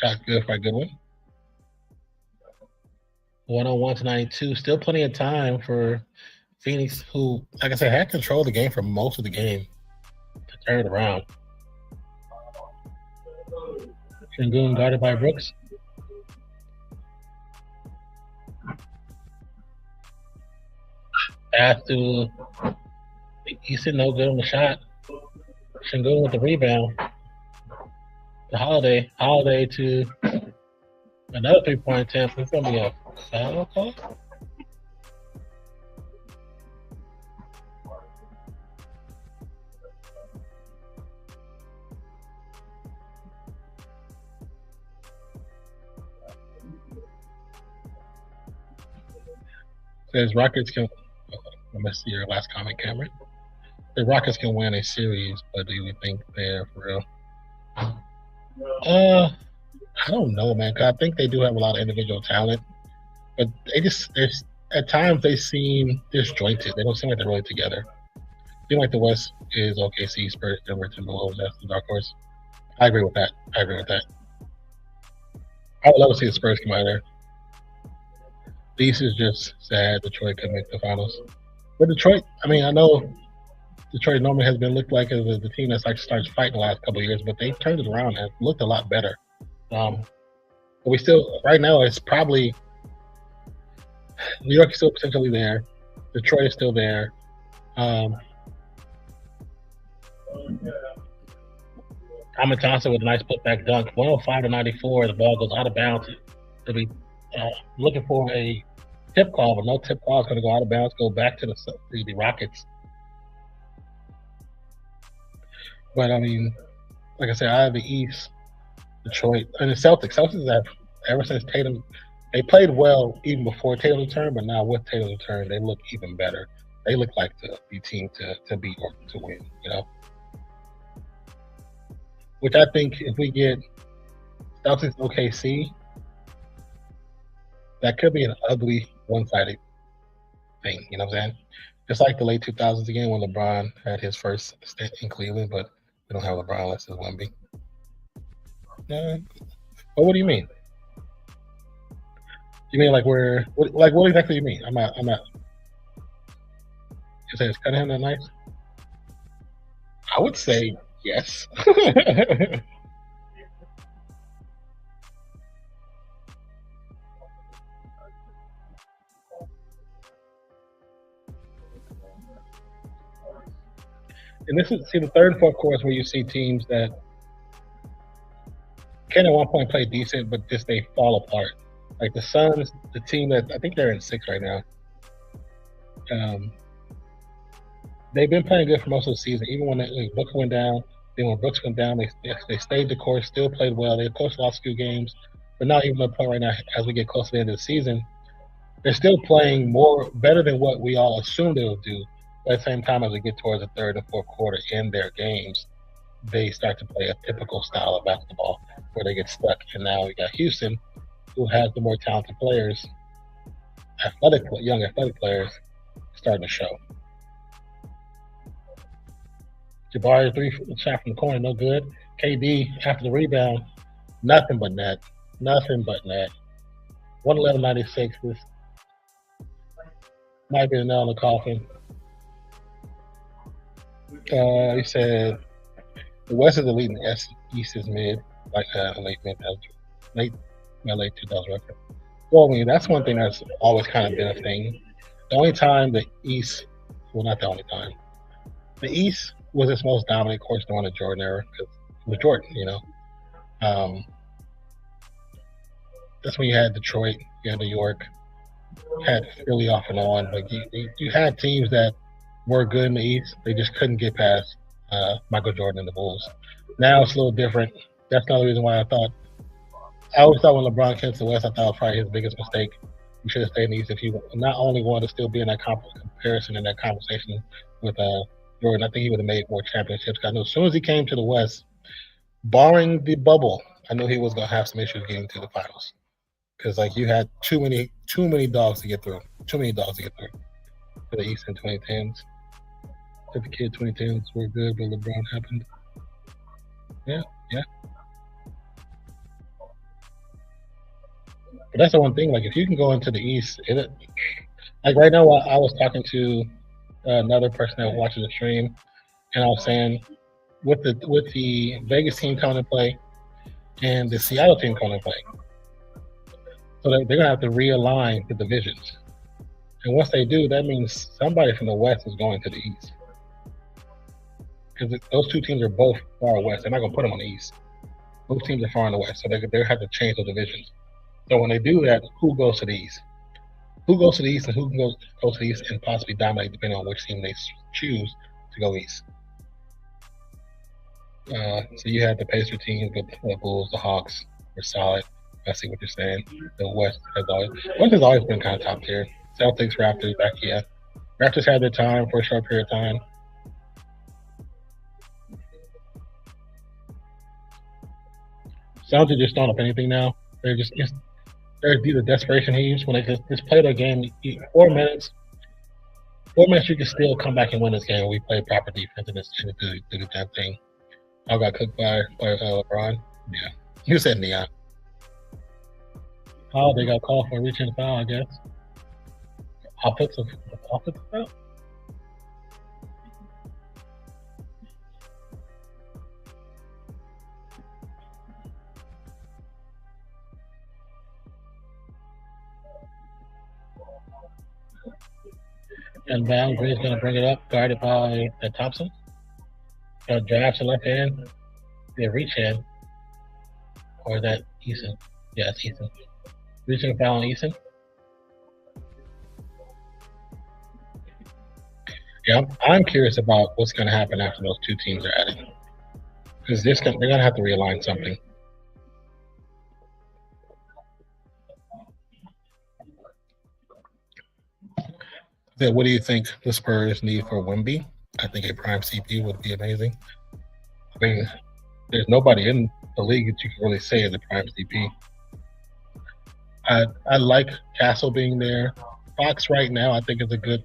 Shot good for a good one. 101-92. Still plenty of time for Phoenix, who, like I said, had control of the game for most of the game to turn it around. Sengun guarded by Brooks. Pass to Easton, no good on the shot. Sengun with the rebound. To Holiday. Holiday to another 3-point attempt. It's going to be a foul call. Says Rockets can. Let me see your last comment, Cameron. The Rockets can win a series, but do you think they're for real? I don't know, man. 'Cause I think they do have a lot of individual talent, but at times they seem disjointed. They don't seem like they're really together. I feel like the West is OKC, Spurs, Denver, Timberwolves. That's the dark horse. I agree with that. I would love to see the Spurs come out of there. The East is just sad. Detroit could make the finals, but Detroit. I mean, I know Detroit normally has been looked like as the team that's like starts fighting the last couple of years, but they turned it around and looked a lot better. But we still, right now, it's probably New York is still potentially there. Detroit is still there. Ahmed Johnson with a nice putback dunk. 105-94. The ball goes out of bounds. To be looking for a tip call, but no tip call. It's going to go out of bounds, go back to the Rockets. But I mean, like I said, out of the East, Detroit and the Celtics. Celtics have ever since Tatum, they played well even before Tatum's return, but now with Tatum's return, they look even better. They look like the team to beat or to win, you know. Which I think if we get Celtics OKC, that could be an ugly one-sided thing, you know what I'm saying? Just like the late 2000s again when LeBron had his first stint in Cleveland, but we don't have LeBron unless it's Wemby. But what do you mean? You mean like what exactly do you mean? I'm not. You say it's cutting him that nice? I would say yes. And this is the third and fourth quarters where you see teams that can at one point play decent, but just they fall apart. Like the Suns, the team that I think they're in 6 right now. They've been playing good for most of the season, even when Booker went down. Then when Brooks went down, they stayed the course, still played well. They of course lost a few games, but not even to the point right now. As we get close to the end of the season, they're still playing better than what we all assumed they would do. But at the same time, as we get towards the third and fourth quarter in their games, they start to play a typical style of basketball where they get stuck. And now we got Houston, who has the more talented players, young athletic players, starting to show. Jabari 3 shot from the corner, no good. KD after the rebound, nothing but net. 111-96. This might be the nail in the coffin. He said the West is the lead, and the East is mid, like late 2000 record. Well, I mean, that's one thing that's always kind of been a thing. The only time the East, well, not the only time, the East was its most dominant course during the Jordan era because it was Jordan, you know. That's when you had Detroit, you had New York, had Philly off and on, but you had teams that were good in the East. They just couldn't get past Michael Jordan and the Bulls. Now it's a little different. That's another reason why I always thought when LeBron came to the West, I thought it was probably his biggest mistake. He should have stayed in the East if he not only wanted to still be in that comparison and that conversation with Jordan. I think he would have made more championships. I knew as soon as he came to the West, barring the bubble, I knew he was going to have some issues getting to the finals because like you had too many dogs to get through. For the East in 2010s. If the kid 2010s were good, but LeBron happened. Yeah. But that's the one thing. Like if you can go into the East, like right now, I was talking to another person that was watching the stream, and I was saying with the Vegas team coming to play and the Seattle team coming to play, so they're gonna have to realign the divisions. And once they do, that means somebody from the West is going to the East. Because those two teams are both far west. They're not going to put them on the East. Both teams are far on the West, so they have to change the divisions. So when they do that, who goes to the East? Who goes to the East and who goes to the East and possibly dominate depending on which team they choose to go East? So you had the Pacer teams, the Bulls, the Hawks were solid. I see what you're saying. The West has always been kind of top tier. Celtics, Raptors back. Yeah, Raptors had their time for a short period of time. Celtics just don't up anything now. They're these are desperation heaves when they just play their game. 4 minutes. 4 minutes, you can still come back and win this game. We play proper defense and just do the damn thing. I got cooked by LeBron. Yeah, you said Neon. Oh, they got called for reaching the foul, I guess. Offensive foul. And Val Green's going to bring it up, guarded by Thompson. Drafts a left hand. Yeah, reach hand. Or is that Eason? Yeah, it's Eason. Reaching a foul on Eason. Yeah, I'm curious about what's going to happen after those two teams are added. Because they're going to have to realign something. Then what do you think the Spurs need for Wemby? I think a prime CP would be amazing. I mean, there's nobody in the league that you can really say is a prime CP. I like Castle being there. Fox right now, I think is a good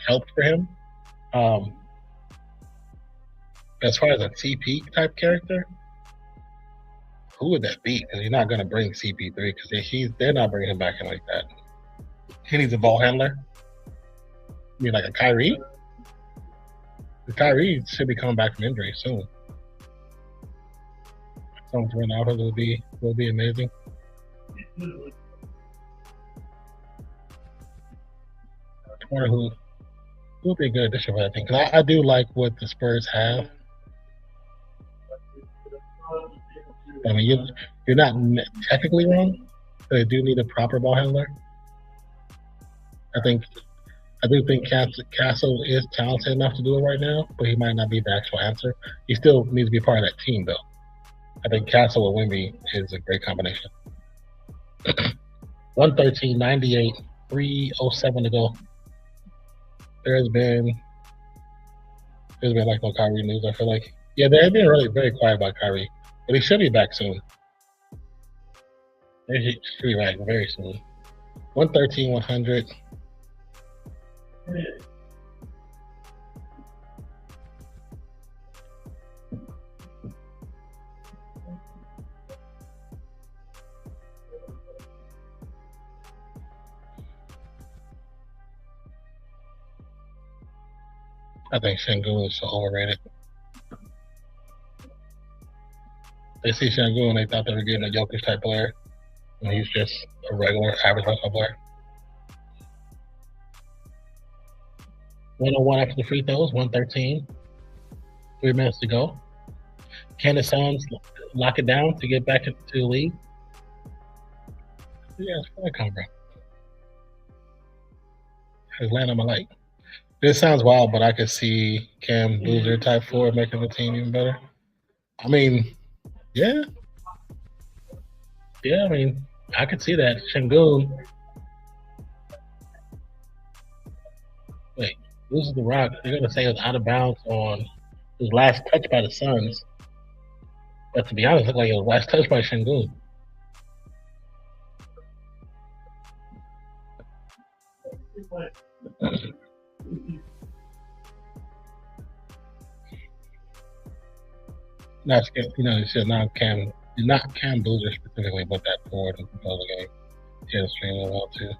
help for him. As far as a CP type character, who would that be? Because you're not going to bring CP3 because they're not bringing him back in like that. He needs a ball handler. You mean like a Kyrie? The Kyrie should be coming back from injury soon. Someone to run out of will be amazing. I wonder who would be a good addition for that thing. Because I do like what the Spurs have. I mean, you're not technically wrong, but they do need a proper ball handler. I do think Castle is talented enough to do it right now, but he might not be the actual answer. He still needs to be part of that team, though. I think Castle with Wemby is a great combination. 113.98, 3:07 to go. There's been like no Kyrie news. I feel like they've been really very quiet about Kyrie, but he should be back soon. He should be back very soon. 113.100. I think Şengün is so overrated. They see Şengün and they thought they were getting a Jokic type player, and he's just a regular average basketball player. 101 after the free throws, 113. 3 minutes to go. Can the Suns lock it down to get back into the league? Yeah, it's where that come from. Atlanta, I like. This sounds wild, but I could see Cam Boozer type 4 making the team even better. I mean, yeah. I mean, I could see that. Şengün. Wait, loses the rock. They're going to say it was out of bounds on his last touch by the Suns. But to be honest, it looked like it was last touch by Şengün. It's just not Cam Boozer specifically, but that forward who controls the game. Yeah, streaming well too.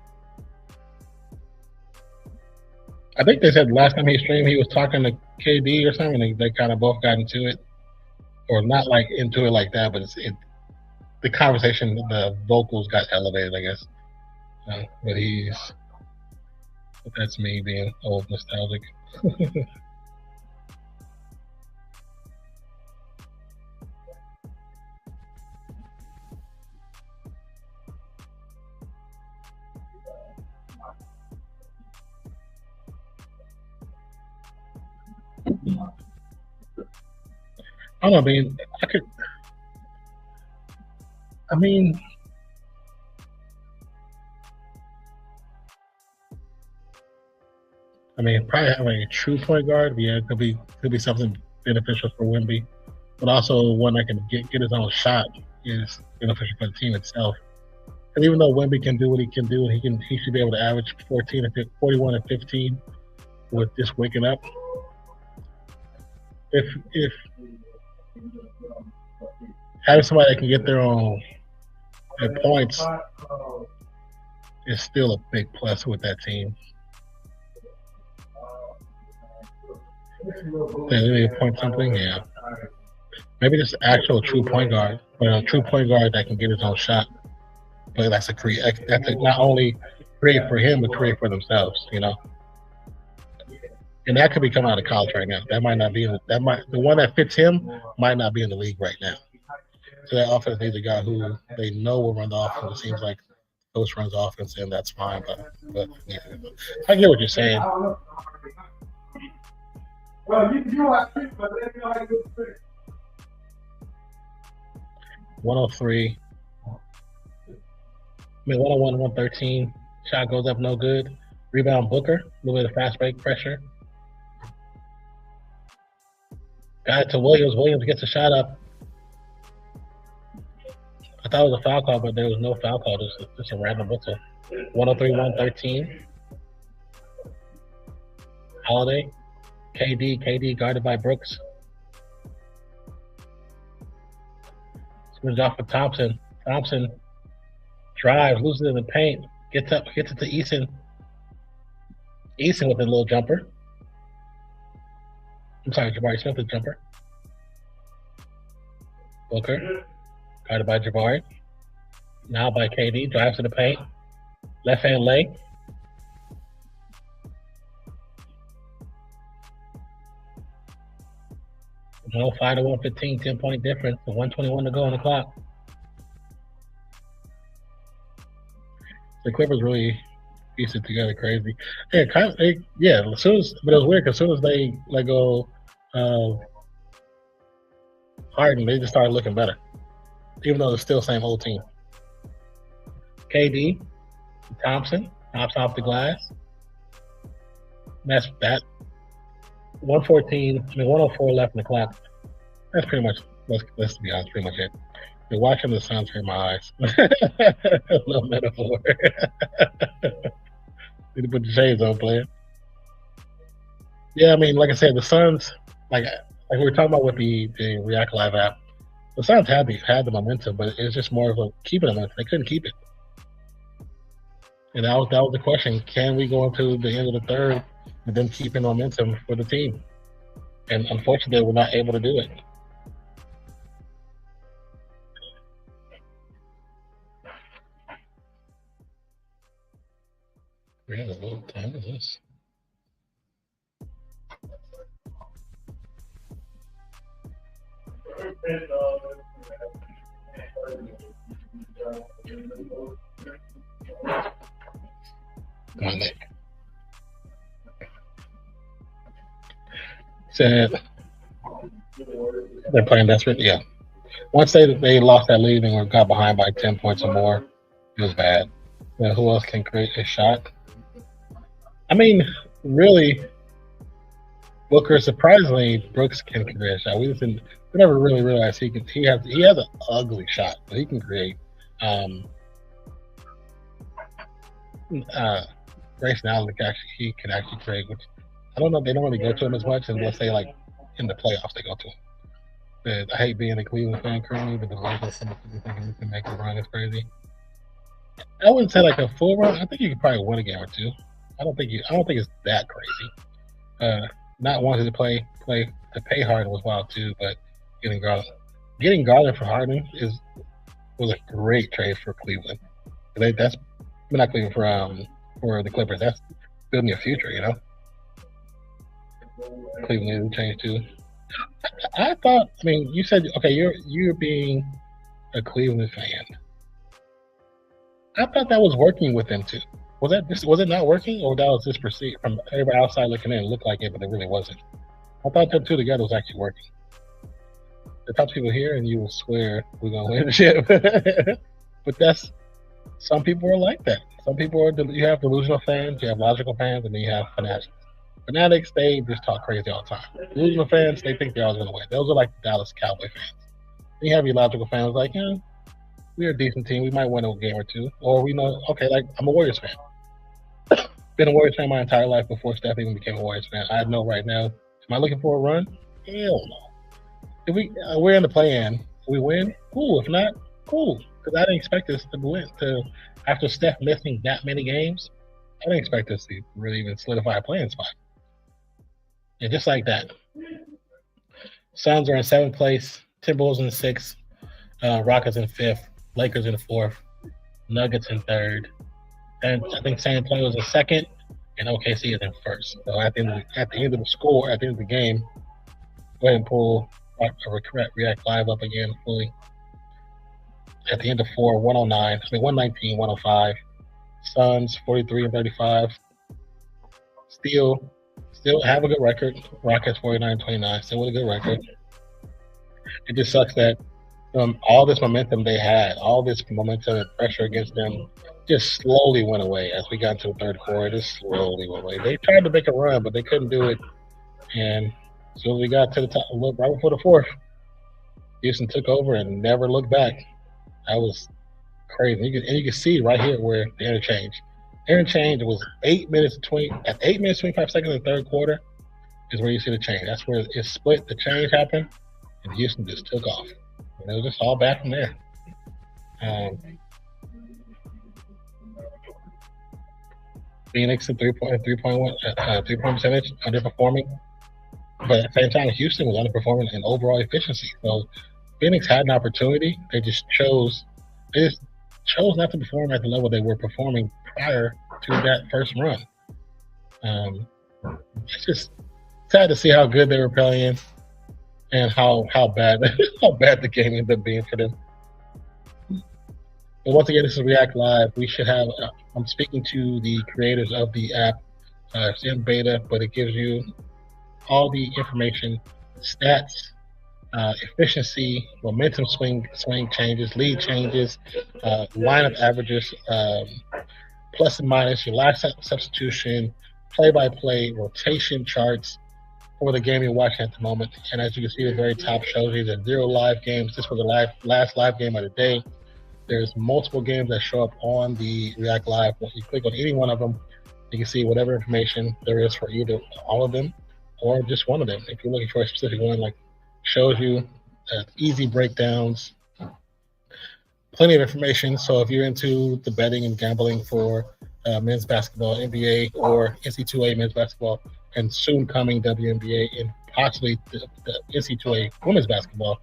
I think they said last time he streamed, he was talking to KD or something. They kind of both got into it, or not like into it like that, but the conversation, the vocals got elevated, I guess. But that's me being old nostalgic. I don't know, I mean, probably having a true point guard, yeah, it could be something beneficial for Wemby, but also one that can get his own shot is beneficial for the team itself. And even though Wemby can do what he can do, he should be able to average 41 and 15 with just waking up. If having somebody that can get their own points is still a big plus with that team. Maybe point something, yeah. Maybe just actual true point guard, but a true point guard that can get his own shot. But that's not only create for him, but create for themselves, you know. And that could be coming out of college right now. That might not be the one that fits him might not be in the league right now. So that offense needs a guy who they know will run the offense. It seems like coach runs offense, and that's fine. But yeah, I get what you're saying. Well, you like it, but let me know how you do it. 103. I mean, 101, 113. Shot goes up, no good. Rebound Booker. A little bit of fast break pressure. Got it to Williams. Williams gets a shot up. I thought it was a foul call, but there was no foul call. Just a random whistle. 103, 113. Holiday. KD guarded by Brooks. Swings off of Thompson. Thompson drives, loses it in the paint, gets it to Eason. Eason with a little jumper. I'm sorry, Jabari Smith with a jumper. Booker, guarded by Jabari. Now by KD, drives to the paint. Left hand leg. No, 5 to 115, 10-point difference, 121 to go on the clock. The Clippers really pieced it together crazy. Yeah, as soon as, but it was weird because as soon as they let go of Harden, they just started looking better, even though it's still the same old team. KD, Thompson, hops off the glass. That's that. 104 left in the clock. That's pretty much, let's be honest, pretty much it. You're watching the Suns hurt my eyes. A little metaphor. Need to put the shades on, player. Yeah, I mean, like I said, the Suns, like we were talking about with the React Live app, the Suns had the momentum, but it's just more of a keeping the momentum. They couldn't keep it. And that was the question. Can we go into the end of the third and then keeping momentum for the team? And unfortunately, we're not able to do it. Yeah, what time is this? Monday. Said they're playing desperate. Yeah. Once they lost that lead and got behind by 10 points or more, it was bad. Yeah, who else can create a shot? I mean, really, Booker. Surprisingly, Brooks can create a shot. We never really realized he has an ugly shot, but he can create. Grayson Allen he can actually create, which I don't know. They don't really go to him as much, and let's say like in the playoffs they go to him. But I hate being a Cleveland fan currently, but the Lakers thinking we can make a run is crazy. I wouldn't say like a full run. I think you could probably win a game or two. I don't think it's that crazy. Not wanting to pay Harden was wild too, but getting Garland for Harden was a great trade for Cleveland. That's not Cleveland for the Clippers. That's building your future, you know. Cleveland needs to change too. I thought. I mean, you said okay. You're being a Cleveland fan. I thought that was working with them too. Was it not working, or that was just perceived from everybody outside looking in? It looked like it, but it really wasn't. I thought them two together was actually working. The top people here, and you will swear we're gonna win the ship. But some people are like that. Some people you have delusional fans, you have logical fans, and then you have fanatics. Fanatics, they just talk crazy all the time. Delusional fans, they think they're always going to win. Those are like the Dallas Cowboy fans. Then you have your logical fans like, yeah, we're a decent team. We might win a game or two. Or we know, okay, like I'm a Warriors fan. Been a Warriors fan my entire life before Steph even became a Warriors fan. I know right now, am I looking for a run? Hell no. If we're in the play-in, we win, cool. If not, cool. Because I didn't expect us to win. After Steph missing that many games, I didn't expect us to really even solidify a playing spot. And just like that, Suns are in 7th place, Timberwolves in 6th, Rockets in 5th, Lakers in 4th, Nuggets in 3rd, and I think San Antonio is in 2nd, and OKC is in 1st. So at the end of the game, go ahead and pull React Live up again fully. At the end of 119, 105. Suns 43 and 35. Still have a good record. Rockets 49-29, still with a good record. It just sucks that all this momentum they had, all this momentum and pressure against them just slowly went away as we got into the third quarter. Just slowly went away. They tried to make a run, but they couldn't do it. And as soon as we got to the top, right before the fourth, Houston took over and never looked back. That was crazy. You can see right here where the interchange. Interchange was 8 minutes 25 seconds in the third quarter is where you see the change. That's where it split. The change happened, and Houston just took off. And it was just all back from there. Phoenix at 3.1 percentage underperforming, but at the same time, Houston was underperforming in overall efficiency. So Phoenix had an opportunity. They just chose not to perform at the level they were performing prior to that first run. It's just sad to see how good they were playing and how bad the game ended up being for them. But once again, this is React Live. We should have. I'm speaking to the creators of the app. It's in beta, but it gives you all the information, stats, efficiency, momentum swing changes, lead changes, lineup averages, plus and minus, your last substitution, play-by-play, rotation charts for the game you're watching at the moment. And as you can see, the very top shows you the 0 live games. This was the last live game of the day. There's multiple games that show up on the React Live. Once you click on any one of them, you can see whatever information there is for either all of them or just one of them. If you're looking for a specific one, like shows you easy breakdowns, plenty of information. So if you're into the betting and gambling for men's basketball, NBA, or NC2A men's basketball, and soon coming WNBA and possibly the NC2A women's basketball,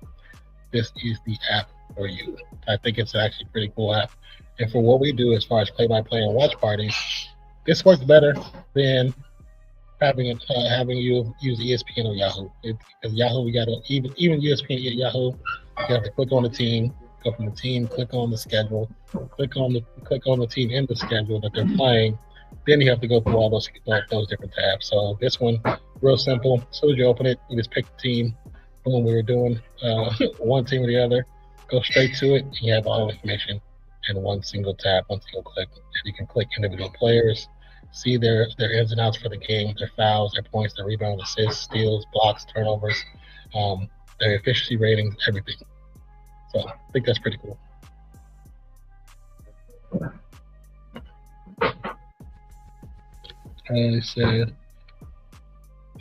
this is the app for you. I think it's actually a pretty cool app. And for what we do as far as play-by-play and watch parties, this works better than having you use ESPN or Yahoo. Because Yahoo, we got to even ESPN at Yahoo, you have to click on the team, go from the team, click on the schedule, click on the team in the schedule that they're playing. Then you have to go through all those different tabs. So this one, real simple. As soon as you open it, you just pick the team. Boom, we were doing one team or the other. Go straight to it. And you have all the information in one single tab, one single click. And you can click individual players, see their ins and outs for the game, their fouls, their points, their rebounds, assists, steals, blocks, turnovers, their efficiency ratings, everything. So I think that's pretty cool. I said,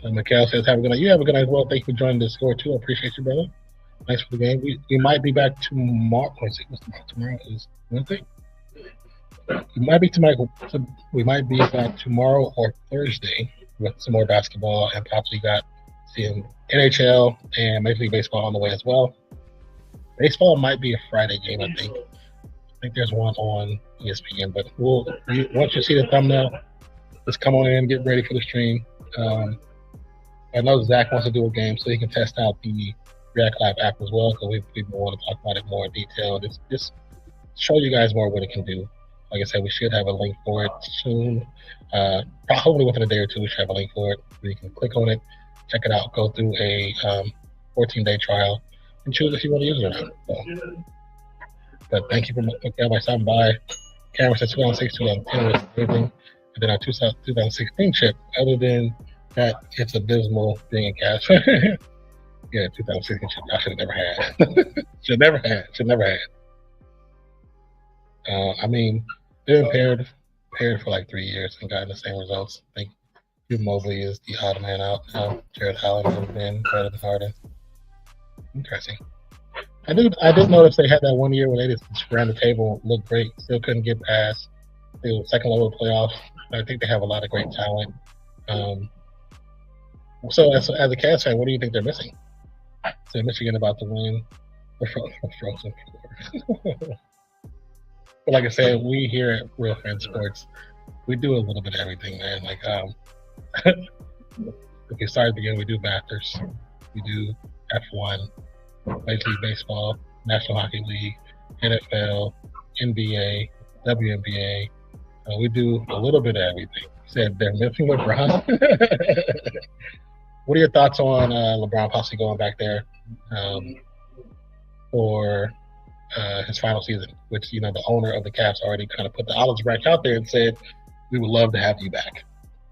Mikhail says, have a good night. You have a good night as well. Thank you for joining the score too. I appreciate you, brother. Thanks for the game. We might be back tomorrow. What's tomorrow? Tomorrow is Wednesday. We might be back tomorrow or Thursday with some more basketball and possibly got seeing NHL and Major League Baseball on the way as well. Baseball might be a Friday game, I think. I think there's one on ESPN, but once you see the thumbnail, just come on in and get ready for the stream. I know Zach wants to do a game so he can test out the React Live app as well, because we want to talk about it more in detail. Just show you guys more what it can do. Like I said, we should have a link for it soon. Hopefully within a day or two, we should have a link for it where you can click on it, check it out, go through a 14-day trial, and choose if you want to use it or not. So, but thank you for stopping by. Camera said 2006, 2010 was amazing. And then our 2016 chip, other than that it's abysmal being a Cavs yeah, 2016 I should have never had. Should never had. I mean, they've been paired for like 3 years and gotten the same results. I think Hugh Mobley is the odd man out. Jared Allen has been better than Harden. Interesting. I did notice they had that 1 year where they just ran the table, looked great, still couldn't get past the second level of playoffs. I think they have a lot of great talent. So as a Cavs fan, what do you think they're missing? So Michigan about to win the Frozen Four. But like I said, we here at RealFansSports, we do a little bit of everything, man. Like if you start at the beginning, we do Masters, we do F1, Major League Baseball, National Hockey League, NFL, NBA, WNBA. We do a little bit of everything. You said they're missing LeBron. What are your thoughts on LeBron possibly going back there for his final season? Which, you know, the owner of the Cavs already kind of put the olive branch out there and said, we would love to have you back,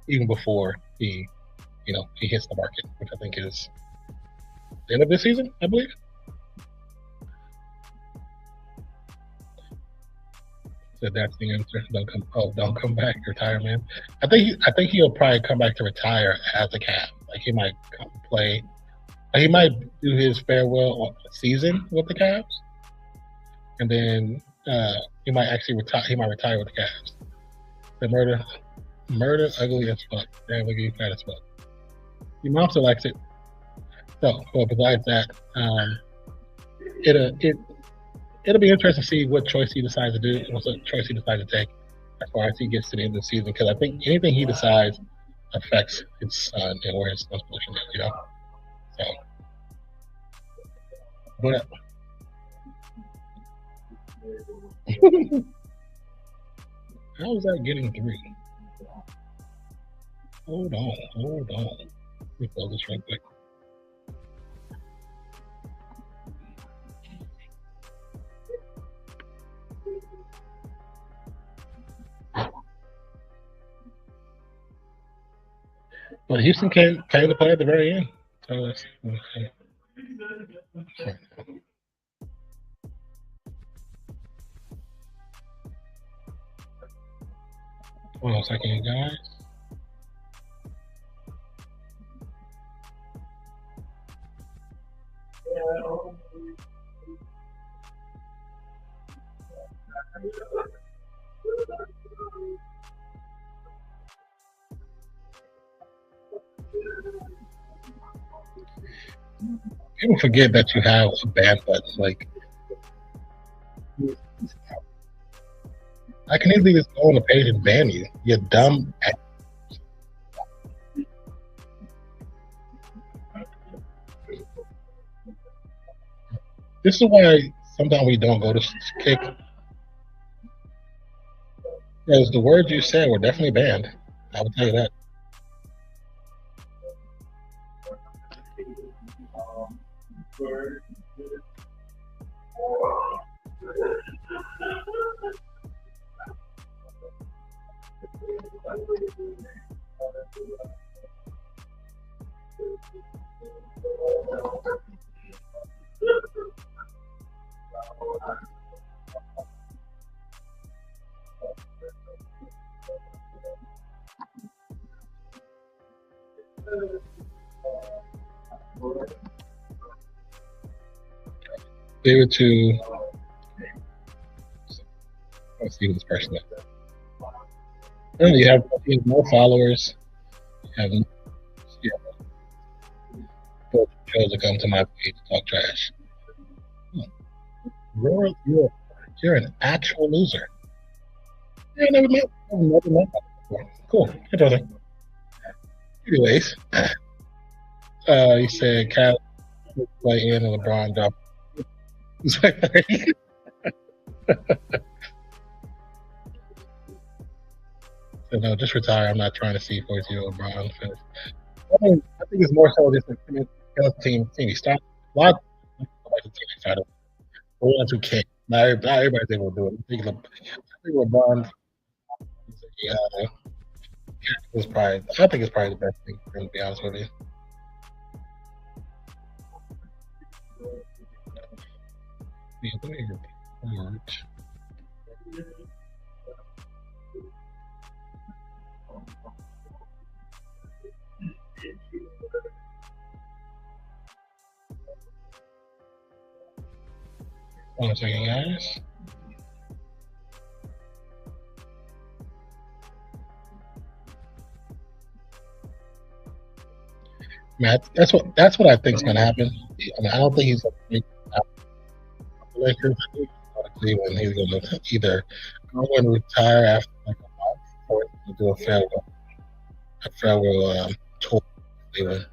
even before he hits the market, which I think is the end of this season, I believe. So that's the answer. Don't come back, retire, man. I think he'll probably come back to retire as a Cav. Like he might come play. He might do his farewell season with the Cavs, and then he might actually retire. He might retire with the Cavs. The murder, ugly as fuck. Damn, look at you, fat as fuck. Your mom still likes it. So, well, besides that, it'll be interesting to see what choice he decides to do, what choice he decides to take as far as he gets to the end of the season. Because I think anything he decides affects his son and where his son's position is, you know. So, but how is that getting through? Hold on. Let me close this real quick. But Houston came to play at the very end. So that's okay. Hold on a second, guys. People forget that you have a ban button. Like, I can easily just go on the page and ban you. You dumb ass. This is why sometimes we don't go to kick. Because the words you said were definitely banned. I will tell you that. Give it to. Let's see who this person is. Oh, you have more followers. You chose to come to my page to talk trash. You're an actual loser. Yeah, never met that before. Cool. Interesting. Anyways, you said Cat play in and LeBron drop. So no, just retire. I'm not trying to see 4-0 LeBron finish. I think it's more so just a team. He started a lot of team started. The ones who can't. Not everybody's able to do it. I think LeBron. I think it's probably the best thing for him, to be honest with you. Yeah, let me report. One second, guys. Man, that's what I think is going to happen. I mean, I don't think he's going to make the Lakers. I think he's going to Cleveland. He's going to either go and retire after like a month, or he's going to do a farewell tour in Cleveland.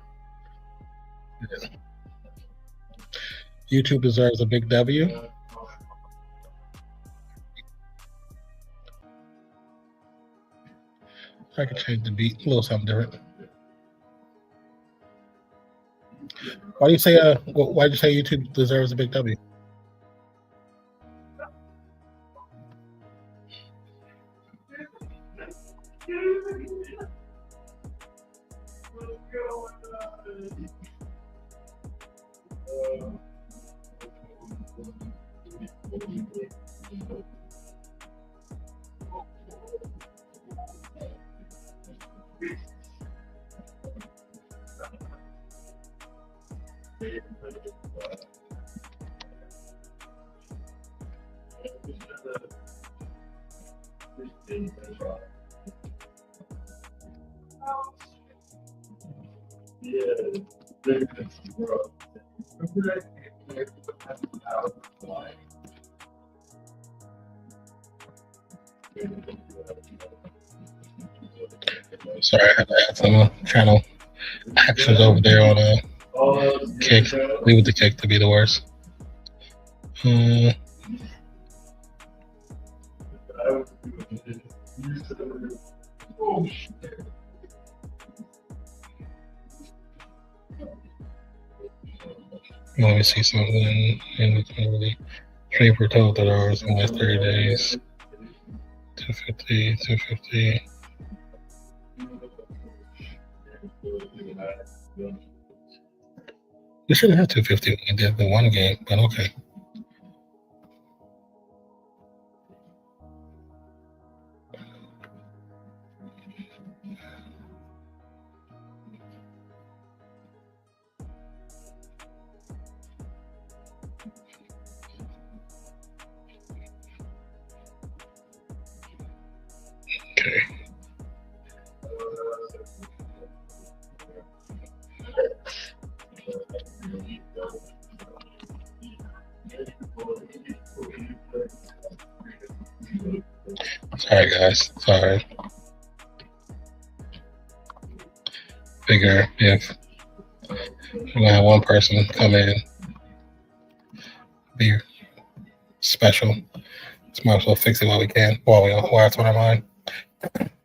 Yeah. YouTube deserves a big W. I could change the beat a little something different. Why do you say why did you say YouTube deserves a big W? Sorry, I had to add some channel actions over there on Kick. Leave it to Kick to be the worst. Let me see something in the trade for total $30 in the last 30 days. 250, 250. We should have 250 when we did the one game, but okay. Okay. Sorry, guys. Sorry. Figure if we're gonna have one person come in, be special. Let's might as well fix it while we can, while it's on our mind.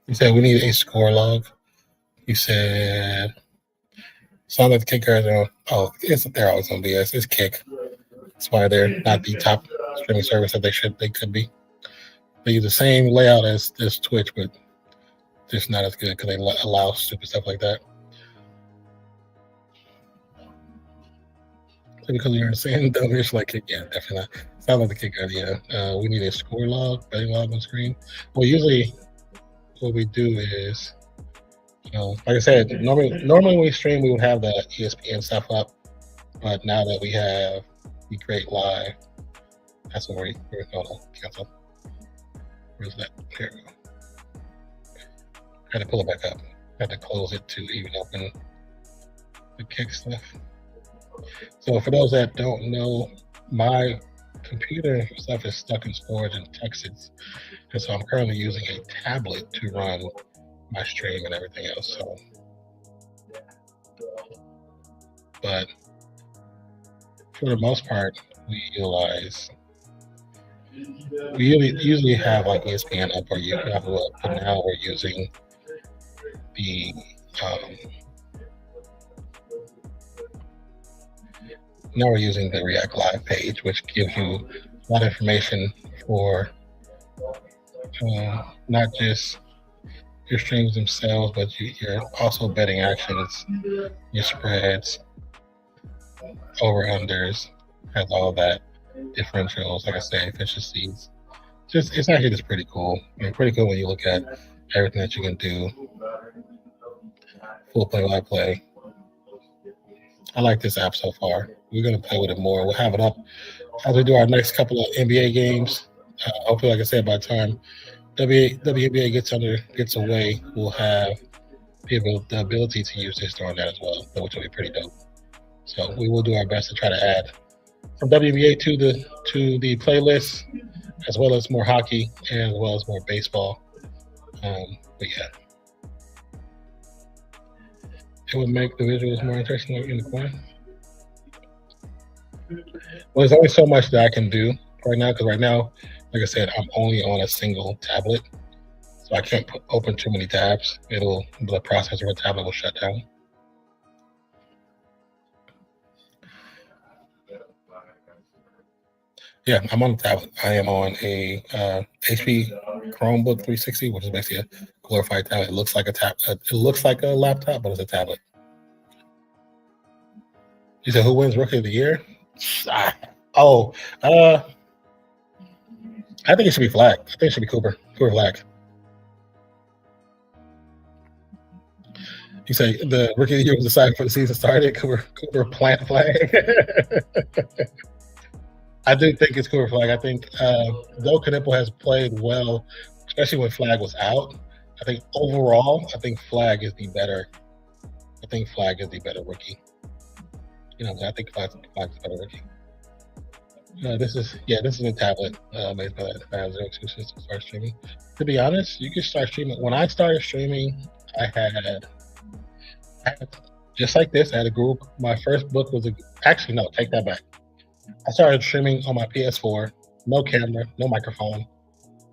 You said we need a score log. You said some of the kickers are they're always gonna be us. It's Kick. That's why they're not the top streaming service that they could be. They use the same layout as Twitch, but just not as good because they allow stupid stuff like that. Because you're saying dumbish like Kick, yeah, definitely not. Sounds like the Kick idea. We need a score log, betting log on screen. Well, usually what we do is, like I said, normally when we stream, we would have the ESPN stuff up, but now that we have the Great Live, that's what we're going to cancel. Where's that? Here we go. I had to pull it back up. I had to close it to even open the Kick stuff. So for those that don't know, my computer stuff is stuck in storage in Texas, and so I'm currently using a tablet to run my stream and everything else. So, but for the most part, we usually have like ESPN up or Yahoo up, but now we're using the React Live page, which gives you a lot of information for not just your streams themselves, but you're also betting actions, your spreads, over-unders, has all that, differentials, like I say, efficiencies. It's actually just pretty cool. Pretty cool when you look at everything that you can do. Full play-by-play. I like this app so far. We're going to play with it more. We'll have it up as we do our next couple of NBA games. Hopefully, like I said, by the time WNBA gets away, we'll have the ability to use this during that as well, which will be pretty dope. So we will do our best to try to add some WNBA to the playlist, as well as more hockey and as well as more baseball. But yeah, it would make the visuals more interesting in the corner. Well, there's only so much that I can do right now, because right now, like I said, I'm only on a single tablet, so I can't open too many tabs. The processor of a tablet will shut down. Yeah, I'm on the tablet. I am on a HP Chromebook 360, which is basically a glorified tablet. It looks like it looks like a laptop, but it's a tablet. You said who wins Rookie of the Year? I think it should be Flag. I think it should be Cooper Flag. You say the Rookie of the Year was decided before the season started. Cooper plant Flag. I do think it's Cooper Flag. I think though Knipple has played well, especially when Flag was out, I think overall, I think Flag is the better. I think Flag is the better rookie. I think Flag's the better rookie. This is a tablet made by Zero Excuses to start streaming. To be honest, you can start streaming. When I started streaming, I had just like this. I had a group. My first book was actually no, take that back. I started streaming on my PS4, no camera, no microphone.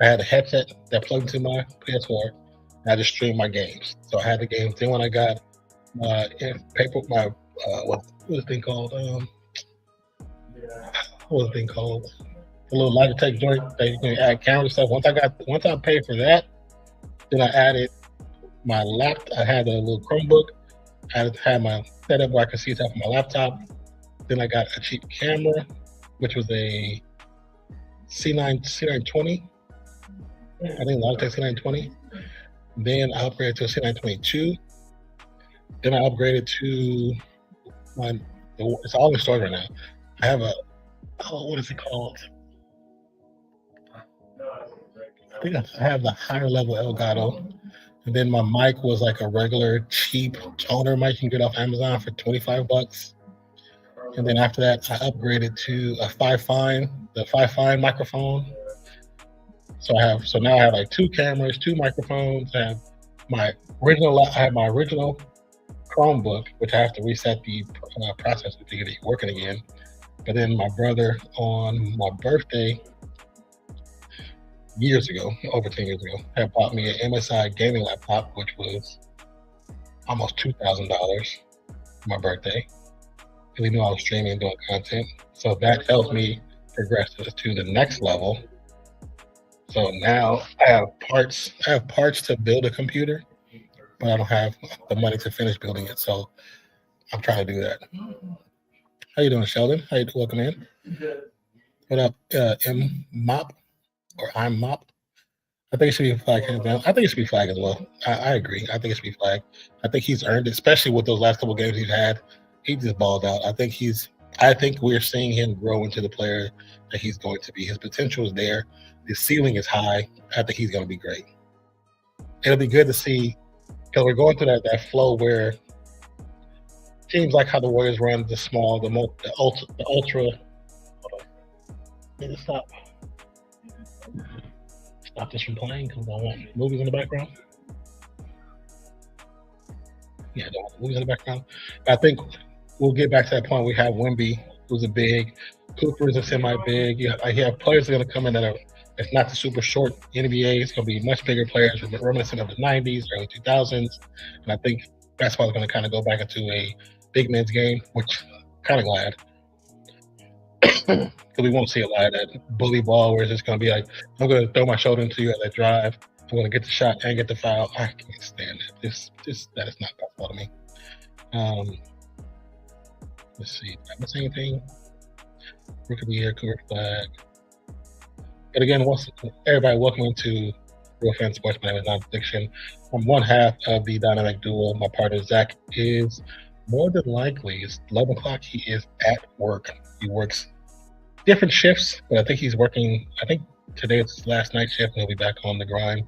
I had a headset that plugged into my PS4, and I just streamed my games. So I had the games. Then when I got what was the thing called? What was the thing called? A little Logitech joint that you can add camera stuff. Once I paid for that, then I added my laptop. I had a little Chromebook. I had my setup where I could see stuff on my laptop. Then I got a cheap camera, which was a C920. I think Logitech C920. Then I upgraded to a C922. Then I upgraded to it's all in storage right now. I have what is it called? I think I have the higher level Elgato. And then my mic was like a regular cheap toner mic you can get off Amazon for $25. And then after that, I upgraded to a the 5 microphone. So now I have like 2 cameras, 2 microphones. I have my original Chromebook, which I have to reset the processor to get it working again. But then my brother, on my birthday over 10 years ago, had bought me an MSI gaming laptop, which was almost $2,000 for my birthday. We knew I was streaming and doing content. So that helped me progress to the next level. So now I have parts to build a computer, but I don't have the money to finish building it. So I'm trying to do that. How you doing, Sheldon? Welcome in. What up, M-Mop or I'm Mop? I think it should be Flag. I think it should be Flag as well. I agree. I think it should be Flag. I think he's earned it, especially with those last couple of games he's had. He just balled out. I think we're seeing him grow into the player that he's going to be. His potential is there. His ceiling is high. I think he's going to be great. It'll be good to see, because we're going through that flow where teams like how the Warriors run the small, the ultra. Need to stop this from playing because I want movies in the background. Yeah, I don't want movies in the background. I think we'll get back to that point. We have Wemby, who's a big. Cooper is a semi-big. You have players that are going to come in that are, it's not the super short NBA. It's going to be much bigger players reminiscent of the 90s, early 2000s. And I think basketball is going to kind of go back into a big men's game, which I'm kind of glad. Because we won't see a lot of that bully ball where it's just going to be like, I'm going to throw my shoulder into you as I drive. I'm gonna get the shot and get the foul. I can't stand it. That is not possible to me. Let's see. Did I miss anything? Rookie of the year, Cooper flag. But again, everybody, welcome to RealFansSports. My name is Nonpfixion. I'm one half of the dynamic duo. My partner Zach is more than likely, it's 11 o'clock. He is at work. He works different shifts, but I think he's working. I think today is his last night shift, and he'll be back on the grind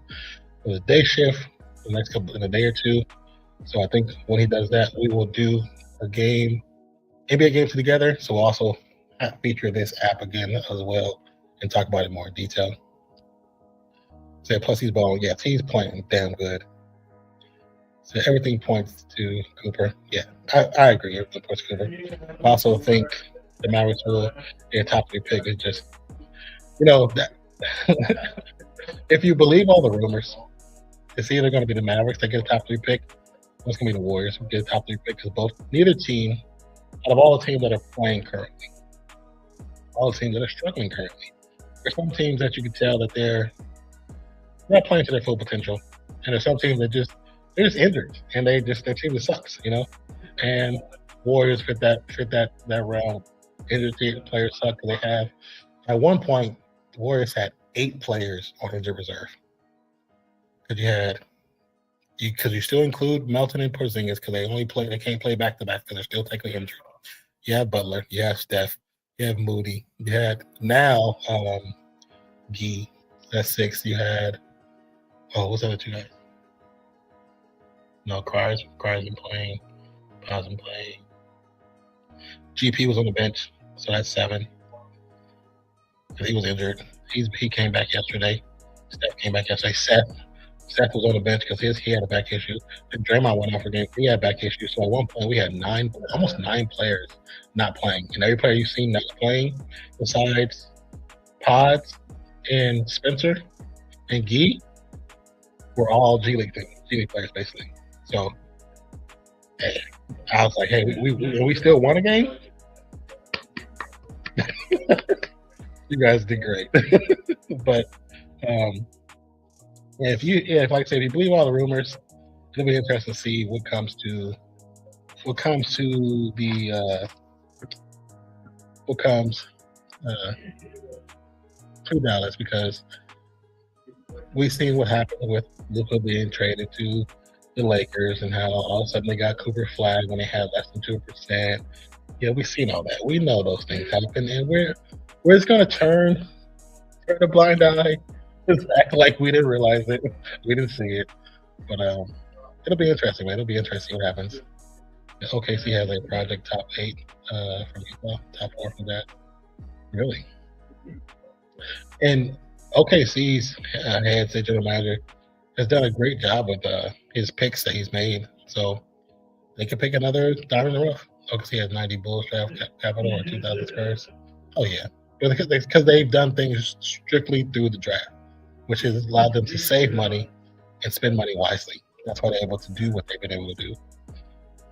for the day shift in a day or two. So I think when he does that, we will do a game, NBA games together. So we'll also feature this app again as well and talk about it more in detail. So plus he's balling. Yes, he's playing damn good. So everything points to Cooper. Yeah, I agree. Everything points to Cooper. I also think the Mavericks will get a top 3 pick. Is just, that if you believe all the rumors, it's either going to be the Mavericks that get a top 3 pick, or it's going to be the Warriors who get a top 3 pick, because neither team, out of all the teams that are playing currently, all the teams that are struggling currently, there's some teams that you can tell that they're not playing to their full potential, and there's some teams that they're just injured, and their team just sucks, And Warriors fit that realm. Injured players suck. They have, at one point, the Warriors had 8 players on injured reserve. Because you still include Melton and Porzingis, because they can't play back to back because they're still technically injured. You have Butler, you have Steph, you have Moody, you had now Gee. That's 6. You had what's the other 2 guys? No, Cryer's been playing. Powell's been playing. GP was on the bench, so that's 7. He was injured. He came back yesterday. Steph came back yesterday. Seth was on the bench because he had a back issue. And Draymond went out for game. He had back issues. So at one point we had almost 9 players not playing. And every player you've seen not playing, besides Pods and Spencer and Gee, were all G League players basically. So I was like, hey, we still won a game? You guys did great. But if like I said, if you believe all the rumors, it'll be interesting to see what comes to Dallas, because we've seen what happened with Luka being traded to the Lakers and how all of a sudden they got Cooper flagged when they had less than 2%. Yeah, we've seen all that. We know those things happen, and we're just gonna turn a blind eye, just act like we didn't realize it, we didn't see it. But it'll be interesting, man. It'll be interesting what happens. OKC has a project top 8 from Utah, top 4 from that. Really, and OKC's head general manager has done a great job with his picks that he's made. So they could pick another diamond in the rough. OKC has 90 Bulls draft capital or 2,000 Spurs. Oh yeah, because they've done things strictly through the draft, which has allowed them to save money and spend money wisely. That's why they're able to do what they've been able to do.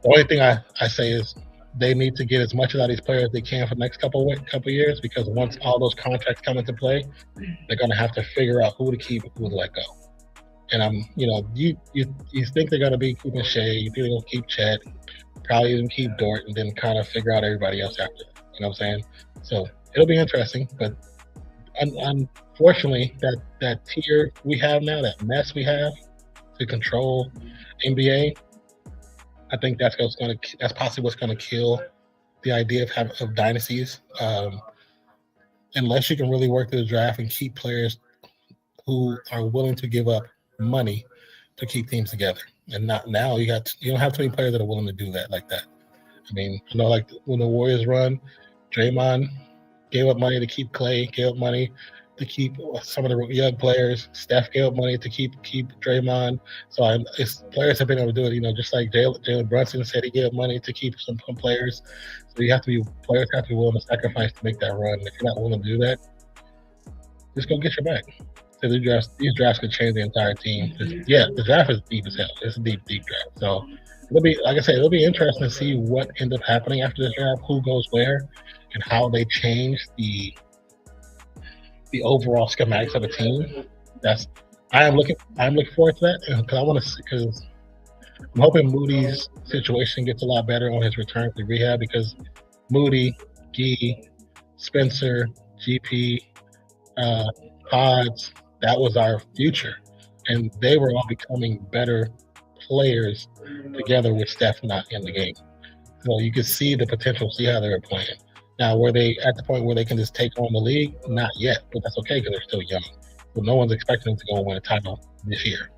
The only thing I say is they need to get as much out of these players as they can for the next couple years, because once all those contracts come into play, they're going to have to figure out who to keep and who to let go. And you think they're going to be keeping Shea, you think they're going to keep Chet, probably even keep Dort, and then kind of figure out everybody else after. You know what I'm saying? So it'll be interesting, but unfortunately, that tier we have now, that mess we have to control NBA, I think that's possibly what's going to kill the idea of dynasties. Unless you can really work through the draft and keep players who are willing to give up money to keep teams together. And not now, you don't have too many players that are willing to do that like that. I mean, like when the Warriors run, Draymond gave up money to keep Clay, gave up money to keep some of the young players. Steph gave up money to keep Draymond. So players have been able to do it, just like Jalen Brunson said he gave up money to keep some players. So players have to be willing to sacrifice to make that run. If you're not willing to do that, just go get your back. So these drafts could change the entire team. The draft is deep as hell. It's a deep draft. So it'll be, like I said, it'll be interesting to see what ends up happening after the draft, who goes where, and how they change the overall schematics of a team. That's I'm looking forward to that because I want to see, because I'm hoping Moody's situation gets a lot better on his return to rehab, because Moody, Gee, Spencer, GP, Pods, that was our future, and they were all becoming better players together with Steph not in the game. So you could see the potential, see how they were playing. Now, were they at the point where they can just take on the league? Not yet, but that's okay because they're still young. So no one's expecting them to go and win a title this year.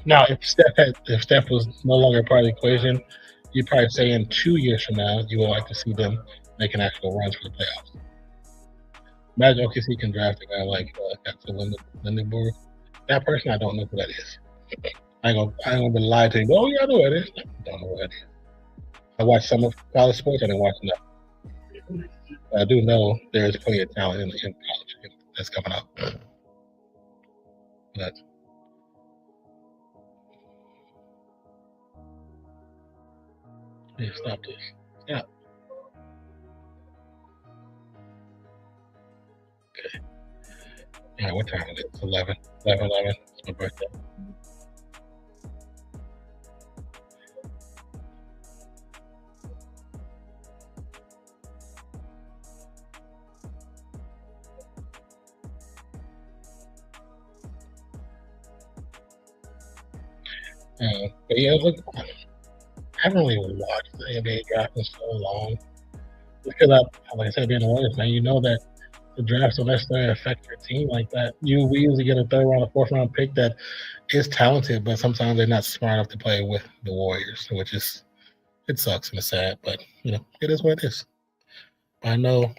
Now, if Steph was no longer part of the equation, you'd probably say in 2 years from now, you would like to see them making actual runs for the playoffs. Imagine OKC can draft a guy like Axel Lindenberg. That person, I don't know who that is. I ain't gonna be lying to you. Oh, yeah, I know who that is. I don't know who that is. I watched some of college sports. I didn't watch enough. But I do know there's plenty of talent in college that's coming up. But yeah, stop this. Stop. Okay. Yeah, what time is it? It's 11. 11. It's my birthday. But yeah, look, I haven't really watched the NBA draft in so long. Because like I said, being a Warriors fan, you know that the drafts don't necessarily affect your team like that. We usually get a third round or fourth round pick that is talented, but sometimes they're not smart enough to play with the Warriors, which is, it sucks and it's sad, but it is what it is. I know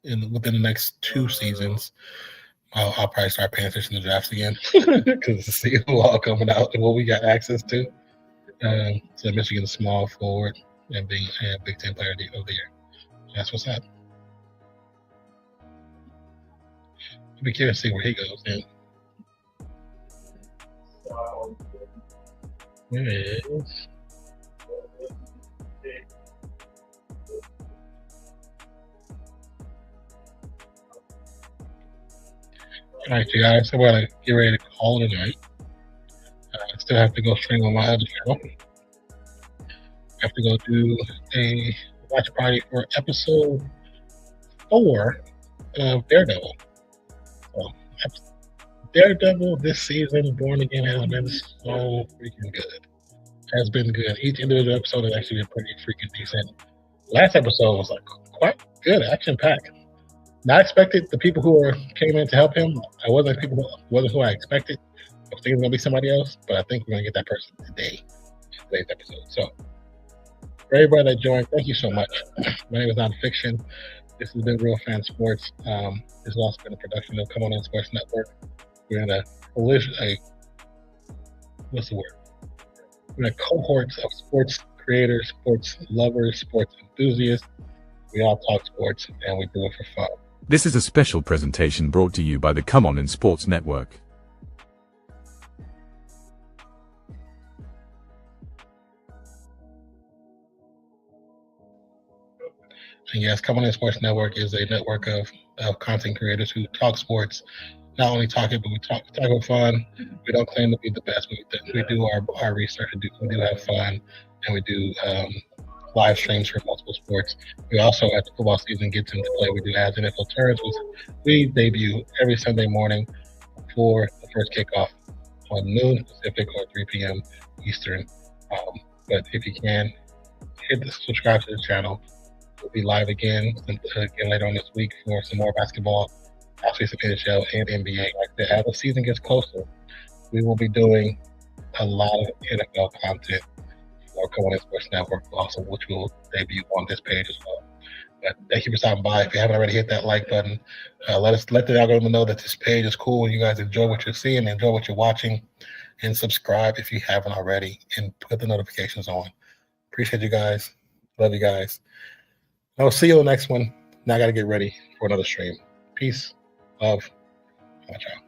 within the next 2 seasons, I'll probably start paying attention to drafts again because to see who all coming out and what we got access to. So Michigan small forward and being a Big Ten player of the year. That's what's up. I'll be curious to see where he goes then. Where is? All right, you guys. So we're gonna get ready to call it a night. I still have to go stream on my other channel. I have to go do a watch party for episode 4 of Daredevil. So, Daredevil this season, Born Again, has been so freaking good. Has been good. Each individual episode has actually been pretty freaking decent. Last episode was like quite good, action packed. Not expected. The people who came in to help him, wasn't who I expected. I was thinking it was gonna be somebody else, but I think we're gonna get that person today in today's episode. So for everybody that joined, thank you so much. My name is Nonpfixion. This has been Real Fan Sports. This has also been a production of Come On In Sports Network. We're in what's the word? We're in a cohort of sports creators, sports lovers, sports enthusiasts. We all talk sports and we do it for fun. This is a special presentation brought to you by the Come On In Sports Network. And yes, Come On In Sports Network is a network of content creators who talk sports. Not only talk it, but we talk with fun. We don't claim to be the best. We do our research. We do have fun, and we do live streams for multiple sports. We also, at the football season gets into play, we do ads and NFL turns. We debut every Sunday morning before the first kickoff on noon Pacific or 3 p.m. Eastern. But if you can, subscribe to the channel. We'll be live again later on this week for some more basketball, actually some NHL and NBA. Like that, as the season gets closer, we will be doing a lot of NFL content for Come On In Sports Network, also which will debut on this page as well. But thank you for stopping by. If you haven't already hit that like button, let the algorithm know that this page is cool and you guys enjoy what you're seeing, enjoy what you're watching, and subscribe if you haven't already, and put the notifications on. Appreciate you guys. Love you guys. I'll see you on the next one. Now I got to get ready for another stream. Peace, love, watch out.